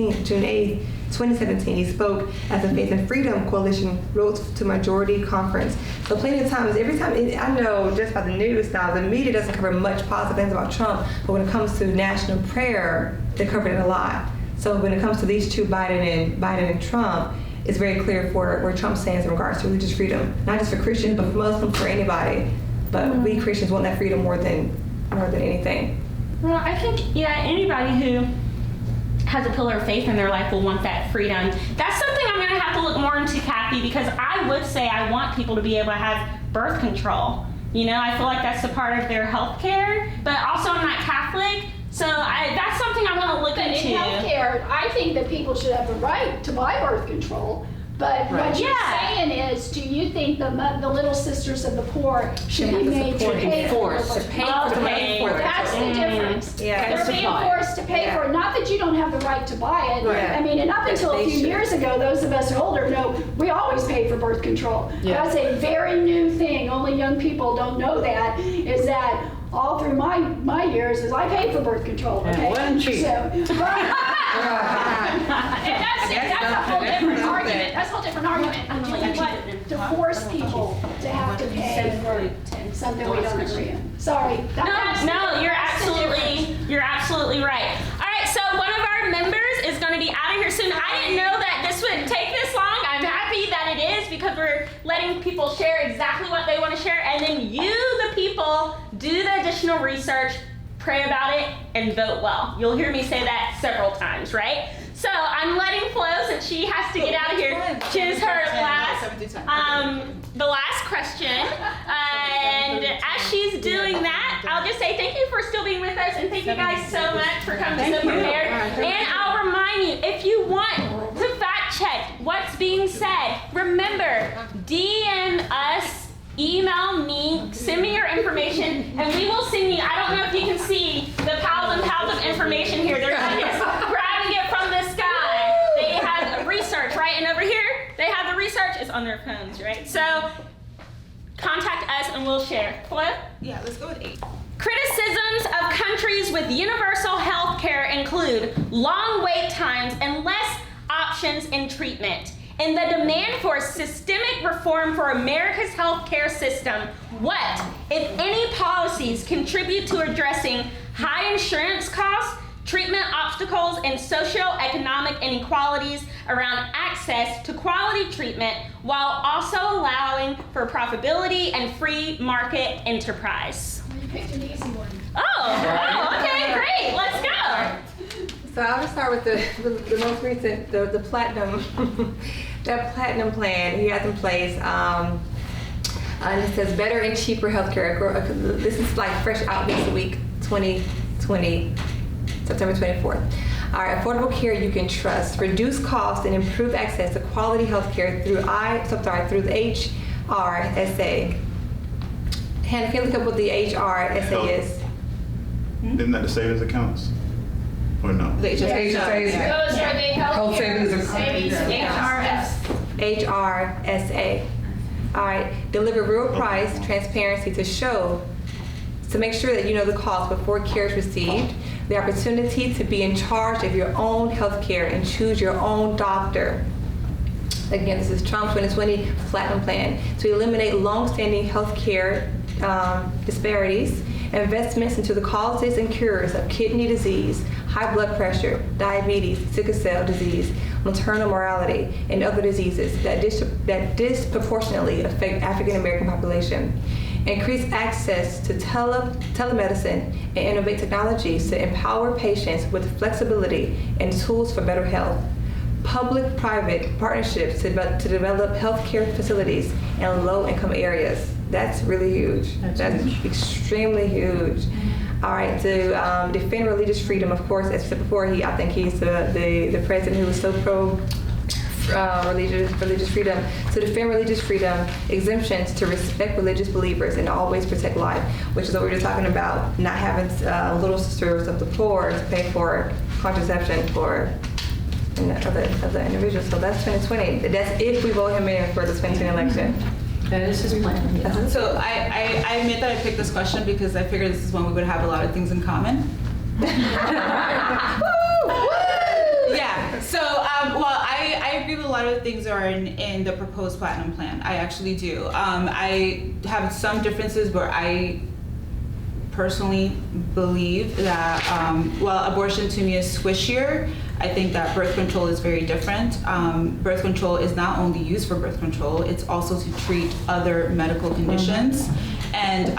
2017. He spoke at the Faith and Freedom Coalition Road to Majority Conference. So plenty of times, every time, I know just by the news now, the media doesn't cover much positive things about Trump, but when it comes to national prayer, they covered it a lot. So when it comes to these two, Biden and Trump, it's very clear for where Trump stands in regards to religious freedom, not just for Christians, but for Muslims, for anybody. But we Christians want that freedom more than anything. Well, I think, anybody who has a pillar of faith in their life will want that freedom. That's something I'm going to have to look more into, Kathy, because I would say I want people to be able to have birth control. I feel like that's a part of their health care, but also I'm not Catholic, so that's something I want to look into. In healthcare, I think that people should have the right to buy birth control. But what you're saying is, do you think the Little Sisters of the Poor should be made to pay for it? That's the difference. Yeah. They're being forced to pay for it. Not that you don't have the right to buy it. Right. I mean, and up until a few years ago, those of us who are older know we always paid for birth control. Yeah. That's a very new thing. Only young people don't know that. Is that all through my years is I paid for birth control. Okay. It wasn't cheap. And that's a whole different argument. That's a whole different argument. I mean, what, to force people to have to pay for something we don't agree on. Sorry. No, you're absolutely right. All right, so one of our members is going to be out of here soon. I didn't know that this would take this long. I'm happy that it is because we're letting people share exactly what they want to share, and then you, the people, do the additional research, pray about it, and vote well. You'll hear me say that several times, right? So I'm letting Flo, since she has to get out of here, choose her the last question. And as she's doing that, I'll just say thank you for still being with us, and thank you guys so much for coming so prepared. And I'll remind you, if you want to fact check what's being said, remember, DM us, email me, send me your information, and we will send you. I don't know if you can see the piles and piles of information here. They're not just grabbing it from the sky. They have research, right? And over here, they have the research. It's on their phones, right? So contact us and we'll share. Flo? Yeah, let's go with 8. Criticisms of countries with universal health care include long wait times and less options in treatment. In the demand for systemic reform for America's healthcare system, what, if any, policies contribute to addressing high insurance costs, treatment obstacles, and socioeconomic inequalities around access to quality treatment, while also allowing for profitability and free market enterprise? You picked an easy one. Oh, okay, great. Let's go. So I'll just start with the most recent, the platinum, that platinum plan he has in place. And it says better and cheaper healthcare. This is like fresh out this week, 2020, September 24th. All right, affordable care you can trust, reduce costs and improve access to quality healthcare through the HRSA. Hannah, can you look up what the HRSA is? Isn't that the savings accounts? Or no? The HSAs. Those are the Health savings and- savings, HRS. HRSA. All right, deliver real price transparency to make sure that you know the cost before care is received, the opportunity to be in charge of your own health care and choose your own doctor. Again, this is Trump 2020 Platinum Plan to eliminate long-standing health care disparities, investments into the causes and cures of kidney disease, high blood pressure, diabetes, sickle cell disease, maternal mortality, and other diseases that disproportionately affect African American population. Increase access to telemedicine and innovate technologies to empower patients with flexibility and tools for better health. Public-private partnerships to develop healthcare facilities in low-income areas. That's really huge. That's extremely huge. All right, to defend religious freedom, of course, as I said before, I think he's the president who was so pro religious freedom. To defend religious freedom, exemptions to respect religious believers and always protect life, which is what we were talking about, not having little sisters of the poor to pay for contraception for other individuals. So that's 2020. That's if we vote him in for the 2020 election. That is his plan. So I admit that I picked this question because I figured this is when we would have a lot of things in common. Yeah. So well, I agree with a lot of the things that are in the proposed Platinum Plan. I actually do. I have some differences where I personally believe that while abortion to me is squishier, I think that birth control is very different. Birth control is not only used for birth control, it's also to treat other medical conditions. And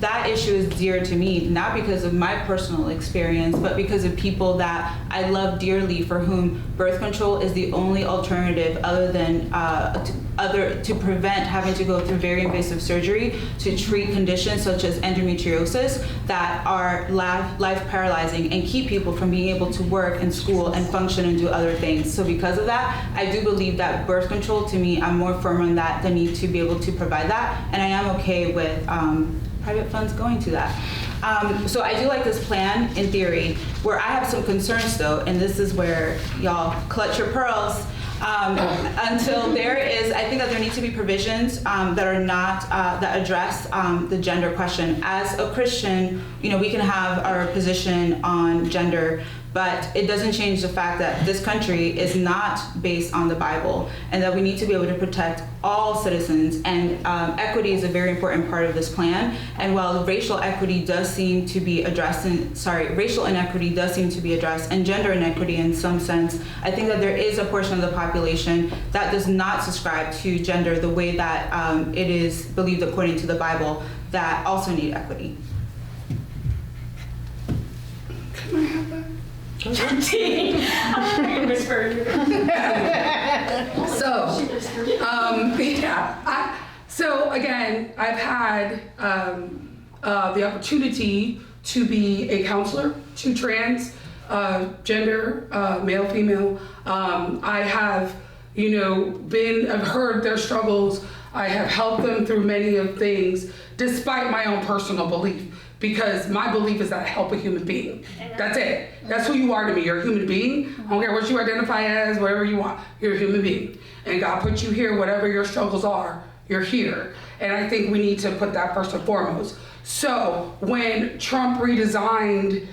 that issue is dear to me, not because of my personal experience, but because of people that I love dearly for whom birth control is the only alternative other than to prevent having to go through very invasive surgery to treat conditions such as endometriosis that are life paralyzing and keep people from being able to work and school and function and do other things. So because of that, I do believe that birth control, to me, I'm more firm on that, the need to be able to provide that, and I am okay with private funds going to that. So I do like this plan in theory. Where I have some concerns though, and this is where y'all clutch your pearls, until there is, I think that there need to be provisions that are not, that address the gender question. As a Christian, you know, we can have our position on gender, but it doesn't change the fact that this country is not based on the Bible, and that we need to be able to protect all citizens, and equity is a very important part of this plan. And while racial equity does seem to be addressed, racial inequity does seem to be addressed, and gender inequity in some sense, I think that there is a portion of the population that does not subscribe to gender the way that it is believed according to the Bible, that also need equity. Can I have that? So again, I've had the opportunity to be a counselor to trans, gender, male, female. I have, I've heard their struggles. I have helped them through many of things, despite my own personal belief. Because my belief is that I help a human being. That's it. That's who you are to me. You're a human being. I don't care what you identify as, whatever you want. You're a human being. And God put you here, whatever your struggles are, you're here. And I think we need to put that first and foremost. So when Trump redesigned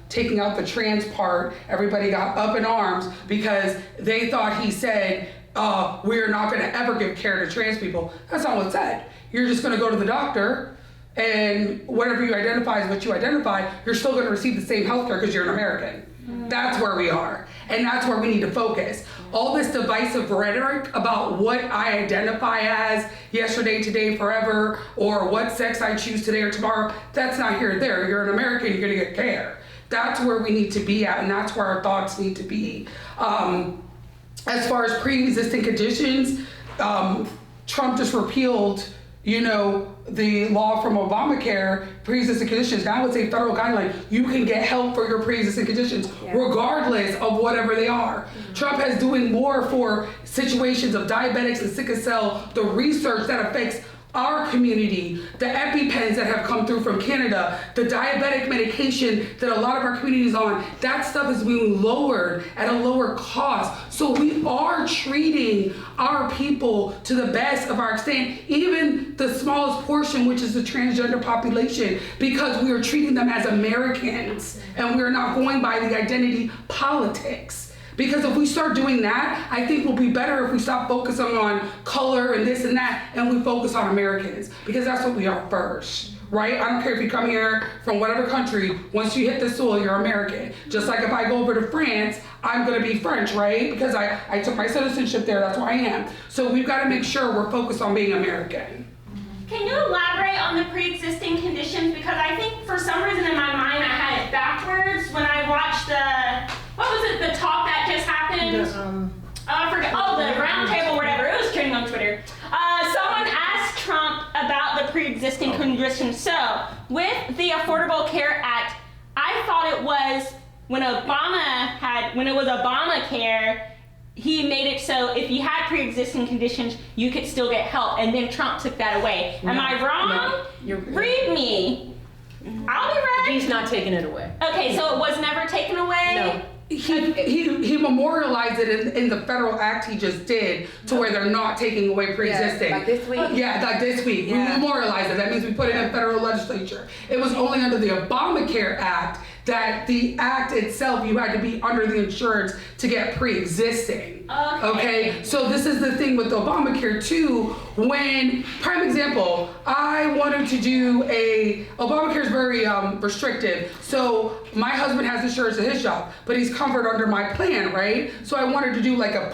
taking out the trans part, everybody got up in arms because they thought he said, we're not gonna ever give care to trans people. That's not what it said. You're just gonna go to the doctor and whatever you identify is what you identify, you're still gonna receive the same health care because you're an American. That's where we are. And that's where we need to focus. All this divisive rhetoric about what I identify as yesterday, today, forever, or what sex I choose today or tomorrow, that's not here or there. You're an American, you're gonna get care. That's where we need to be at, and that's where our thoughts need to be. As far as pre-existing conditions, Trump just repealed, the law from Obamacare, pre-existing conditions. Now it's a federal guideline. You can get help for your pre-existing conditions, regardless of whatever they are. Trump is doing more for situations of diabetics and sickle cell, the research that affects our community, the EpiPens that have come through from Canada, the diabetic medication that a lot of our community is on, that stuff is being lowered at a lower cost. So we are treating our people to the best of our extent, even the smallest portion, which is the transgender population, because we are treating them as Americans and we're not going by the identity politics. Because if we start doing that, I think we'll be better if we stop focusing on color and this and that, and we focus on Americans, because that's what we are first, right? I don't care if you come here from whatever country, once you hit the soil, you're American. Just like if I go over to France, I'm gonna be French, right? Because I took my citizenship there, that's where I am. So we've gotta make sure we're focused on being American. Can you elaborate on the pre-existing conditions? Because I think for some reason in my mind I had it backwards when I watched the talk that just happened? I forget. Oh, the round table, whatever. It was trending on Twitter. Someone asked Trump about the pre-existing conditions. So, with the Affordable Care Act, I thought it was when it was Obamacare, he made it so if you had pre-existing conditions, you could still get help, and then Trump took that away. Am I wrong? No. Read me. I'll be right. He's not taking it away. Okay, so it was never taken away? No. He memorialized it in the federal act he just did to where they're not taking away pre-existing. Like this week? Yeah, like this week. Yeah. We memorialized it. That means we put it in federal legislature. It was only under the Obamacare Act that the act itself, you had to be under the insurance to get pre-existing. Okay? So this is the thing with Obamacare too, when, prime example, I wanted to do Obamacare is very restrictive. So my husband has insurance at his job, but he's covered under my plan, right? So I wanted to do like a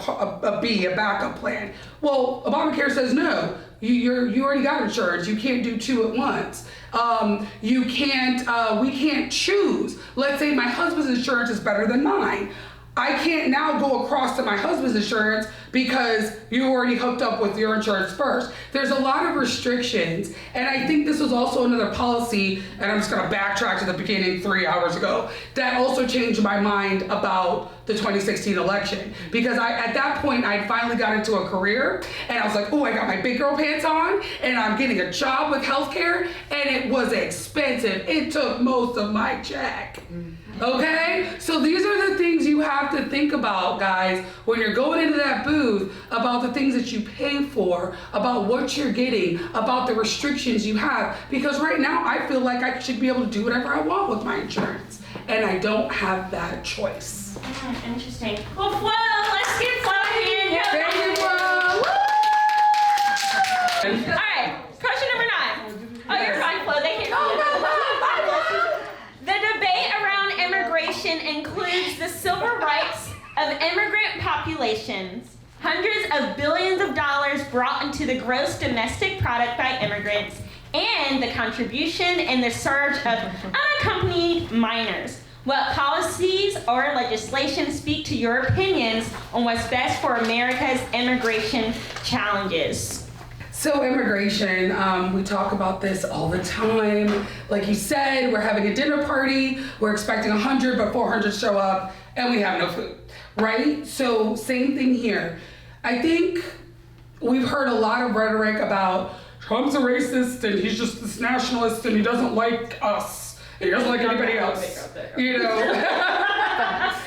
backup plan. Well, Obamacare says no. You already got insurance. You can't do two at once. We can't choose. Let's say my husband's insurance is better than mine. I can't now go across to my husband's insurance because you already hooked up with your insurance first. There's a lot of restrictions, and I think this was also another policy, and I'm just gonna backtrack to the beginning 3 hours ago, that also changed my mind about the 2016 election. Because at that point, I finally got into a career, and I was like, oh, I got my big girl pants on, and I'm getting a job with healthcare, and it was expensive. It took most of my check. Okay? So these are the things you have to think about, guys, when you're going into that booth, about the things that you pay for, about what you're getting, about the restrictions you have. Because right now, I feel like I should be able to do whatever I want with my insurance. And I don't have that choice. Interesting. Well, Flo, let's get Flo in. Thank you, Flo. All right, question number 9. Oh, you're fine, Flo. They can The debate around immigration includes the civil rights of immigrant populations, hundreds of billions of dollars brought into the gross domestic product by immigrants, and the contribution and the surge of unaccompanied minors. What policies or legislation speak to your opinions on what's best for America's immigration challenges? So immigration, we talk about this all the time. Like you said, we're having a dinner party, we're expecting 100, but 400 show up, and we have no food, right? So same thing here. I think we've heard a lot of rhetoric about Trump's a racist, and he's just this nationalist, and he doesn't like us. He doesn't like anybody else, you know.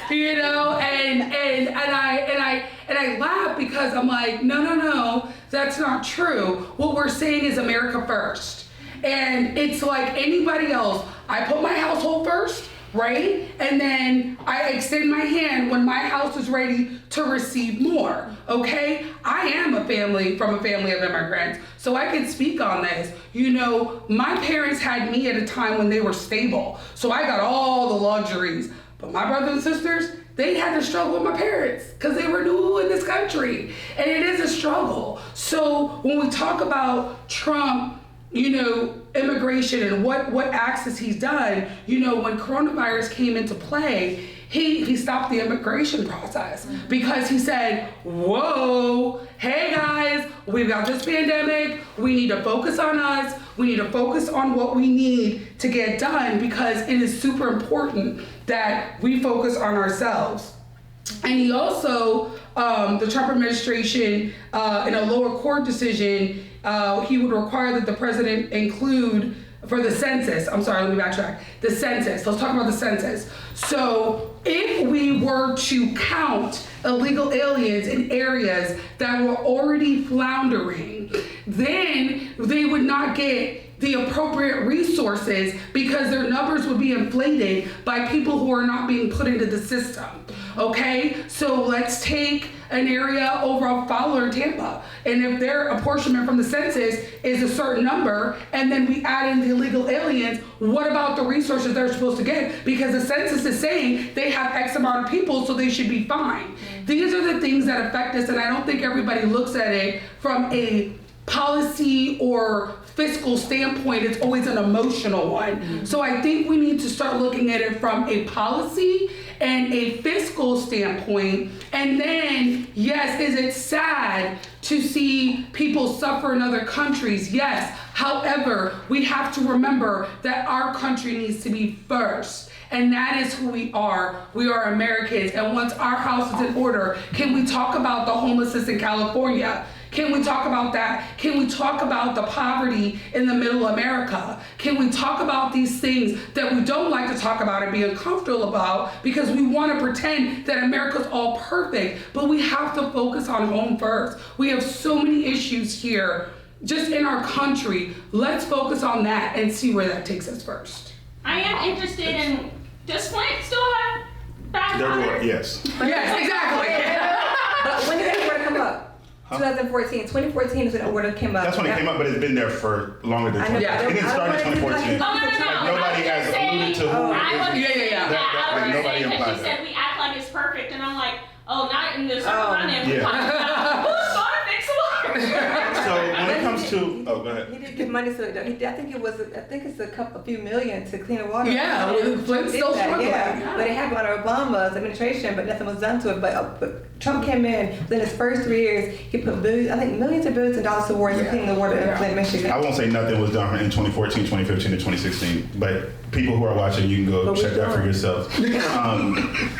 You know, and I laugh because I'm like, no, that's not true. What we're saying is America first, and it's like anybody else. I put my household first, right? And then I extend my hand when my house is ready to receive more, okay? I am from a family of immigrants, so I can speak on this. You know, my parents had me at a time when they were stable, so I got all the luxuries. But my brothers and sisters, they had to struggle with my parents because they were new in this country, and it is a struggle. So when we talk about Trump, you know, immigration and what acts he's done, you know, when coronavirus came into play, he stopped the immigration process because he said, whoa, hey guys, we've got this pandemic, we need to focus on us, we need to focus on what we need to get done because it is super important that we focus on ourselves. And he also, the Trump administration, in a lower court decision, he would require that the president include for the census. I'm sorry, let me backtrack. The census. Let's talk about the census. So if we were to count illegal aliens in areas that were already floundering, then they would not get the appropriate resources because their numbers would be inflated by people who are not being put into the system. Okay, so let's take an area over Fowler and Tampa, and if their apportionment from the census is a certain number, and then we add in the illegal aliens, what about the resources they're supposed to get? Because the census is saying they have X amount of people, so they should be fine. These are the things that affect us, and I don't think everybody looks at it from a policy or fiscal standpoint. It's always an emotional one. So I think we need to start looking at it from a policy and a fiscal standpoint. And then, yes, is it sad to see people suffer in other countries? Yes. However, we have to remember that our country needs to be first. And that is who we are. We are Americans. And once our house is in order, can we talk about the homelessness in California? Can we talk about that? Can we talk about the poverty in the middle America? Can we talk about these things that we don't like to talk about and be uncomfortable about because we want to pretend that America's all perfect, but we have to focus on home first. We have so many issues here just in our country. Let's focus on that and see where that takes us first. I am interested in, does Flint still have bad water? Yes. Yes, exactly. But when did that word come up? 2014. 2014 is when that word came up. That's when it came up, but it's been there for longer than 2014. Yeah. It didn't start in 2014. Oh, no. Nobody has alluded to who I wasn't is. saying Yeah. that. I was Nobody saying implied that she that. said we act like it's perfect, and I'm like, oh, not in the circle I'm in. We're Yeah. talking about who's gonna fix water? So when it comes to, go ahead. He did give money to it. I think it's a few million to clean the water. Yeah, well, Flint's still struggling. Yeah, but it happened under Obama's administration, but nothing was done to it. But Trump came in within his first 3 years. He put millions and billions of dollars towards cleaning the water in Flint, Michigan. I won't say nothing was done in 2014, 2015, and 2016, but people who are watching, you can go check that for yourself.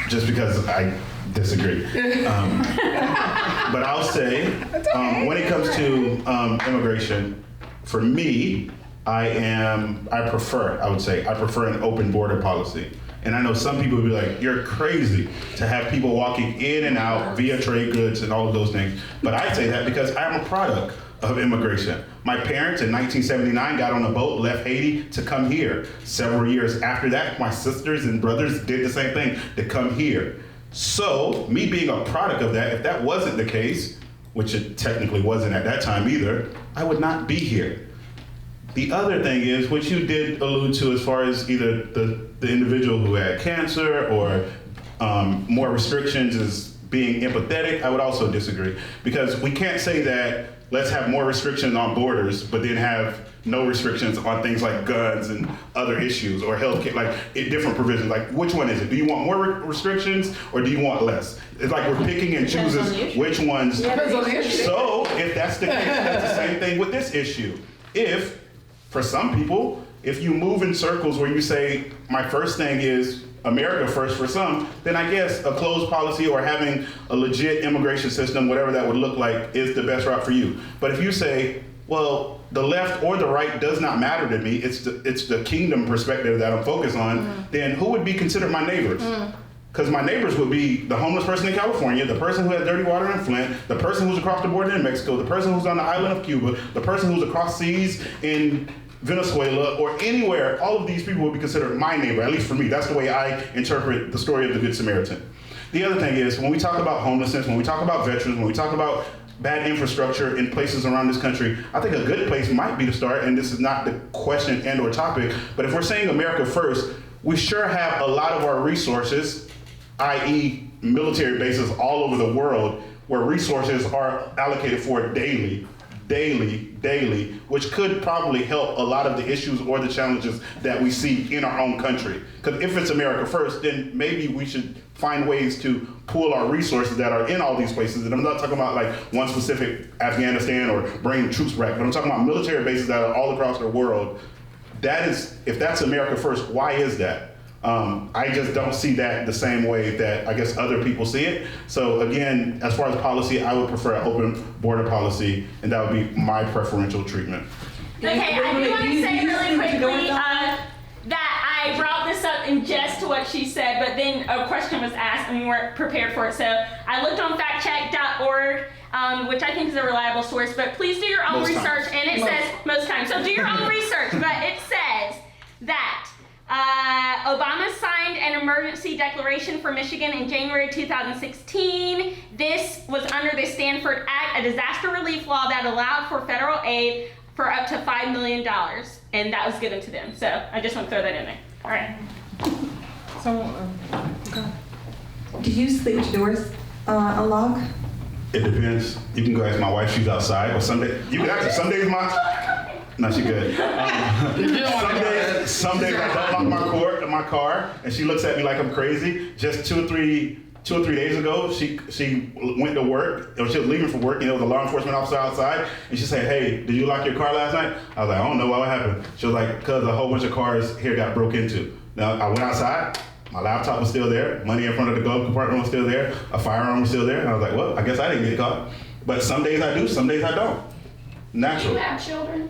Just because I disagree. But I'll say, when it comes to immigration, for me, I prefer an open border policy. And I know some people would be like, you're crazy to have people walking in and out via trade goods and all of those things. But I say that because I'm a product of immigration. My parents in 1979 got on a boat, left Haiti to come here. Several years after that, my sisters and brothers did the same thing, to come here. So, me being a product of that, if that wasn't the case, which it technically wasn't at that time either, I would not be here. The other thing is, which you did allude to as far as either the individual who had cancer or more restrictions as being empathetic, I would also disagree. Because we can't say that let's have more restrictions on borders, but then have no restrictions on things like guns and other issues or healthcare, like different provisions. Like, which one is it? Do you want more restrictions or do you want less? It's like we're picking and Depends on the choosing issue. which ones. Depends on the issue. So if that's the case, that's the same thing with this issue. If, for some people, if you move in circles where you say, my first thing is America first for some, then I guess a closed policy or having a legit immigration system, whatever that would look like, is the best route for you. But if you say, well, the left or the right does not matter to me, it's the kingdom perspective that I'm focused on, then who would be considered my neighbors? Because my neighbors would be the homeless person in California, the person who has dirty water in Flint, the person who's across the border in Mexico, the person who's on the island of Cuba, the person who's across seas in Venezuela, or anywhere. All of these people would be considered my neighbor, at least for me. That's the way I interpret the story of the Good Samaritan. The other thing is, when we talk about homelessness, when we talk about veterans, when we talk about bad infrastructure in places around this country, I think a good place might be to start, and this is not the question and or topic, but if we're saying America first, we sure have a lot of our resources, i.e. military bases all over the world, where resources are allocated for daily, which could probably help a lot of the issues or the challenges that we see in our own country. Because if it's America first, then maybe we should find ways to pool our resources that are in all these places. And I'm not talking about like one specific Afghanistan or bringing troops back, but I'm talking about military bases that are all across the world. That is, if that's America first, why is that? I just don't see that the same way that I guess other people see it. So again, as far as policy, I would prefer an open border policy, and that would be my preferential treatment. Okay, I do want to say really quickly that I brought this up in jest to what she said, but then a question was asked and we weren't prepared for it. So I looked on factcheck.org, which I think is a reliable source, but please do your own research. And it says, most times, so do your own research, but it says that Obama signed an emergency declaration for Michigan in January 2016. This was under the Stanford Act, a disaster relief law that allowed for federal aid for up to $5 million, and that was given to them. So I just want to throw that in there. All right. Do you sleep with your doors unlocked? It depends. You can go ask my wife, she's outside, or Sunday. You can ask her, some days no, she good. Some days I don't lock my car, and she looks at me like I'm crazy. Just two or three days ago, she went to work, or she was leaving for work, and there was a law enforcement officer outside, and she said, hey, did you lock your car last night? I was like, I don't know what happened. She was like, because a whole bunch of cars here got broke into. Now, I went outside, my laptop was still there, money in front of the glove compartment was still there, a firearm was still there, and I was like, well, I guess I didn't get caught. But some days I do, some days I don't. Natural. Do you have children?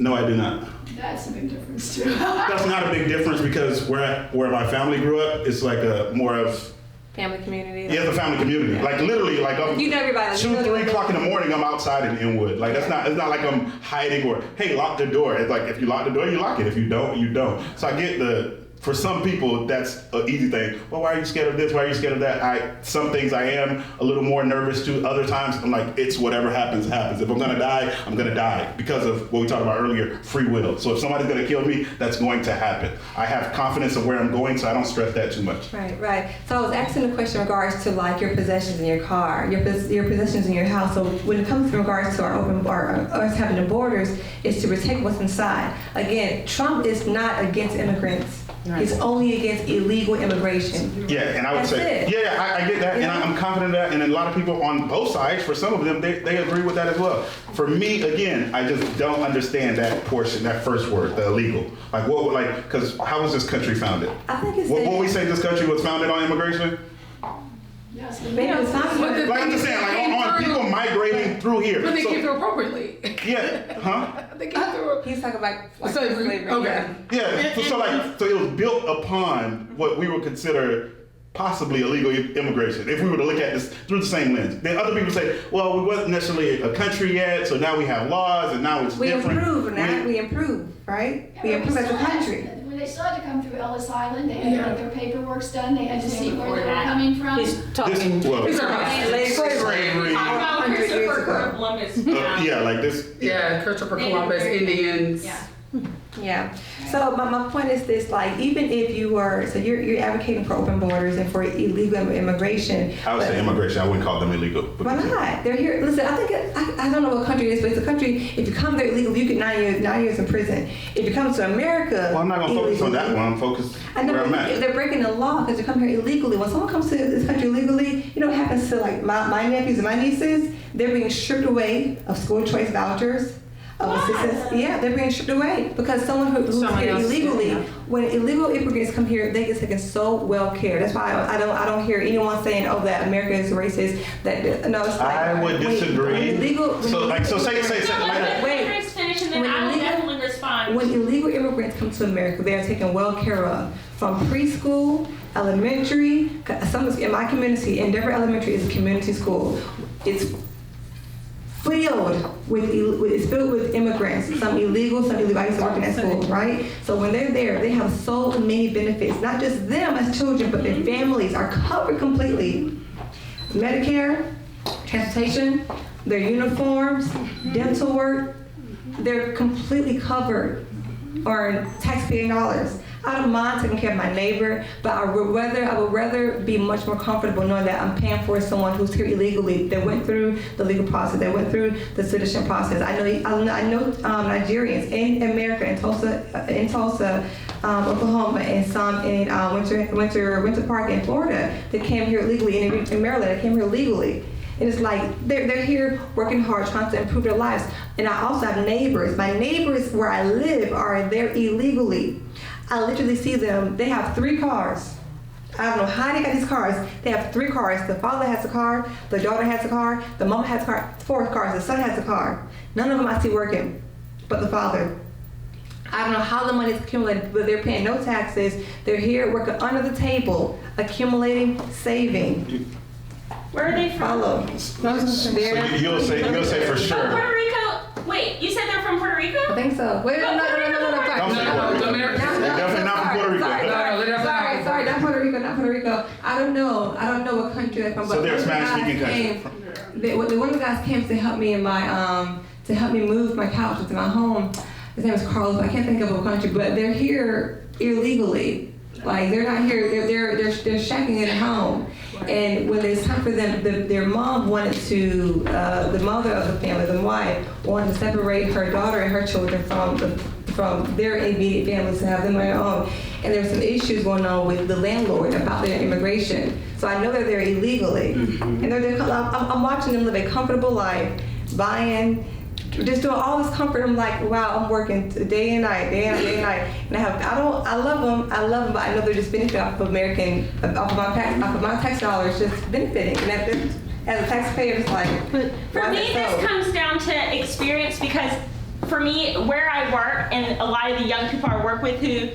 No, I do not. That's a big difference too. That's not a big difference because where my family grew up, it's like a more of Family community. it's a family community. Like literally, like You know everybody. 2, 3 o'clock in the morning, I'm outside in Inwood. Like it's not like I'm hiding or hey, lock the door. It's like if you lock the door, you lock it. If you don't, you don't. So I get for some people, that's an easy thing. Well, why are you scared of this? Why are you scared of that? Some things I am a little more nervous to. Other times, I'm like, it's whatever happens, happens. If I'm gonna die, I'm gonna die because of what we talked about earlier, free will. So if somebody's gonna kill me, that's going to happen. I have confidence of where I'm going, so I don't stress that too much. Right. So I was asking a question in regards to like your possessions in your car, your possessions in your house. So when it comes to regards to us having the borders, is to protect what's inside. Again, Trump is not against immigrants. Right. He's only against illegal immigration. Yeah, and I would That's say, it. I get that, and I'm confident of that, and a lot of people on both sides, for some of them, they agree with that as well. For me, again, I just don't understand that portion, that first word, the illegal. Because how was this country founded? I think it's What we say this country was founded on immigration? Yes, Maybe it's not. Like I'm just saying, like on people migrating through here. But they came through appropriately. Yeah, huh? They came through. He's talking about like Slavery. Okay. Yeah, so it was built upon what we would consider possibly illegal immigration, if we were to look at this through the same lens. Then other people say, well, we wasn't necessarily a country yet, so now we have laws, and now it's different. We improve, right? We improve as a country. When they still had to come through Ellis Island, they had to get their paperwork done, they had to see where they were that. coming from. He's talking. These are Slavery. Talk about 100 years Christopher ago. Columbus. Yeah, like this. Yeah, Christopher Columbus, Indians. Yeah. Yeah. So my point is this: like, even if you are, so you're advocating for open borders and for illegal immigration. I would say immigration. I wouldn't call them illegal. Why not? They're here. Listen, I think I don't know what country it is, but it's a country. If you come there illegally, you get 9 years in prison. If you come to America, Well, I'm not gonna focus on that one. I'm focused I know where I'm at. they're breaking the law because they come here illegally. When someone comes to this country illegally, you know what happens to like my nephews and my nieces? They're being stripped away of school choice vouchers. Assistance. Yeah, they're being stripped away because someone who's Someone here else, illegally, yeah. when illegal immigrants come here, they get taken so well care. That's why I don't hear anyone saying, "Oh, that America is racist." That no, it's like I would disagree. So say Wait. Chris finish and then When I will illegal- definitely respond. When illegal immigrants come to America, they are taken well care of from preschool, elementary. Some in my community, Endeavor Elementary is a community school. It's filled with immigrants, some illegal, some illegal. I used to work in that school, right? So when they're there, they have so many benefits. Not just them as children, but their families are covered completely. Medicare, transportation, their uniforms, dental work, they're completely covered on taxpayer dollars. I don't mind taking care of my neighbor, but I would rather be much more comfortable knowing that I'm paying for someone who's here illegally, that went through the legal process, that went through the citizenship process. I know Nigerians in America, in Tulsa, Oklahoma, and some in Winter Park in Florida that came here illegally, and in Maryland that came here legally. And it's like they're here working hard, trying to improve their lives. And I also have neighbors. My neighbors where I live are there illegally. I literally see them. They have 3 cars. I don't know how they got these cars. They have 3 cars. The father has a car. The daughter has a car. The mom has a car. 4 cars. The son has a car. None of them I see working, but the father. I don't know how the money is accumulated, but they're paying no taxes. They're here working under the table, accumulating, saving. Where are they from? Follow. So you'll say for Oh, sure. Puerto Rico. Wait, you said they're from Puerto Rico? I think so. Wait, no. Don't say Puerto Rico. They're definitely not from Puerto Rico. Sorry, not Puerto Rico. I don't know what country they're from. So they're a Spanish-speaking country. One of the guys came to help me in my to help me move my couch to my home. His name is Carlos. I can't think of what country, but they're here illegally. Like they're not here. They're shacking it at home. And when it's time for them, their mom wanted to, the mother of the family, the wife, wanted to separate her daughter and her children from their immediate families to have them on their own. And there's some issues going on with the landlord about their immigration. So I know that they're illegally. And I'm watching them live a comfortable life, buying, just doing all this comfort. I'm like, wow, I'm working day and night. And I love them, but I know they're just benefiting off of my tax dollars, just benefiting. And as a taxpayer, it's like, For me, this comes down to experience because for me, where I work and a lot of the young people I work with who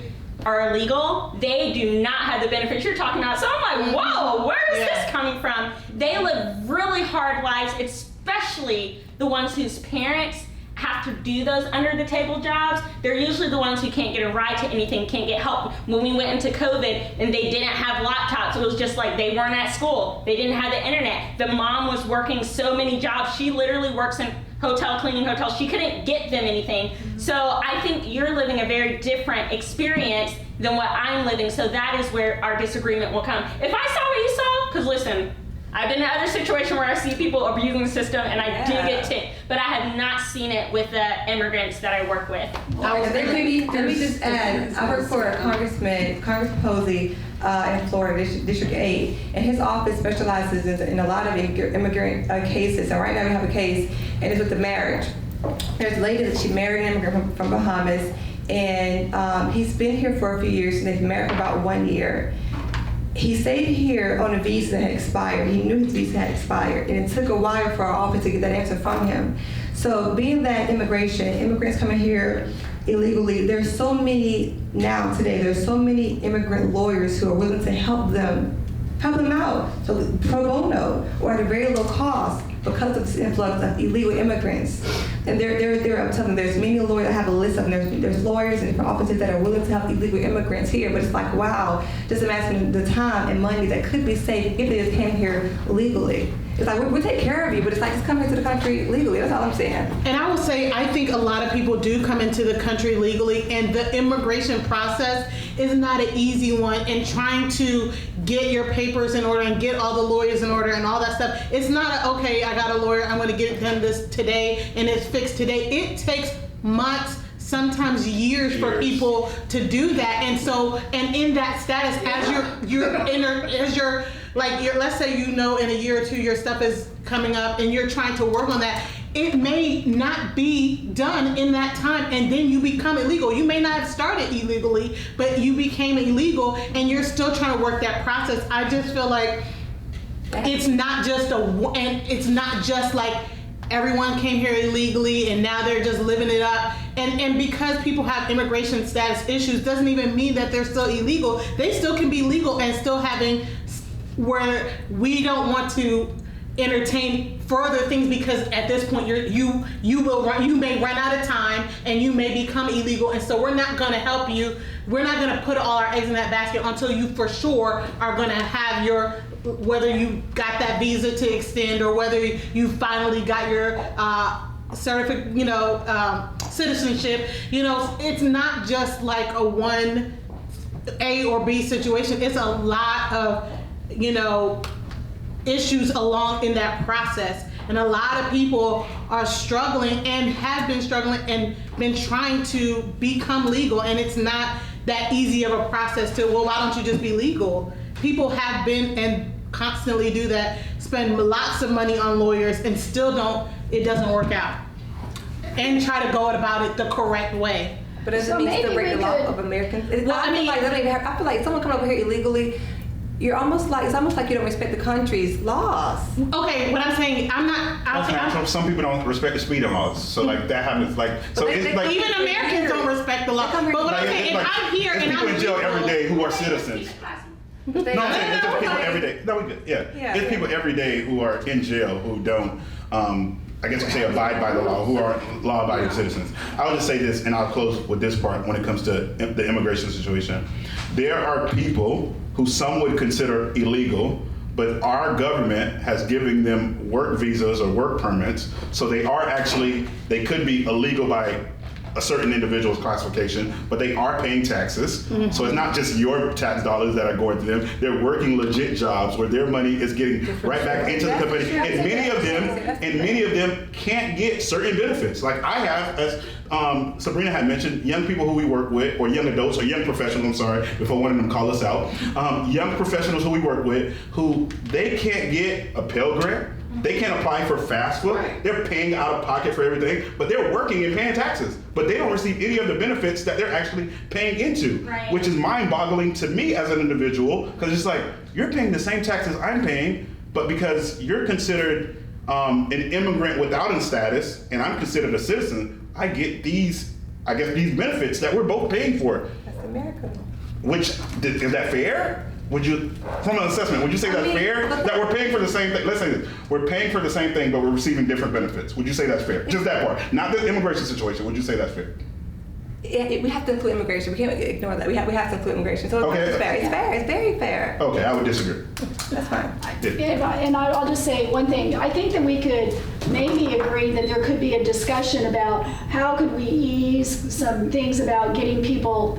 are illegal, they do not have the benefits you're talking about. So I'm like, whoa, where is this coming from? They live really hard lives, especially the ones whose parents have to do those under the table jobs. They're usually the ones who can't get a ride to anything, can't get help. When we went into COVID and they didn't have laptops, it was just like they weren't at school. They didn't have the internet. The mom was working so many jobs. She literally works in cleaning hotels. She couldn't get them anything. So I think you're living a very different experience than what I'm living. So that is where our disagreement will come. If I saw what you saw, because listen, I've been in other situations where I see people abusing the system and I do get ticked, but I have not seen it with the immigrants that I work with. Let me just add, I work for Congressman Posey in Florida, District 8, and his office specializes in a lot of immigrant cases. And right now we have a case, and it's with the marriage. There's a lady that she married an immigrant from Bahamas, and he's been here for a few years, and they've been married for about 1 year. He stayed here on a visa that had expired. He knew his visa had expired, and it took a while for our office to get that answer from him. So being that immigrants coming here illegally, there's so many now today, there's so many immigrant lawyers who are willing to help them out, so pro bono or at a very low cost because of this influx of illegal immigrants. And I'm telling you, there's many lawyers. I have a list of them. There's lawyers and different offices that are willing to help illegal immigrants here. But it's like, wow, just imagine the time and money that could be saved if they just came here legally. It's like, we take care of you, but it's like, just come into the country legally. That's all I'm saying. And I will say, I think a lot of people do come into the country legally, and the immigration process is not an easy one. And trying to get your papers in order and get all the lawyers in order and all that stuff, it's not okay, I got a lawyer, I'm going to get it done this today and it's fixed today. It takes months, sometimes years for people to do that. And so, and in that status, let's say, you know, in a year or two your stuff is coming up and you're trying to work on that, it may not be done in that time, and then you become illegal. You may not have started illegally, but you became illegal and you're still trying to work that process. I just feel like it's not just like everyone came here illegally and now they're just living it up. And because people have immigration status issues doesn't even mean that they're still illegal. They still can be legal and still having, where we don't want to entertain further things, because at this point you may run out of time and you may become illegal, and so we're not going to help you. We're not going to put all our eggs in that basket until you for sure are going to have your, whether you got that visa to extend or whether you finally got your citizenship. It's not just like a one A or B situation. It's a lot of issues along in that process, and a lot of people are struggling and have been struggling and been trying to become legal, and it's not that easy of a process to, well, why don't you just be legal? People have been and constantly do that, spend lots of money on lawyers and still it doesn't work out, and try to go about it the correct way. But it needs to break the law of Americans. I feel like someone coming over here illegally, it's almost like you don't respect the country's laws. Okay, what I'm saying, some people don't respect the speeding laws, so like that happens. Even Americans don't respect the law. But what I'm saying, if I'm here and people I'm in jail every day who are citizens. No, I'm saying it's just people every day. No, we good. Yeah. It's people every day who are in jail who don't, I guess you say, abide by the law, who are law-abiding citizens. I'll just say this, and I'll close with this part when it comes to the immigration situation. There are people who some would consider illegal, but our government has given them work visas or work permits, so they could be illegal by a certain individual's classification, but they are paying taxes. Mm-hmm. So it's not just your tax dollars that are going to them. They're working legit jobs where their money is getting right back into the company. And many of them can't get certain benefits. Like I have, as Sabrina had mentioned, young people who we work with, or young adults, or young professionals, before one of them call us out, young professionals who we work with, who they can't get a Pell Grant. They can't apply for FAFSA. Right. They're paying out of pocket for everything, but they're working and paying taxes. But they don't receive any of the benefits that they're actually paying into, which is mind-boggling to me as an individual, because it's like, you're paying the same taxes I'm paying, but because you're considered an immigrant without a status, and I'm considered a citizen, I get these benefits that we're both paying for. That's America. Is that fair? Would you, from an assessment, would you say that's fair? That we're paying for the same thing? Let's say this. We're paying for the same thing, but we're receiving different benefits. Would you say that's fair? Just that part. Not the immigration situation. Would you say that's fair? Yeah, we have to include immigration. We can't ignore that. We have to include immigration. So it's fair. It's fair. It's very fair. Okay, I would disagree. That's fine. And I'll just say one thing. I think that we could maybe agree that there could be a discussion about how could we ease some things about getting people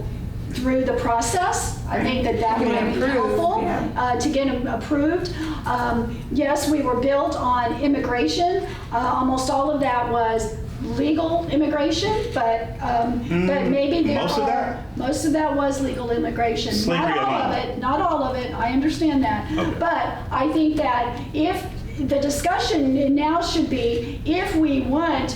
through the process. I think that would be helpful to get them approved. Yes, we were built on immigration. Almost all of that was legal immigration, but maybe most of that was legal immigration. Not all of it. I understand that. Okay. But I think that if the discussion now should be, if we want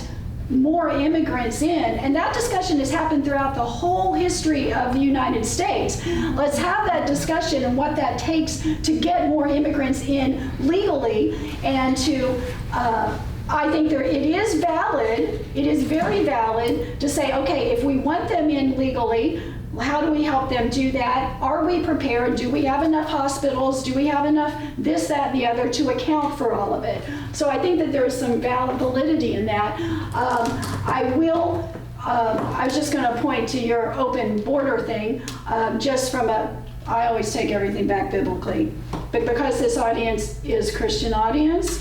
more immigrants in, and that discussion has happened throughout the whole history of the United States. Let's have that discussion and what that takes to get more immigrants in legally, and to I think it is valid, it is very valid to say, okay, if we want them in legally, How do we help them do that? Are we prepared? Do we have enough hospitals? Do we have enough this, that, and the other to account for all of it? So I think that there's some validity in that. I was just going to point to your open border thing, just from I always take everything back biblically, but because this audience is Christian audience,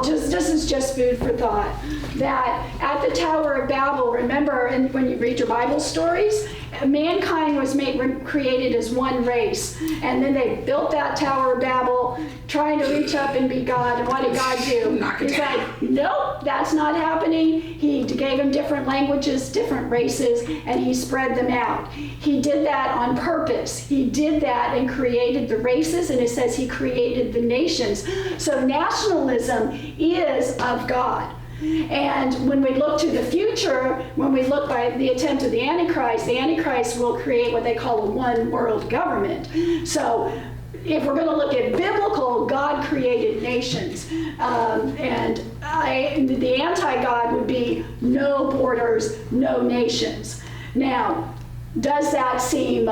this is just food for thought. That at the Tower of Babel, remember, and when you read your Bible stories, mankind was created as one race, and then they built that Tower of Babel, trying to reach up and be God. And what did God do? He's like, nope, that's not happening. He gave them different languages, different races, and he spread them out. He did that on purpose. He did that and created the races, and it says he created the nations. So nationalism is of God. And when we look to the future, when we look by the attempt of the Antichrist will create what they call a one world government. So if we're going to look at biblical, God created nations. And the anti-God would be no borders, no nations. Now, does that seem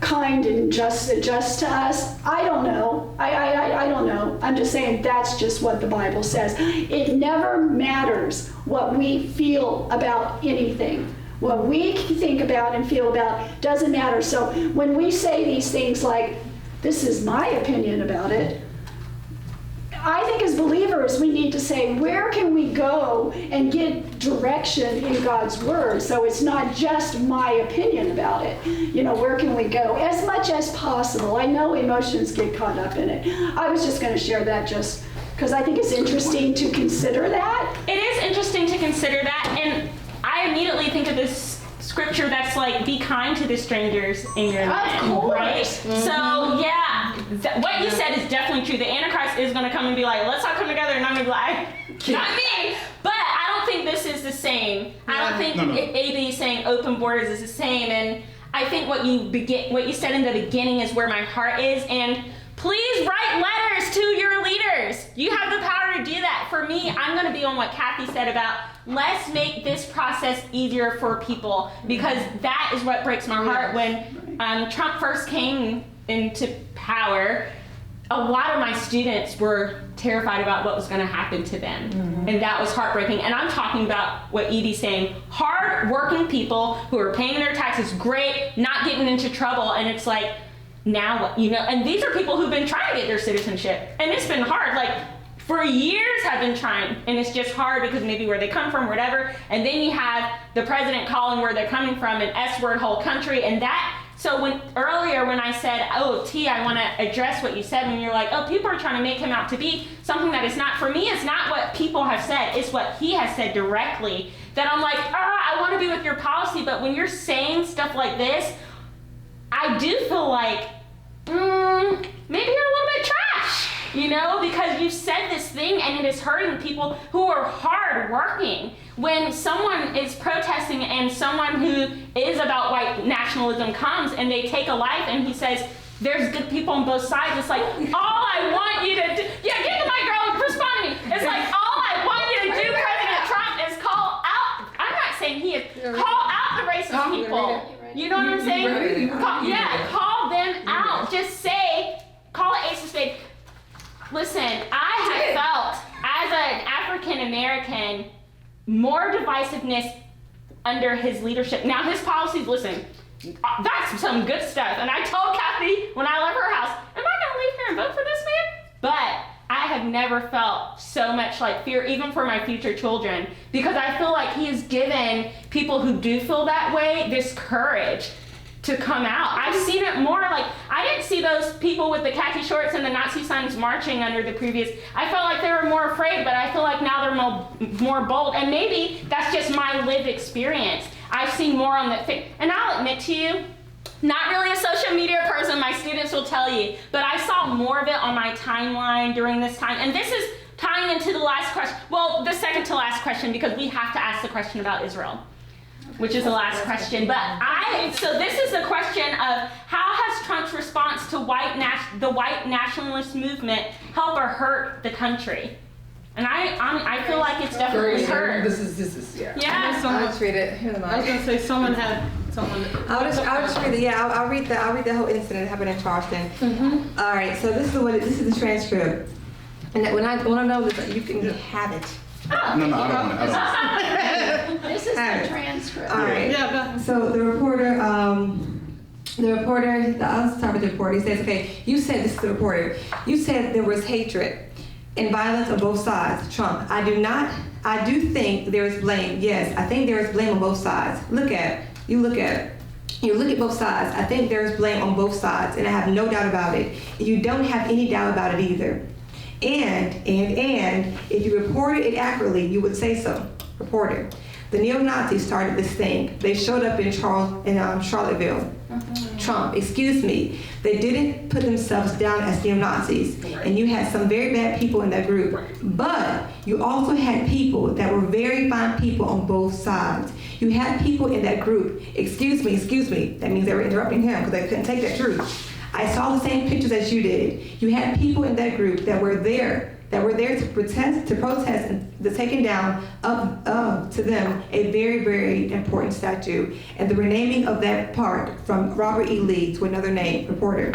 kind and just to us? I don't know. I don't know. I'm just saying that's just what the Bible says. It never matters what we feel about anything. What we think about and feel about doesn't matter. So when we say these things like, this is my opinion about it, I think as believers, we need to say, where can we go and get direction in God's word? So it's not just my opinion about it. Where can we go? As much as possible. I know emotions get caught up in it. I was just going to share that just because I think it's interesting to consider that. It is interesting to consider that, and I immediately think of this scripture that's like, be kind to the strangers in your land, right? Mm-hmm. So yeah, what you said is definitely true. The Antichrist is going to come and be like, let's all come together, and I'm going to be like, not me. But I don't think this is the same. I don't think AB saying open borders is the same. And I think what you said in the beginning is where my heart is. And please write letters to your leaders. You have the power to do that. For me, I'm going to be on what Kathy said about let's make this process easier for people, because that is what breaks my heart. When Trump first came into power, a lot of my students were terrified about what was going to happen to them. Mm-hmm. And that was heartbreaking. And I'm talking about what Edie's saying, hard-working people who are paying their taxes, great, not getting into trouble. And it's like, now what, and these are people who've been trying to get their citizenship, and it's been hard, like for years have been trying, and it's just hard because maybe where they come from, whatever, and then you have the president calling where they're coming from an S-word whole country, and that, so when I said, I want to address what you said, when you're like, people are trying to make him out to be something that is not, for me, it's not what people have said, it's what he has said directly, that I'm like, I want to be with your policy, but when you're saying stuff like this, I do feel like, maybe you're a little bit trash, because you said this thing and it is hurting people who are hard working. When someone is protesting and someone who is about white nationalism comes and they take a life and he says, there's good people on both sides, it's like, all I want you to do, get the mic, girl, respond to me. It's like, all I want you to do, President Trump, is call out, I'm not saying he is, call out the racist people. You know what I'm saying? Call them out. Just say, call it ace of spades. Listen, I have felt, as an African American, more divisiveness under his leadership. Now, his policies, listen, that's some good stuff. And I told Kathy when I left her house, am I going to leave here and vote for this man? But I have never felt so much like fear, even for my future children, because I feel like he has given people who do feel that way this courage to come out. I've seen it more, like, I didn't see those people with the khaki shorts and the Nazi signs marching under the previous, I felt like they were more afraid, but I feel like now they're more bold, and maybe that's just my lived experience. I've seen more on the, and I'll admit to you, not really a social media person, my students will tell you, but I saw more of it on my timeline during this time. And this is tying into the last question, well, the second to last question, because we have to ask the question about Israel, which is the last question. But so this is the question of, how has Trump's response to the white nationalist movement help or hurt the country? And I feel like it's definitely hurt. This is yeah. Yeah. Let's read it. Here, I was going to say, someone had someone. I'll just read it. Yeah, I'll read the whole incident that happened in Charleston. All right, so this is the transcript. And when I want to know this, you can have it. No, I don't want it. This is the transcript. All right. Yeah, So the reporter, I'll start with the reporter. He says, okay, you said, this is the reporter, you said there was hatred and violence on both sides. Trump, I do think there is blame. Yes, I think there is blame on both sides. You look at both sides. I think there is blame on both sides, and I have no doubt about it. You don't have any doubt about it either. And if you reported it accurately, you would say so. Reporter, the neo-Nazis started this thing. They showed up in Charlottesville. Trump, excuse me, they didn't put themselves down as neo-Nazis, and you had some very bad people in that group, but you also had people that were very fine people on both sides. You had people in that group, excuse me, that means they were interrupting him because they couldn't take that truth. I saw the same pictures as you did. You had people in that group that were there to protest and the taking down of to them a very, very important statue, and the renaming of that part from Robert E. Lee to another name. Reporter,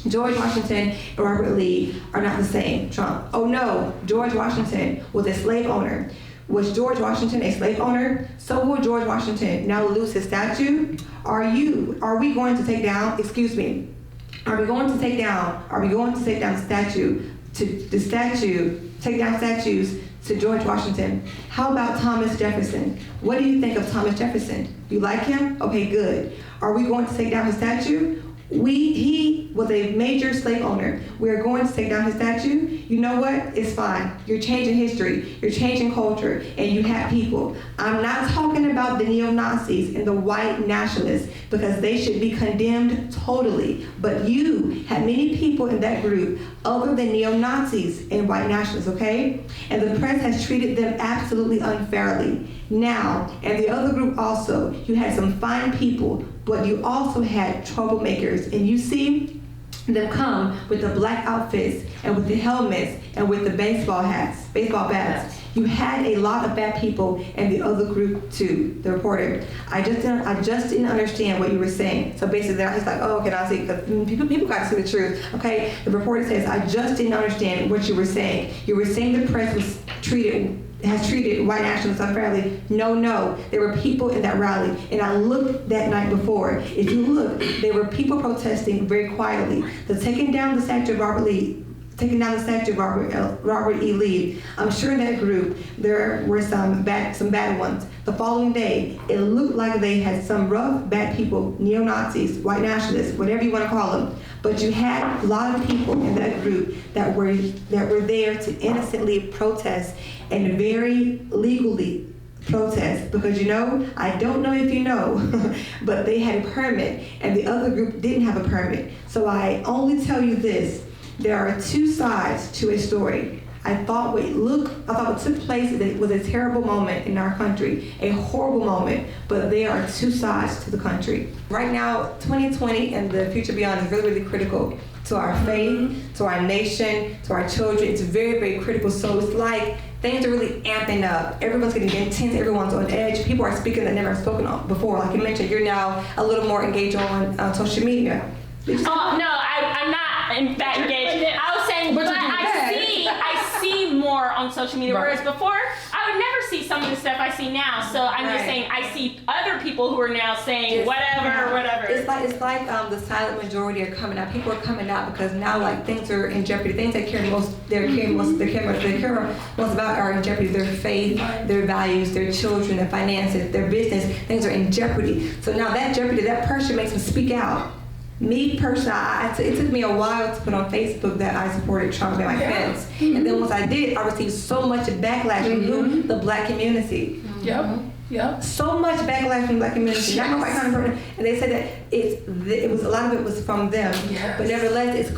George Washington and Robert Lee are not the same. Trump, oh no, George Washington was a slave owner. Was George Washington a slave owner? So will George Washington now lose his statue? Are we going to take down, excuse me, are we going to take down take down statues to George Washington? How about Thomas Jefferson? What do you think of Thomas Jefferson? You like him? Okay, good. Are we going to take down his statue? He was a major slave owner. We are going to take down his statue. You know what? It's fine. You're changing history. You're changing culture. And you have people. I'm not talking about the neo-Nazis and the white nationalists because they should be condemned totally. But you had many people in that group other than neo-Nazis and white nationalists, okay? And the press has treated them absolutely unfairly. Now, and the other group also, you had some fine people, but you also had troublemakers. And you see them come with the black outfits and with the helmets and with the baseball bats. You had a lot of bad people in the other group too. The reporter, I just didn't understand what you were saying. So basically, he's like, oh, okay, I see, because people got to see the truth. Okay, the reporter says, I just didn't understand what you were saying. You were saying the press has treated white nationalists unfairly. No, there were people in that rally, and I looked that night before. If you look, there were people protesting very quietly. The taking down the statue of Robert E. Lee. I'm sure in that group there were some bad ones. The following day, it looked like they had some rough, bad people, neo-Nazis, white nationalists, whatever you want to call them. But you had a lot of people in that group that were there to innocently protest and very legally protest, because I don't know if you know, but they had a permit and the other group didn't have a permit. So I only tell you this. There are two sides to a story. I thought what took place was a terrible moment in our country, a horrible moment, but there are two sides to the country. Right now, 2020 and the future beyond is really, really critical to our faith, to our nation, to our children. It's very, very critical. So it's like things are really amping up. Everyone's getting intense. Everyone's on edge. People are speaking that never spoken on before. Like you mentioned, you're now a little more engaged on social media. Oh, no, I'm not that engaged. I was saying, but I see more on social media, whereas before, I would never see some of the stuff I see now. So I'm just saying, I see other people who are now saying whatever. It's like the silent majority are coming out. People are coming out because now things are in jeopardy. Things they care most about are in jeopardy. Their faith, their values, their children, their finances, their business. Things are in jeopardy. So now that jeopardy, that pressure makes them speak out. Me personally, it took me a while to put on Facebook that I supported Trump and my friends. And then once I did, I received so much backlash from the black community. Yep. So much backlash from the black community. Yes. Not my kind of person. And they said that it was a lot of it was from them. Yes. But nevertheless, it's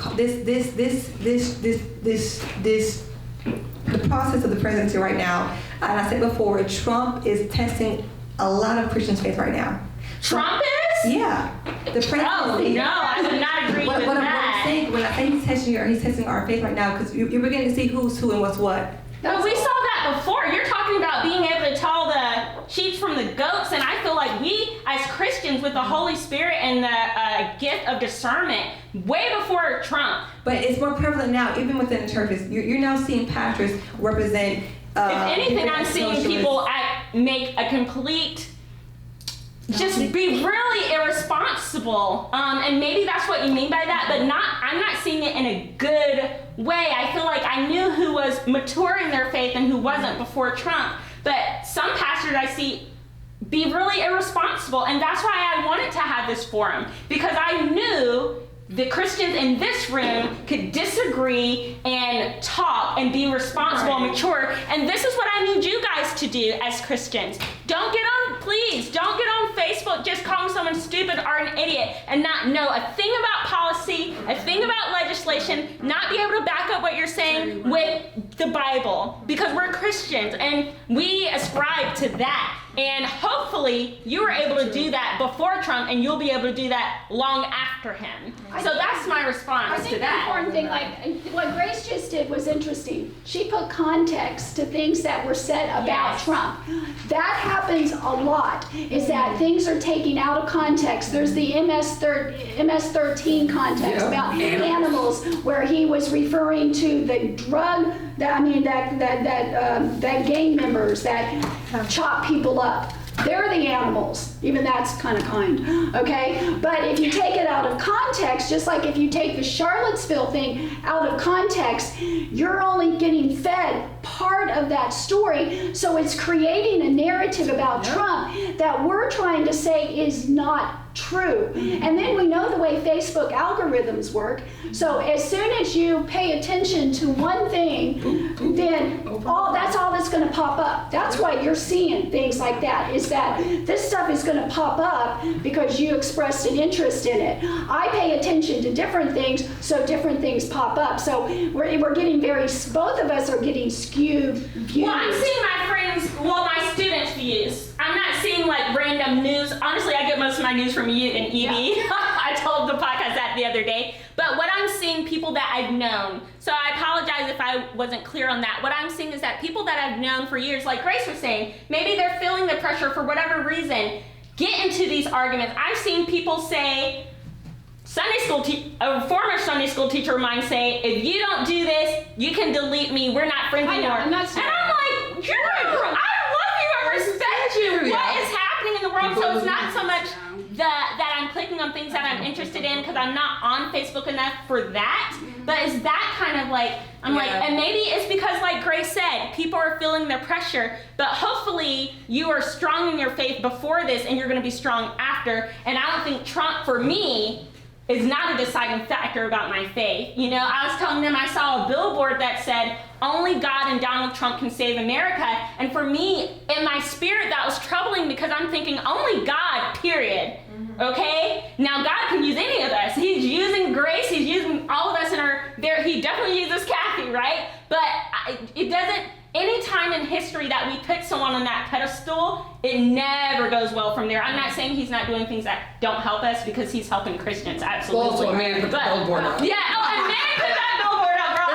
the process of the presidency right now. And I said before, Trump is testing a lot of Christians' faith right now. Trump is? Yeah. The president. Oh, no, I would not agree with that. What I'm saying, when I say he's testing our faith right now, because you're beginning to see who's who and what's what. But we saw that that before. You're talking about being able to tell the sheep from the goats, and I feel like we, as Christians, with the Holy Spirit and the gift of discernment, way before Trump. But it's more prevalent now, even within the churches. You're now seeing pastors represent. If anything, I'm seeing people make a complete, just be really irresponsible, and maybe that's what you mean by that, but I'm not seeing it in a good way. I feel like I knew who was mature in their faith and who wasn't before Trump, but some pastors I see be really irresponsible, and that's why I wanted to have this forum, because I knew the Christians in this room could disagree and talk and be responsible and mature. And this is what I need you guys to do as Christians. Please don't get on Facebook just calling someone stupid or an idiot and not know a thing about policy, a thing about legislation, not be able to back up what you're saying with the Bible, because we're Christians and we ascribe to that. And hopefully you were able to do that before Trump, and you'll be able to do that long after him. So that's my response to the that. important thing, like what Grace just did was interesting. She put context to things that were said about Trump. That happens a lot, is that things are taken out of context. There's the MS-13 context about animals, where he was referring to the drug, that gang members that chop people up. They're the animals. Even that's kind of kind, okay? But if you take it out of context, just like if you take the Charlottesville thing out of context, you're only getting fed part of that story. So it's creating a narrative about Trump that we're trying to say is not true. And then we know the way Facebook algorithms work. So as soon as you pay attention to one thing, then that's all that's going to pop up. That's why you're seeing things like that, is that this stuff is going to pop up because you expressed an interest in it. I pay attention to different things, so different things pop up. So we're getting both of us are getting skewed views. Well, I'm seeing my students' views. I'm not seeing like random news. Honestly, I get most of my news from you and Evie. Yeah. I told the podcast that the other day. But what I'm seeing, people that I've known. So I apologize if I wasn't clear on that. What I'm seeing is that people that I've known for years, like Grace was saying, maybe they're feeling the pressure for whatever reason, get into these arguments. I've seen people say, a former Sunday school teacher of mine say, if you don't do this, you can delete me. We're not friends anymore. And I'm like, I love you, I respect you. What is happening in the world? So it's not so much that I'm clicking on things that I'm interested in because I'm not on Facebook enough for that. But is that kind of like, and maybe it's because, like Grace said, people are feeling the pressure, but hopefully you are strong in your faith before this and you're going to be strong after. And I don't think Trump, for me, is not a deciding factor about my faith. You know, I was telling them I saw a billboard that said, only God and Donald Trump can save America. And for me, in my spirit, that was troubling because I'm thinking, only God, period. Okay? Now, God can use any of us. He's using Grace. He's using all of us he definitely uses Kathy, right? But it doesn't, any time in history that we put someone on that pedestal, it never goes well from there. I'm not saying he's not doing things that don't help us, because he's helping Christians, absolutely. Well, also a man put the billboard up. Yeah, a man put that billboard up, girl.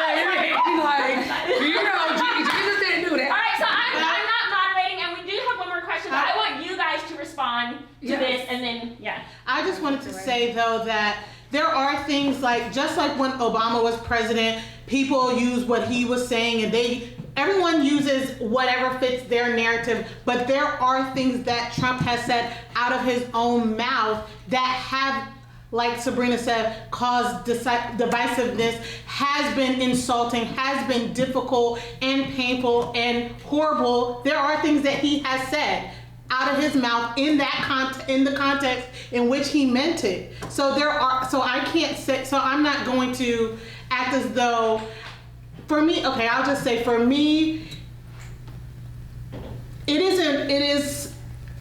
Jesus didn't do that. All right, so I'm not moderating, and we do have one more question, but I want you guys to respond to this, and then, I just wanted to say, though, that there are things like, just like when Obama was president, people use what he was saying, and everyone uses whatever fits their narrative, but there are things that Trump has said out of his own mouth that have, like Sabrina said, caused divisiveness, has been insulting, has been difficult and painful and horrible. There are things that he has said out of his mouth in the context in which he meant it. So I'm not going to act as though, for me, okay, I'll just say, for me,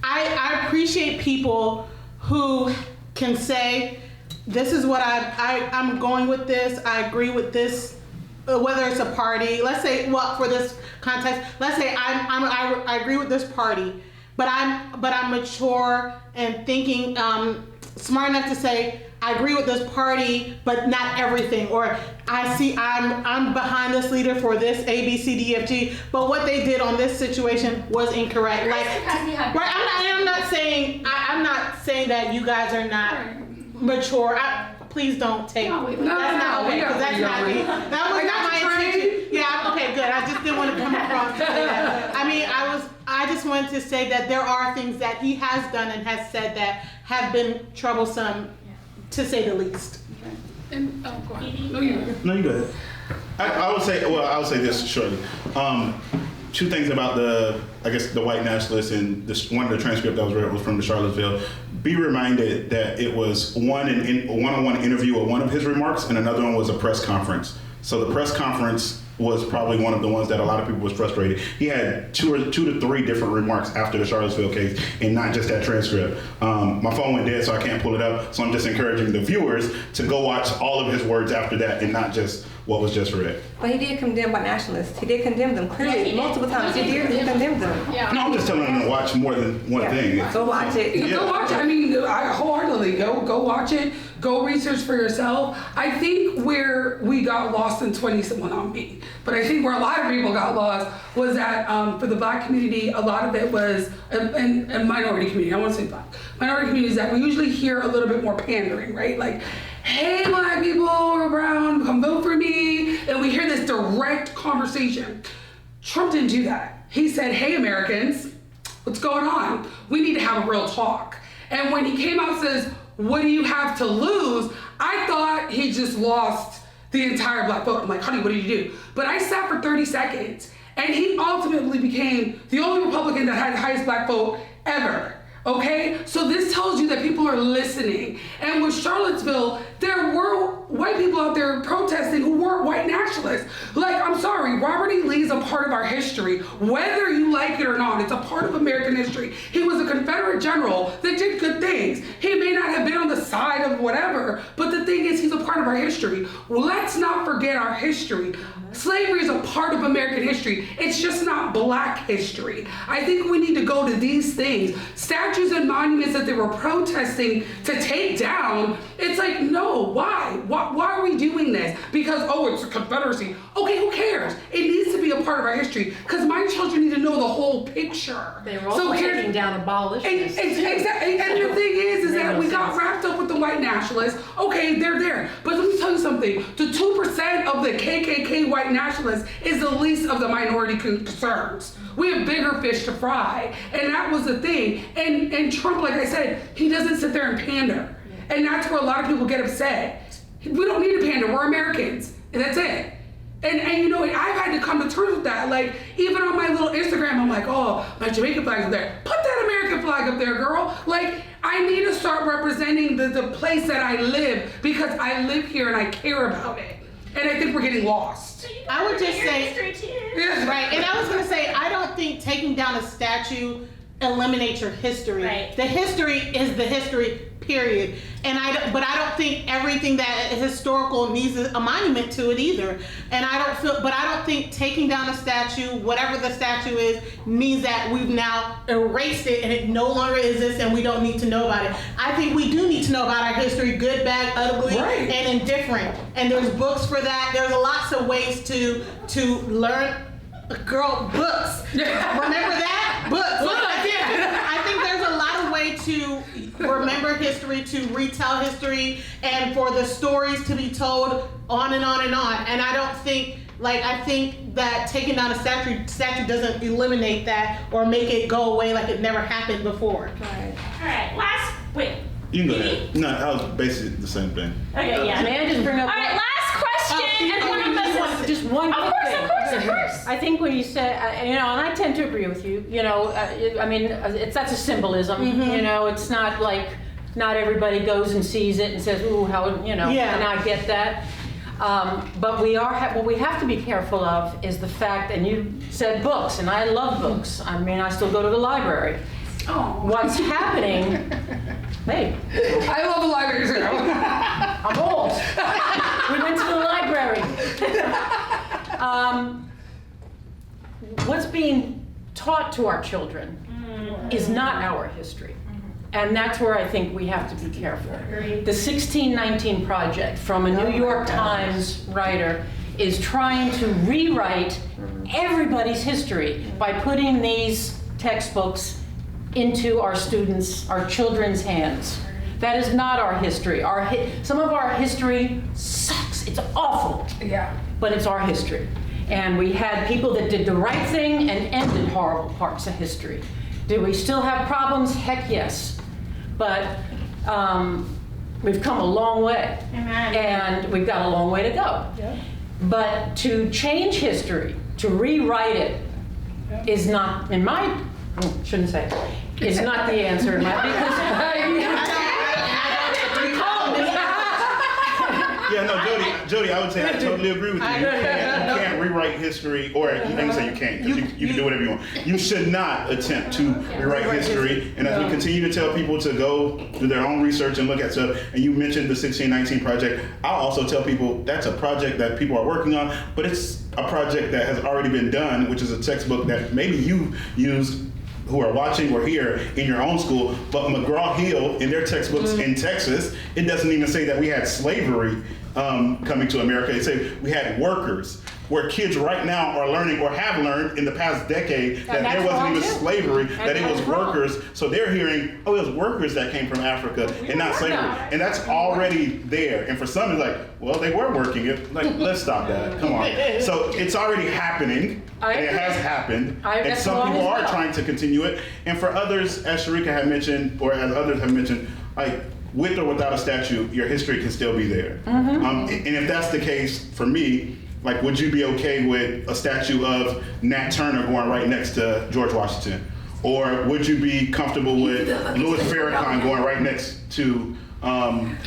I appreciate people who can say, this is what I'm going with this, I agree with this, whether it's a party, let's say, well, for this context, let's say I agree with this party, but I'm mature and thinking, smart enough to say, I agree with this party, but not everything. Or I'm behind this leader for this A, B, C, D, F, G. But what they did on this situation was incorrect. Like, right? I'm not saying that you guys are not mature. Please don't take. That's not okay. Because that's not me. That was not my intention. Yeah. Okay. Good. I just didn't want to come across to say that. I mean, I just wanted to say that there are things that he has done and has said that have been troublesome, to say the least. And, go ahead. No, you go ahead. I would say this shortly. Two things about the white nationalists, and one of the transcript that was read was from the Charlottesville. Be reminded that it was one-on-one interview of one of his remarks, and another one was a press conference. So the press conference was probably one of the ones that a lot of people was frustrated. He had two to three different remarks after the Charlottesville case, and not just that transcript. My phone went dead, so I can't pull it up. So I'm just encouraging the viewers to go watch all of his words after that, and not just what was just read. But he did condemn white nationalists. He did condemn them clearly, multiple times. He did condemn them. Yeah. No, I'm just telling them to watch more than one thing. Go watch it. Yeah. Go watch it. I mean, I wholeheartedly go watch it. Go research for yourself. I think where we got lost in 20, well, not me, but I think where a lot of people got lost was that for the Black community, a lot of it was, and minority community, I want to say Black, minority communities, that we usually hear a little bit more pandering, right? Like, hey, Black people or brown, come vote for me. And we hear this direct conversation. Trump didn't do that. He said, hey, Americans, what's going on? We need to have a real talk. And when he came out and says, what do you have to lose? I thought he just lost the entire Black vote. I'm like, honey, what did you do? But I sat for 30 seconds, and he ultimately became the only Republican that had the highest Black vote ever. Okay, so this tells you that people are listening. And with Charlottesville, there were white people out there protesting who weren't white nationalists. Like, I'm sorry, Robert E. Lee is a part of our history. Whether you like it or not, it's a part of American history. He was a Confederate general that did good things. He may not have been on the side of whatever, but the thing is, he's a part of our history. Let's not forget our history. Slavery is a part of American history. It's just not Black history. I think we need to go to these things. Statues and monuments that they were protesting to take down, it's like, no, why? Why are we doing this? Because, oh, it's a Confederacy. Okay, who cares? It needs to be a part of our history, because my children need to know the whole picture. They were also taking down abolitionists. Exactly. And the thing is that we got wrapped up with the white nationalists. Okay, they're there. But let me tell you something. The 2% of the KKK white nationalists is the least of the minority concerns. We have bigger fish to fry. And that was the thing. And Trump, like I said, he doesn't sit there and pander. And that's where a lot of people get upset. We don't need to pander. We're Americans. And that's it. And you know, I've had to come to terms with that. Like, even on my little Instagram, I'm like, oh, my Jamaican flag's up there. Put that American flag up there, girl. Like, I need to start representing the place that I live, because I live here and I care about it. And I think we're getting lost. I would just say, right, and I was gonna say, I don't think taking down a statue eliminates your history. Right. The history is the history, period. But I don't think everything that is historical needs a monument to it either. And I don't think taking down a statue, whatever the statue is, means that we've now erased it and it no longer exists and we don't need to know about it. I think we do need to know about our history, good, bad, ugly, and indifferent. And there's books for that. There's lots of ways to learn. Girl, books. Remember that? Books. I think there's a lot of ways to remember history, to retell history, and for the stories to be told on and on and on. And I don't think, I think that taking down a statue doesn't eliminate that or make it go away like it never happened before. Right. All right, wait. You can go ahead. No, that was basically the same thing. Okay, yeah. May I just bring up? All right, last question, and one of us is Just one quick thing. Of course. I think when you say, and I tend to agree with you. That's a symbolism. You know, it's not like not everybody goes and sees it and says, "Ooh, how," And I get that. But what we have to be careful of is the fact, and you said books, and I love books. I mean, I still go to the library. Oh. What's happening? Hey, I love the library too. I'm old. We went to the library. What's being taught to our children is not our history. And that's where I think we have to be careful. The 1619 Project, from a New York Times writer, is trying to rewrite everybody's history by putting these textbooks into our students, our children's hands. That is not our history. Some of our history sucks. It's awful. Yeah. But it's our history. And we had people that did the right thing and ended horrible parts of history. Do we still have problems? Heck yes. But we've come a long way. Amen. And we've got a long way to go. Yeah. But to change history, to rewrite it, is not, in my, shouldn't say, it's not the answer in my, because Yeah, no, Jody, I would say I totally agree with you. You can't rewrite history, or you can say you can't, because you can do whatever you want. You should not attempt to rewrite history. And as we continue to tell people to go do their own research and look at stuff, and you mentioned the 1619 Project, I'll also tell people that's a project that people are working on, but it's a project that has already been done, which is a textbook that maybe you used, who are watching or here in your own school, but McGraw-Hill in their textbooks in Texas, it doesn't even say that we had slavery coming to America. It say we had workers, where kids right now are learning or have learned in the past decade that there wasn't even slavery, that it was workers. So they're hearing, oh, it was workers that came from Africa and not slavery. And that's already there. And for some, it's like, well, they were working it. Like, let's stop that. Come on. So it's already happening. And it has happened. And some people are trying to continue it. And for others, as Sharika had mentioned, or as others have mentioned, like, with or without a statue, your history can still be there. And if that's the case, for me, like, would you be okay with a statue of Nat Turner going right next to George Washington? Or would you be comfortable with Louis Farrakhan going right next to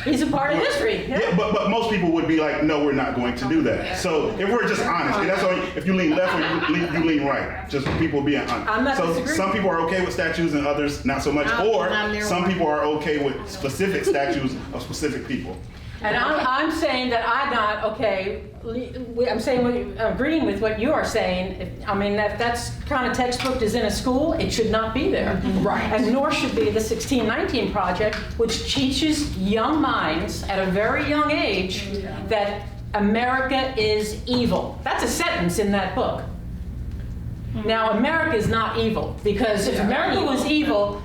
he's a part of history. Yeah, but most people would be like, no, we're not going to do that. So if we're just honest, and that's only if you lean left or you lean right, just people being honest. I'm not so disagreeing. some people are okay with statues and others not so much, or some people are okay with specific statues of specific people. And I'm saying that I'm not okay. I'm saying, agreeing with what you are saying. I mean, if that's kind of textbook is in a school, it should not be there. Right. And nor should be the 1619 Project, which teaches young minds at a very young age that America is evil. That's a sentence in that book. Now, America is not evil, because if America was evil,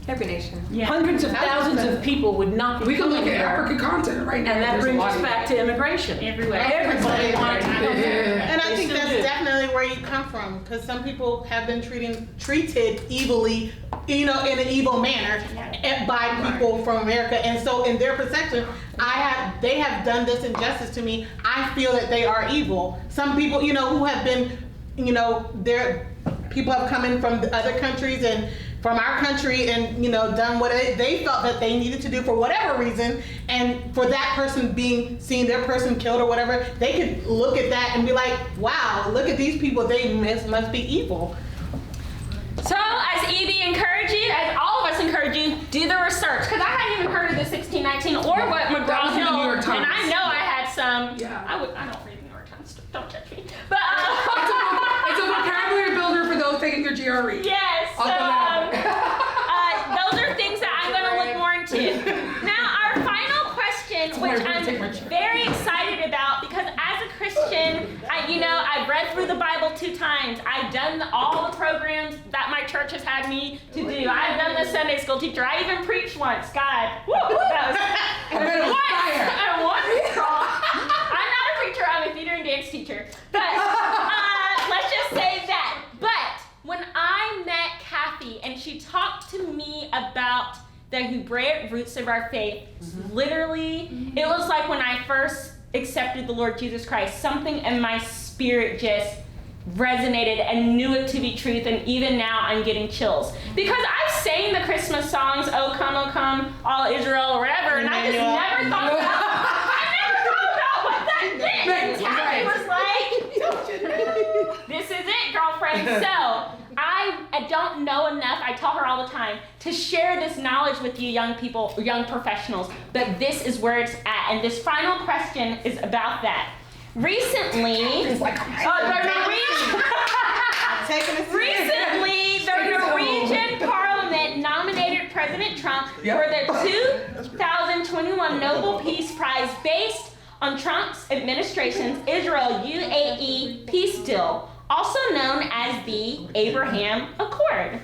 Every nation. hundreds of thousands of people would not be We can look coming at here. African content right now. And that There's a brings lot us of back to immigration. Everywhere. Everybody wanted to come here. And I They think still that's do. definitely where you come from, because some people have been treated evilly, in an evil manner by people from America, and so in their perception, they have done this injustice to me. I feel that they are evil. Some people, who have been, people have come in from the other countries and from our country and done what they felt that they needed to do for whatever reason, and for that person seeing their person killed or whatever, they could look at that and be like, wow, look at these people, they must be evil. So, as Evie encouraged you, as all of us encourage you, do the research. Because I hadn't even heard of the 1619 or what That was in the New York McGraw-Hill, Times. and I know I had some. Yeah. I don't read the New York Times. Don't judge me. But It's a vocabulary builder for those taking your GRE. yes. I'll put that out there. Those are things that I'm going to look more into. Now, our final question, which I'm very excited about, because as a Christian, I've read through the Bible 2 times. I've done all the programs that my church has had me to do. I've done the Sunday school teacher. I even preached once. God, woo, that was I'm not a preacher. I'm a theater and dance teacher. But let's just say that. But when I met Kathy and she talked to me about the Hebraic roots of our faith, literally, it was like when I first accepted the Lord Jesus Christ, something in my spirit just resonated and knew it to be truth, and even now I'm getting chills. Because I've sang the Christmas songs, oh come, all Israel, or whatever, and I just never thought about what that meant. And Kathy was like, this is it, girlfriend. So I don't know enough, I tell her all the time, to share this knowledge with you young people, young professionals, but this is where it's at. And this final question is about that. Recently, the Norwegian Parliament nominated President Trump Yep. for the 2021 Nobel Peace Prize based on Trump's administration's Israel-UAE peace deal, also known as the Abraham Accord.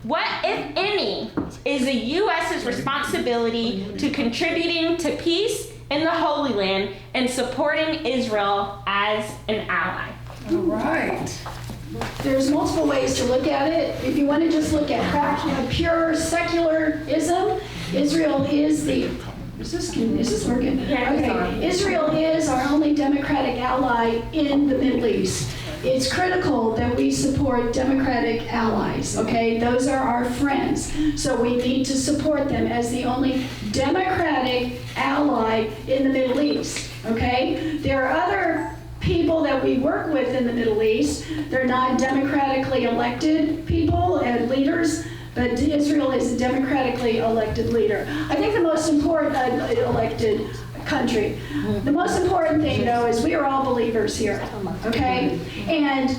What, if any, is the U.S.'s responsibility to contributing to peace in the Holy Land and supporting Israel as an ally? All right. There's multiple ways to look at it. If you want to just look at pure secularism, Israel is the. Is this working? Yeah, it's on. Okay. Israel is our only democratic ally in the Middle East. It's critical that we support democratic allies, okay? Those are our friends. So we need to support them as the only democratic ally in the Middle East, okay? There are other people that we work with in the Middle East. They're not democratically elected people and leaders, but Israel is a democratically elected leader. I think the most important elected country. The most important thing, though, is we are all believers here, okay? And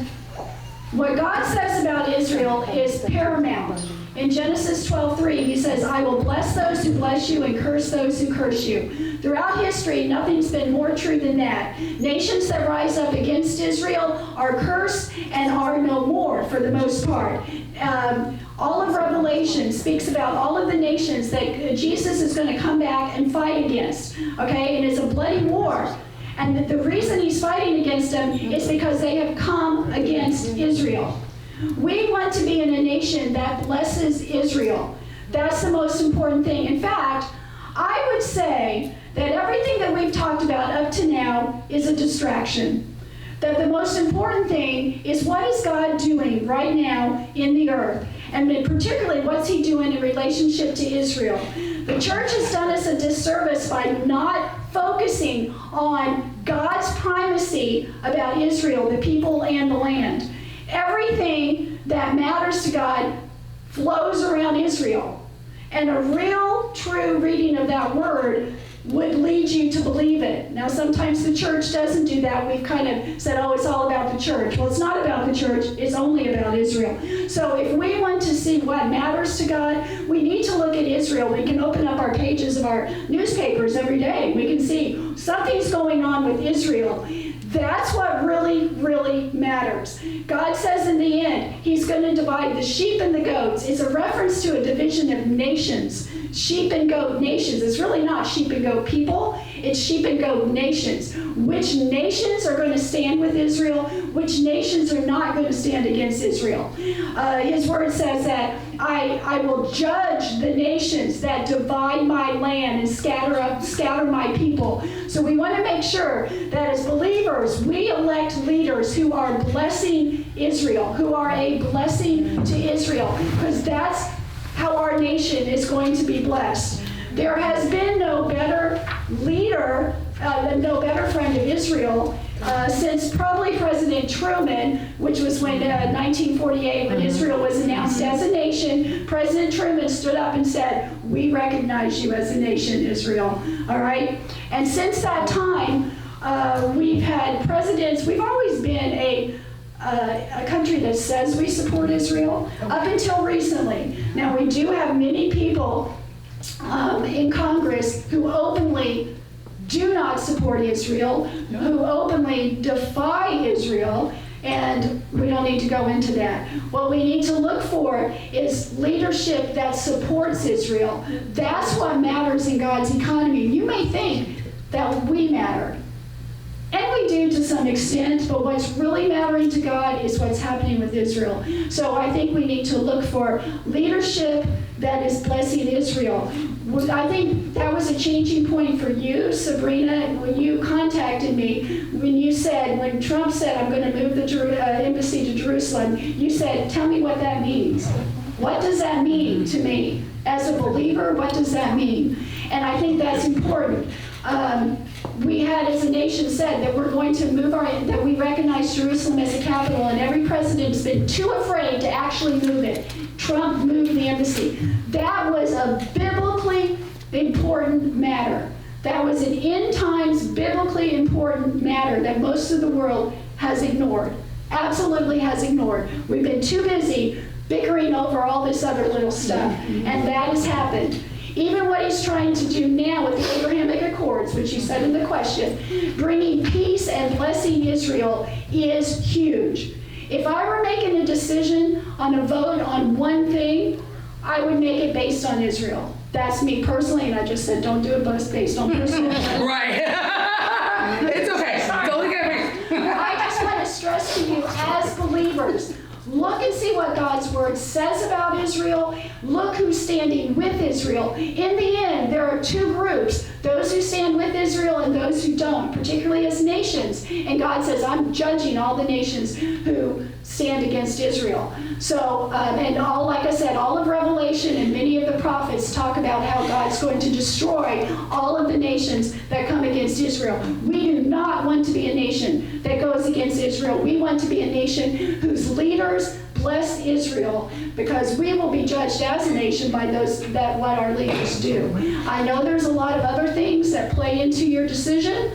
what God says about Israel is paramount. In Genesis 12:3, he says, I will bless those who bless you and curse those who curse you. Throughout history, nothing's been more true than that. Nations that rise up against Israel are cursed and are no more, for the most part. All of Revelation speaks about all of the nations that Jesus is going to come back and fight against, okay? And it's a bloody war. And the reason he's fighting against them is because they have come against Israel. We want to be in a nation that blesses Israel. That's the most important thing. In fact, I would say that everything that we've talked about up to now is a distraction. That the most important thing is what is God doing right now in the earth? And particularly, what's he doing in relationship to Israel? The church has done us a disservice by not focusing on God's primacy about Israel, the people and the land. Everything that matters to God flows around Israel. And a real, true reading of that word would lead you to believe it. Now, sometimes the church doesn't do that. We've kind of said, oh, it's all about the church. Well, it's not about the church. It's only about Israel. So if we want to see what matters to God, we need to look at Israel. We can open up our pages of our newspapers every day. We can see something's going on with Israel. That's what really, really matters. God says in the end, he's going to divide the sheep and the goats. It's a reference to a division of nations. Sheep and goat nations. It's really not sheep and goat people. It's sheep and goat nations. Which nations are going to stand with Israel? Which nations are not going to stand against Israel? His word says that I will judge the nations that divide my land and scatter my people. So we want to make sure that as believers, we elect leaders who are blessing Israel, who are a blessing to Israel, because that's how our nation is going to be blessed. There has been no better leader, no better friend of Israel since probably President Truman, which was when 1948, when Israel was announced as a nation. President Truman stood up and said, we recognize you as a nation, Israel. All right? And since that time, we've had presidents. We've always been a country that says we support Israel up until recently. Now, we do have many people in Congress who openly do not support Israel, who openly defy Israel, and we don't need to go into that. What we need to look for is leadership that supports Israel. That's what matters in God's economy. You may think that we matter. And we do to some extent, but what's really mattering to God is what's happening with Israel. So I think we need to look for leadership that is blessing Israel. I think that was a changing point for you, Sabrina, when you contacted me, when Trump said, I'm going to move the embassy to Jerusalem, you said, tell me what that means. What does that mean to me? As a believer, what does that mean? And I think that's important. We had, as a nation, said that we're going to that we recognize Jerusalem as a capital, and every president's been too afraid to actually move it. Trump moved the embassy. That was a biblically important matter. That was an end times biblically important matter that most of the world has ignored. Absolutely has ignored. We've been too busy bickering over all this other little stuff. And that has happened. Even what he's trying to do now with the Abrahamic Accords, which you said in the question, bringing peace and blessing Israel is huge. If I were making a decision on a vote on one thing, I would make it based on Israel. That's me personally, and I just said don't do it based on personal. Right. It's okay. Don't look at me. I just want to stress to you as believers, look and see what God's word says about Israel. Look who's standing with Israel. In the end, there are two groups, those who stand with Israel and those who don't, particularly as nations. And God says, I'm judging all the nations who stand against Israel. So, and all, like I said, all of Revelation and many of the prophets talk about how God's going to destroy all of the nations that come against Israel. We do not want to be a nation that goes against Israel. We want to be a nation whose leaders bless Israel, because we will be judged as a nation by what our leaders do. I know there's a lot of other things that play into your decision,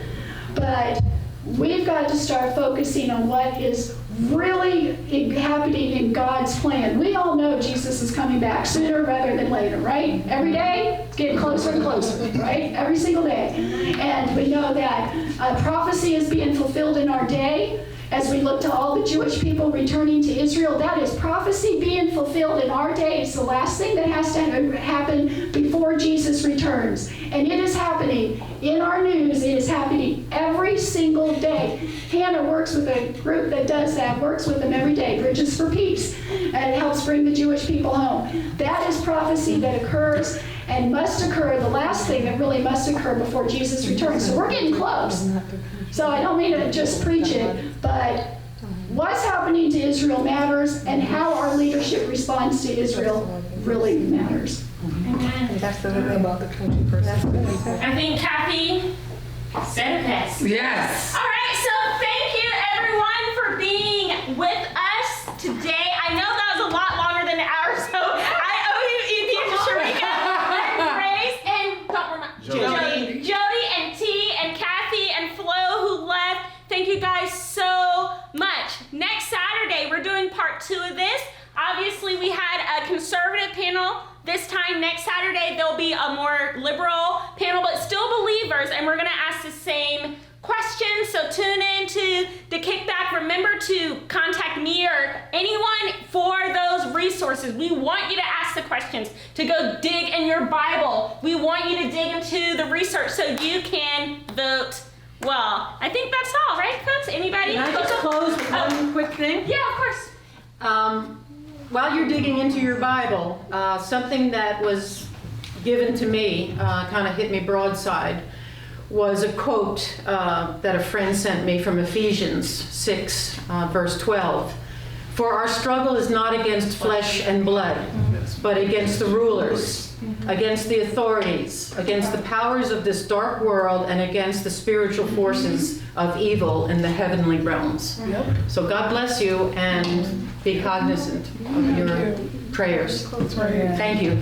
but we've got to start focusing on what is really happening in God's plan. We all know Jesus is coming back sooner rather than later, right? Every day, it's getting closer and closer, right? Every single day. And we know that prophecy is being fulfilled in our day. As we look to all the Jewish people returning to Israel, that is prophecy being fulfilled in our day. It's the last thing that has to happen before Jesus returns. And it is happening in our news. It is happening every single day. Hannah works with a group that does that, works with them every day, Bridges for Peace, and it helps bring the Jewish people home. That is prophecy that occurs and must occur, the last thing that really must occur before Jesus returns. So we're getting close. So I don't mean to just preach it, but what's happening to Israel matters, and how our leadership responds to Israel really matters. Amen. That's the thing about the country first. I think Kathy said it best. Yes. All right, so thank you everyone for being with us today. I know that was a lot longer than an hour, so I owe you EP to Sharika and Grace and Jody and T and Kathy and Flo who left. Thank you guys so much. Next Saturday, we're doing part 2 of this. Obviously, we had a conservative panel. This time, next Saturday, there'll be a more liberal panel, but still believers, and we're going to ask the same questions. So tune in to the kickback. Remember to contact me or anyone for those resources. We want you to ask the questions, to go dig in your Bible. We want you to dig into the research so you can vote well. I think that's all, right, folks? Anybody? Can I just close with one quick thing? Yeah, of course. While you're digging into your Bible, something that was given to me, kind of hit me broadside, was a quote that a friend sent me from Ephesians 6, verse 12. For our struggle is not against flesh and blood, but against the rulers, against the authorities, against the powers of this dark world, and against the spiritual forces of evil in the heavenly realms. So God bless you, and be cognizant of your prayers. Thank you.